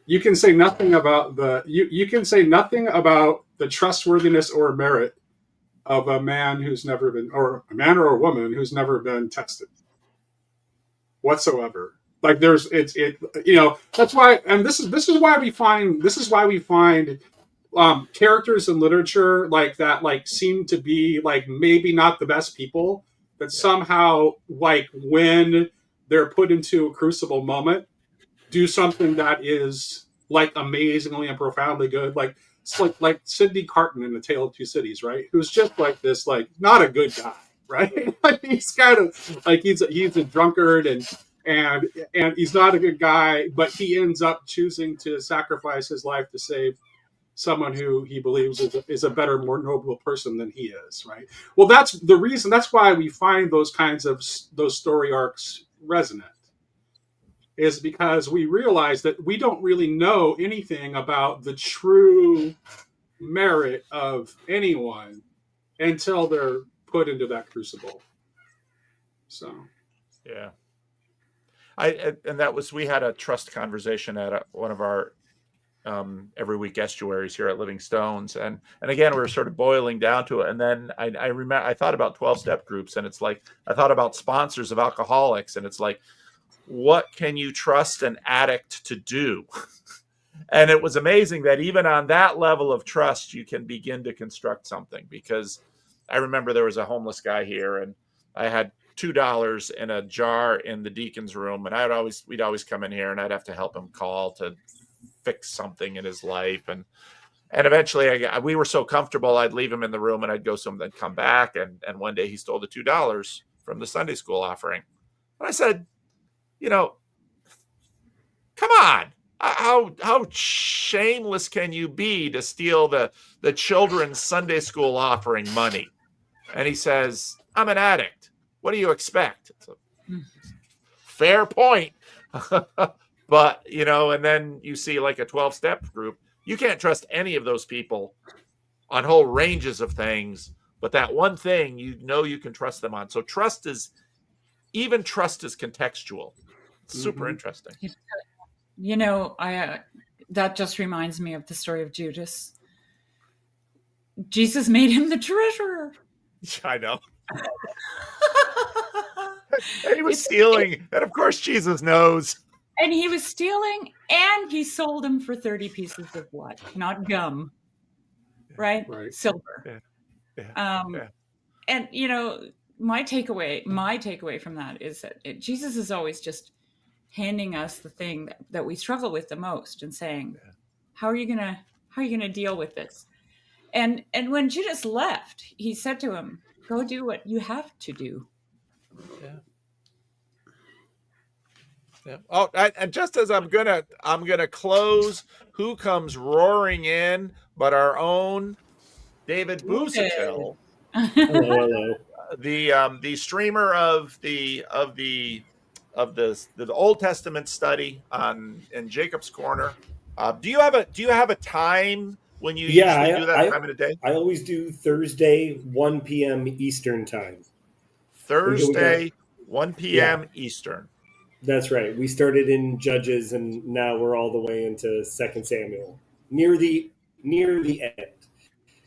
you can say nothing about you can say nothing about the trustworthiness or merit of a man who's never been, or a man or a woman who's never been tested whatsoever. Like that's why, and this is why we find characters in literature like that, like seem to be like maybe not the best people, but somehow like when they're put into a crucible moment, do something that is like amazingly and profoundly good. Like it's like Sidney Carton in The Tale of Two Cities, right? Who's just like this, like not a good guy, right? Like he's kind of like he's a drunkard and he's not a good guy, but he ends up choosing to sacrifice his life to save someone who he believes is a better, more noble person than he is, right? Well, that's the reason. That's why we find those kinds of those story arcs resonant, is because we realize that we don't really know anything about the true merit of anyone until they're put into that crucible. So, yeah. We had a trust conversation at one of our every week estuaries here at Living Stones, and again we were sort of boiling down to it. And then I remember I thought about 12-step groups, and it's like I thought about sponsors of alcoholics, and it's like, what can you trust an addict to do? And it was amazing that even on that level of trust, you can begin to construct something. Because I remember there was a homeless guy here, and I had $2 in a jar in the deacon's room, and we'd always come in here, and I'd have to help him call to fix something in his life, and eventually we were so comfortable, I'd leave him in the room, and I'd go somewhere, then come back, and one day he stole the $2 from the Sunday school offering, and I said, come on, how shameless can you be to steal the children's Sunday school offering money? And he says, I'm an addict. What do you expect? It's a fair point. But, and then you see like a 12-step group, you can't trust any of those people on whole ranges of things, but that one thing, you can trust them on. So trust is contextual. It's super interesting. That just reminds me of the story of Judas. Jesus made him the treasurer. I know. And he was stealing, and of course Jesus knows. And he was stealing, and he sold him for 30 pieces of what? Not gum, right? Silver. Yeah. And my takeaway from that is that Jesus is always just handing us the thing that we struggle with the most, and saying, "How are you gonna deal with this?" And when Judas left, he said to him, "Go do what you have to do." Yeah. Yeah. Oh, and just as I'm gonna close, who comes roaring in but our own David Busatil, hello. The streamer of the Old Testament study in Jacob's Corner. Do you have a time when you usually do that time of the day? I always do Thursday, 1 p.m. Eastern time. Thursday, 1 p.m. Eastern. That's right. We started in Judges, and now we're all the way into 2 Samuel, near the end.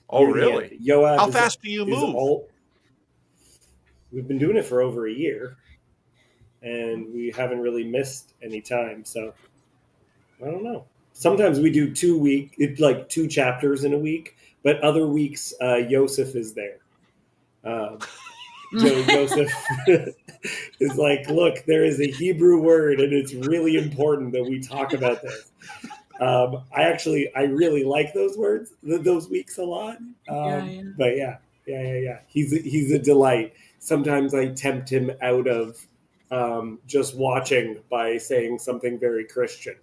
Oh, really? Yoav, how fast do you move? We've been doing it for over a year, and we haven't really missed any time. So I don't know. Sometimes we do 2 chapters in a week, but other weeks Yosef is there. Joseph is like, look, there is a Hebrew word, and it's really important that we talk about this. I really like those words, those weeks a lot. But yeah. He's a delight. Sometimes I tempt him out of just watching by saying something very Christian,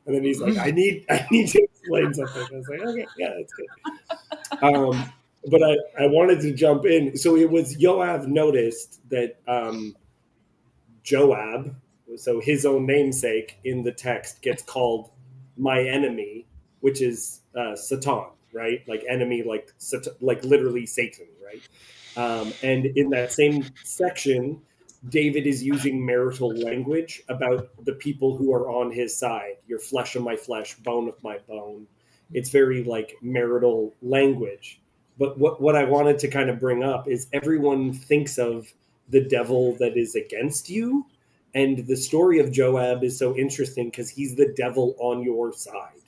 and then he's like, I need to explain something. I was like, okay, yeah, that's good. But I wanted to jump in. So it was Yoav noticed that Joab, so his own namesake in the text, gets called my enemy, which is Satan, right? Like enemy, like literally Satan, right? And in that same section, David is using marital language about the people who are on his side. You're flesh of my flesh, bone of my bone. It's very like marital language. But what I wanted to kind of bring up is everyone thinks of the devil that is against you. And the story of Joab is so interesting because he's the devil on your side.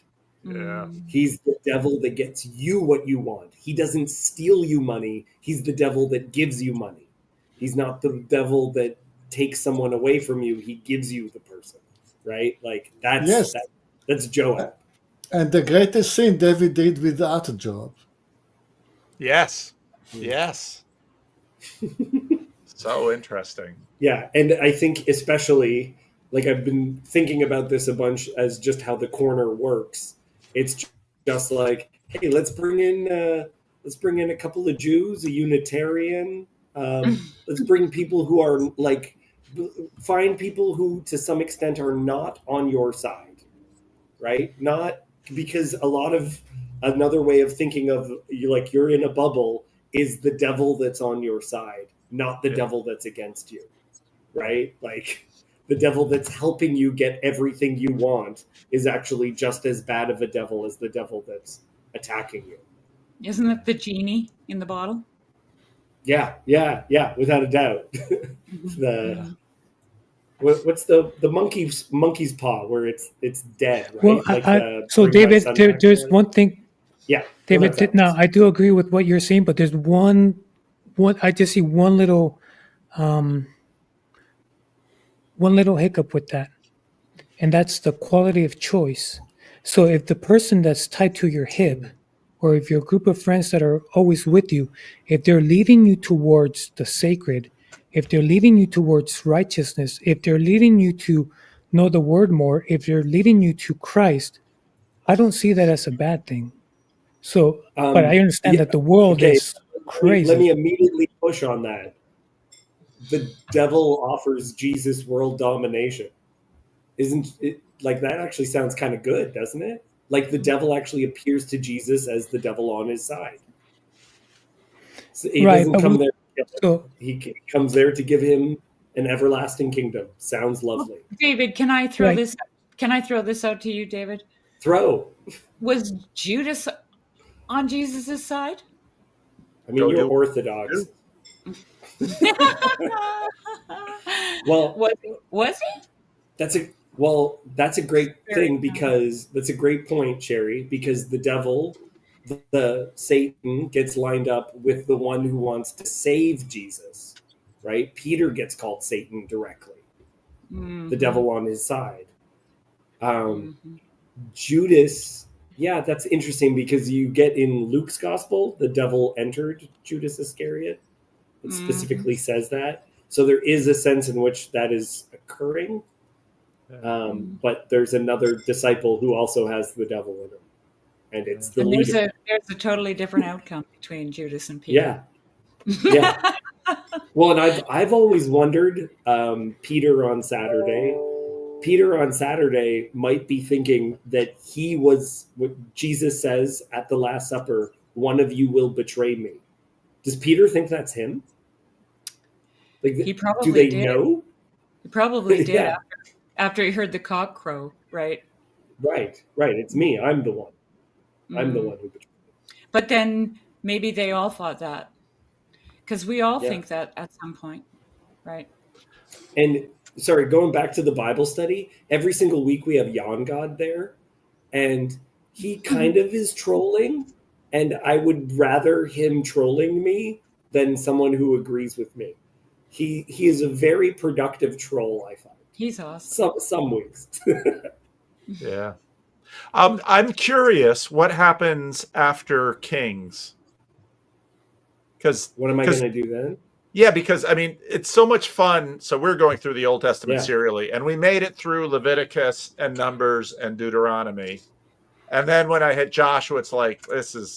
Yeah. He's the devil that gets you what you want. He doesn't steal you money. He's the devil that gives you money. He's not the devil that takes someone away from you. He gives you the person, right? Like that's Joab. And the greatest sin David did without a job. Yes. Yes. So interesting. Yeah, and I think especially, like I've been thinking about this a bunch as just how the corner works. It's just like, hey, let's bring in a couple of Jews, a Unitarian. Let's bring people who are like, find people who to some extent are not on your side, right? Not because a lot of another way of thinking of you, like you're in a bubble, is the devil that's on your side, not the devil that's against you, right? Like the devil that's helping you get everything you want is actually just as bad of a devil as the devil that's attacking you. Isn't it the genie in the bottle? Yeah, without a doubt. What's the monkey's paw where it's dead, right? Well, like so Bring My David, Son Back there's or one thing. Yeah, David, now I do agree with what you're saying, but there's one. I just see one little hiccup with that, and that's the quality of choice. So if the person that's tied to your hip, or if your group of friends that are always with you, if they're leading you towards the sacred, if they're leading you towards righteousness, if they're leading you to know the word more, if they're leading you to Christ, I don't see that as a bad thing. So, but I understand that the world is crazy. Let me immediately push on that. The devil offers Jesus world domination. Isn't it like that? Actually sounds kind of good, doesn't it? Like the devil actually appears to Jesus as the devil on his side. So he doesn't come there to kill him. He comes there to give him an everlasting kingdom. Sounds lovely. David, can I throw this? Can I throw this out to you, David? Throw. Was Judas on Jesus's side? I mean, you're Orthodox. Well, was he? That's a great thing because that's a great point, Sherry, because the devil, the Satan gets lined up with the one who wants to save Jesus, right? Peter gets called Satan directly. The devil on his side. Judas, yeah, that's interesting because you get in Luke's gospel, the devil entered Judas Iscariot. It specifically says that. So there is a sense in which that is occurring. But there's another disciple who also has the devil in him. And it's the leader. There's a totally different outcome between Judas and Peter. Yeah. Well, and I've always wondered, Peter on Saturday might be thinking that he was what Jesus says at the Last Supper, one of you will betray me. Does Peter think that's him? Like, he probably do they did. know? He probably did Yeah. after he heard the cock crow, right? Right. It's me. I'm the one. I'm the one who betrayed me. But then maybe they all thought that. Because we all think that at some point, right? And sorry, going back to the Bible study, every single week we have Yon God there, and he kind of is trolling, and I would rather him trolling me than someone who agrees with me. He is a very productive troll, I find. He's awesome. Some weeks. Yeah. I'm curious what happens after Kings. Because what am I going to do then? Yeah, because I mean, it's so much fun. So we're going through the Old Testament serially, and we made it through Leviticus and Numbers and Deuteronomy. And then when I hit Joshua, it's like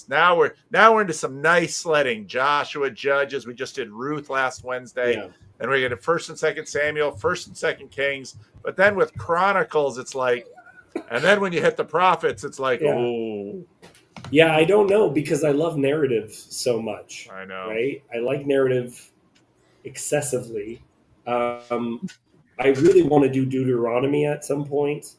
now we're into some nice sledding. Joshua, Judges. We just did Ruth last Wednesday, and we're getting 1st and 2nd Samuel, 1st and 2nd Kings. But then with Chronicles, it's like, and then when you hit the prophets, it's like, oh. Yeah, I don't know, because I love narrative so much. I know, right? I like narrative excessively. I really want to do Deuteronomy at some point.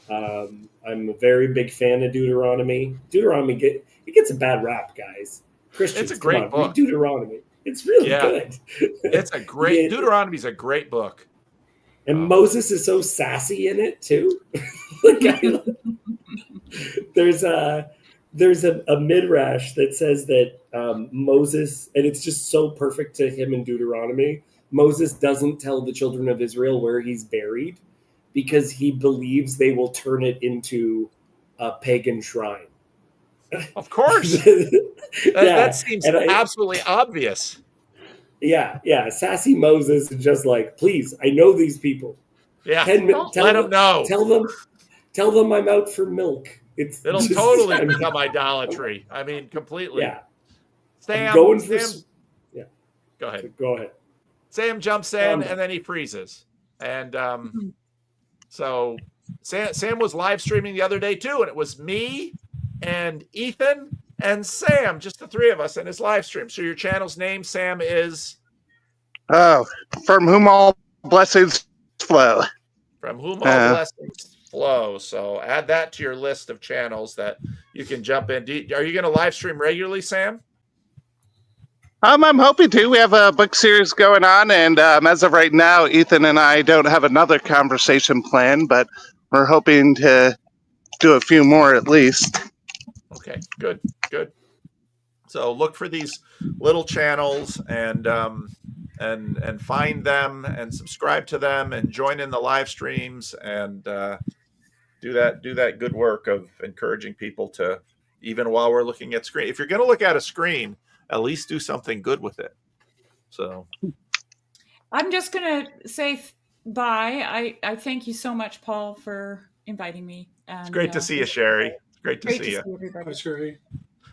I'm a very big fan of Deuteronomy. Deuteronomy gets a bad rap, guys. Christians, it's a great book. Read Deuteronomy. It's really good. It's a great Deuteronomy's a great book. And Moses is so sassy in it too. There's a midrash that says that Moses, and it's just so perfect to him in Deuteronomy. Moses doesn't tell the children of Israel where he's buried, because he believes they will turn it into a pagan shrine. Of course. That seems absolutely obvious. Yeah. Sassy Moses is just like, please, I know these people. Yeah, let them know. Tell them I'm out for milk. It'll totally become idolatry. I mean, completely. Yeah. Sam, Go ahead. Sam jumps in and then he freezes. And so Sam was live streaming the other day too, and it was me and Ethan and Sam, just the three of us in his live stream. So your channel's name, Sam, is? From whom all blessings flow. From whom all blessings flow. So add that to your list of channels that you can jump in. Are you going to live stream regularly, Sam? I'm hoping to. We have a book series going on, and as of right now, Ethan and I don't have another conversation planned, but we're hoping to do a few more at least. Okay, good. So look for these little channels and find them and subscribe to them and join in the live streams and do that good work of encouraging people to, even while we're looking at screen. If you're going to look at a screen, at least do something good with it. So I'm just going to say bye. I thank you so much, Paul, for inviting me. And, it's great to see you, Sherry. It's great to see you. Everybody. Hi, Sherry.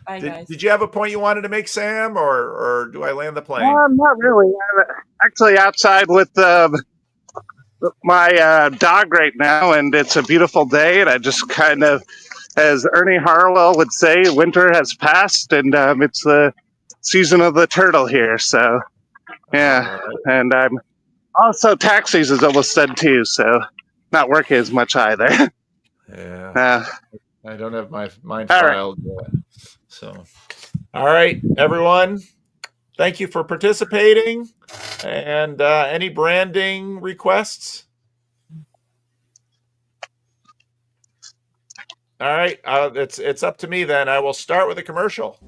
Bye, guys. Did you have a point you wanted to make, Sam, or do I land the plane? Not really. I'm actually outside with my dog right now, and it's a beautiful day, and I just kind of, as Ernie Harwell would say, winter has passed, and it's the season of the turtle here. So, yeah. And I'm also tax season's almost done too, so not working as much either. Yeah. I don't have my mind filed yet. So, all right, everyone. Thank you for participating. And any branding requests? All right, it's up to me then. I will start with a commercial.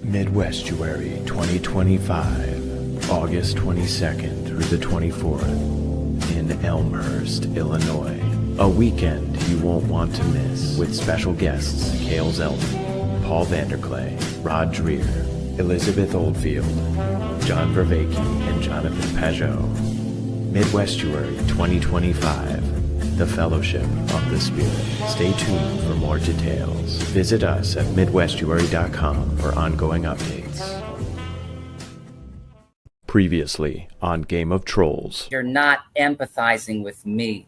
Midwestuary 2025, August 22nd through the 24th in Elmhurst, Illinois. A weekend you won't want to miss with special guests Kale Zeldin, Paul Vanderklay, Rod Dreer, Elizabeth Oldfield, John Vervaeke, and Jonathan Pajot. Midwestuary 2025, the Fellowship of the Spirit. Stay tuned for more details. Visit us at midwestuary.com for ongoing updates. Previously on Game of Trolls. You're not empathizing with me.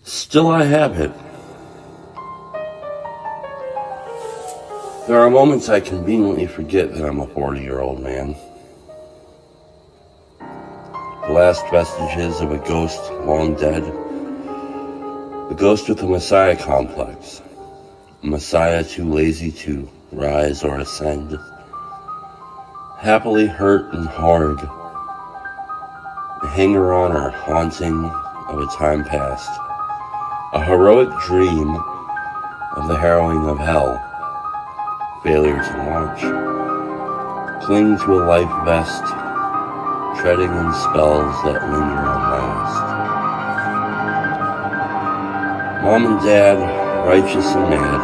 Still I have it. There are moments I conveniently forget that I'm a 40-year-old man. The last vestiges of a ghost long dead. The ghost with the Messiah complex. Messiah too lazy to rise or ascend, happily hurt and hard, a hanger-on or haunting of a time past, a heroic dream of the harrowing of hell, failure to launch, cling to a life vest, treading in spells that linger and last. Mom and Dad, righteous and mad,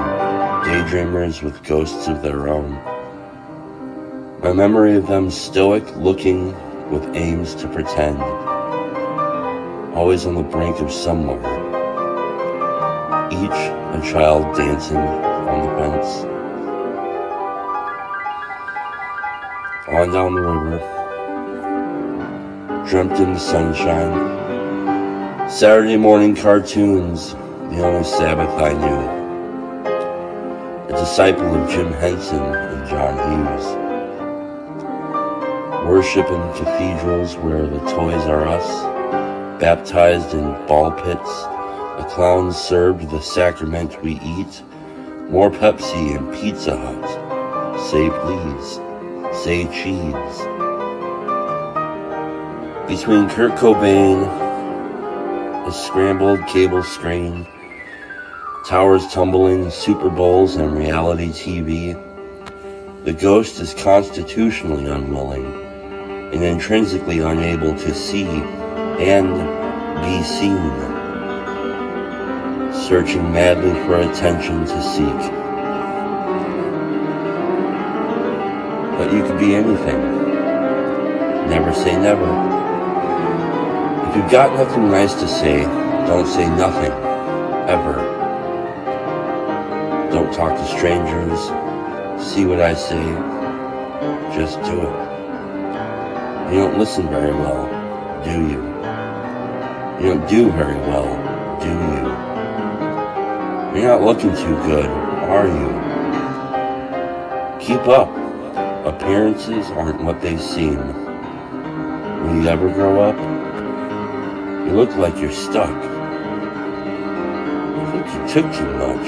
daydreamers with ghosts of their own. My memory of them stoic, looking with aims to pretend, always on the brink of somewhere, each a child dancing on the fence. On down the river, dreamt in the sunshine, Saturday morning cartoons, the only Sabbath I knew. A disciple of Jim Henson and John Hughes. Worship in cathedrals where the Toys R Us, baptized in ball pits, a clown served the sacrament we eat. More Pepsi and Pizza Hut. Say please, say cheese. Between Kurt Cobain, a scrambled cable screen, towers tumbling, Super Bowls, and reality TV, the ghost is constitutionally unwilling and intrinsically unable to see and be seen, searching madly for attention to seek. But you could be anything. Never say never. If you've got nothing nice to say, don't say nothing, ever. Don't talk to strangers. See what I say. Just do it. You don't listen very well, do you? You don't do very well, do you? You're not looking too good, are you? Keep up. Appearances aren't what they seem. Will you ever grow up? You look like you're stuck. I think you took too much.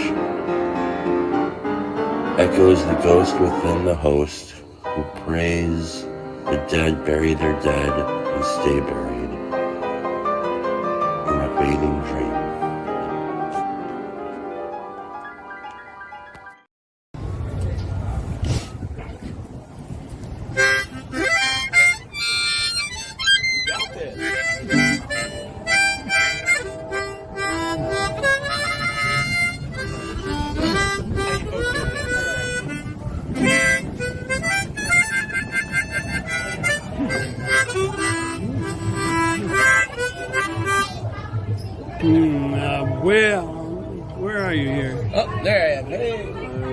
Echoes the ghost within the host, who prays the dead bury their dead and stay buried in a fading dream. Where are you here? Oh, there I am. Hey.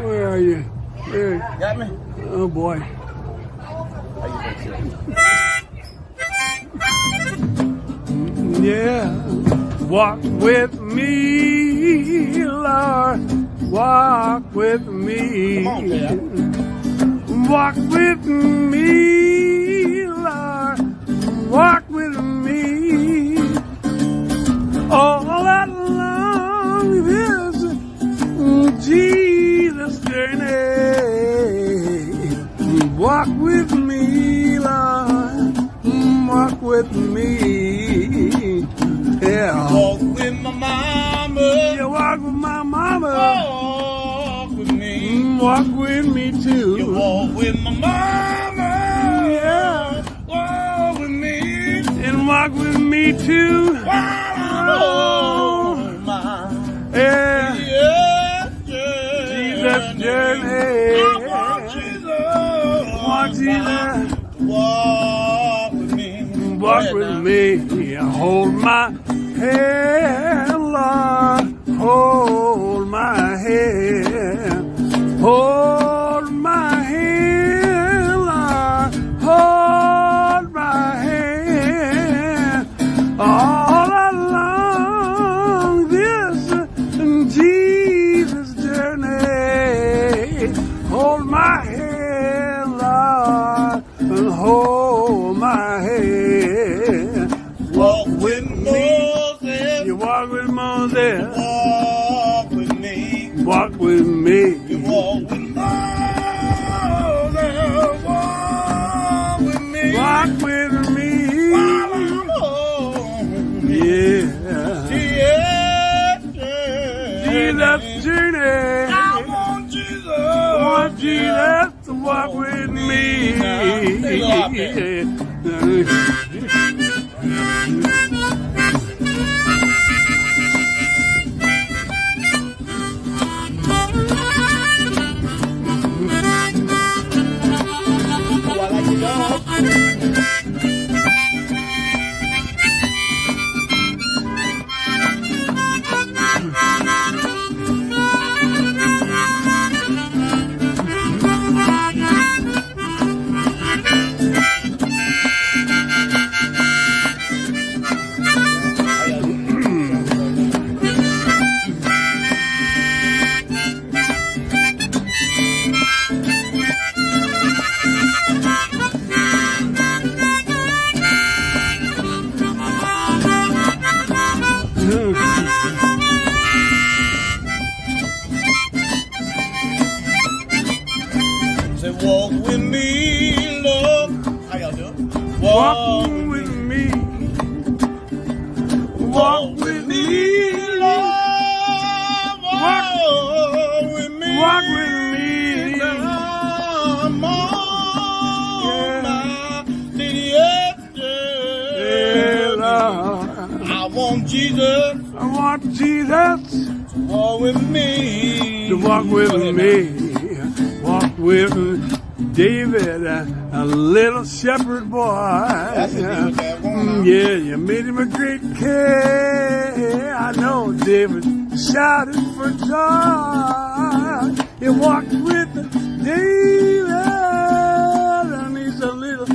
Where are you? Where? Got me? Oh boy. Yeah. Walk with me, Lord. Walk with me. Come on, man. Walk with me, Lord. Walk with me. All along this Jesus journey. Walk with me, Lord. Walk with me. Yeah. Walk with my mama. You walk with my mama. Walk with me. Walk with me too. You walk with my mama. Yeah. Walk with me. And walk with me too. Oh, yeah. Jesus journey. I want Jesus. Want Jesus. Walk with me. Walk with me. Hold my hand, Lord. Hold my hand. Hold my hand, Lord. Hold my hand. All along this Jesus journey. Hold my hand, Lord. And hold my hand. Walk with Moses. You walk with Moses. Walk with me. walk with me. You walk with me. Walk with me. Walk with me. While I'm home. Yeah. Jesus journey. I want Jesus. I want Jesus to walk with me. Say, walk with me, Lord. How y'all doing? Walk with me. Walk with me, Lord. Walk with me. Walk with me. I'm on my I want Jesus. I want Jesus to walk with me. To walk with me. Walk with David, a little shepherd boy. Yeah, you made him a great king. I know David shouted for joy. He walked with David, and he's a little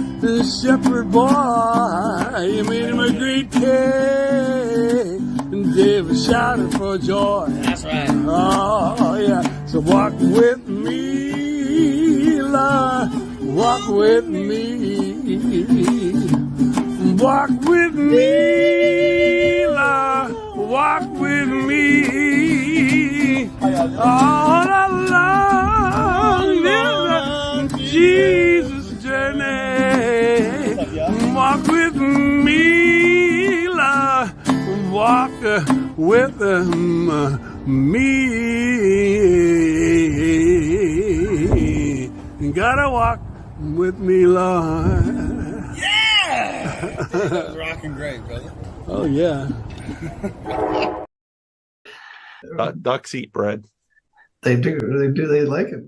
shepherd boy. You made him a great king, and David shouted for joy. That's right. Oh, yeah. So walk with me, Lord. Walk with me. Walk with me, Lord. Walk with me. All along this Jesus journey. Walk with me, Lord. Walk with me. You gotta walk with me, Lord. Yeah! That was rocking great, brother. Oh, yeah. Ducks eat bread. They do. They like it.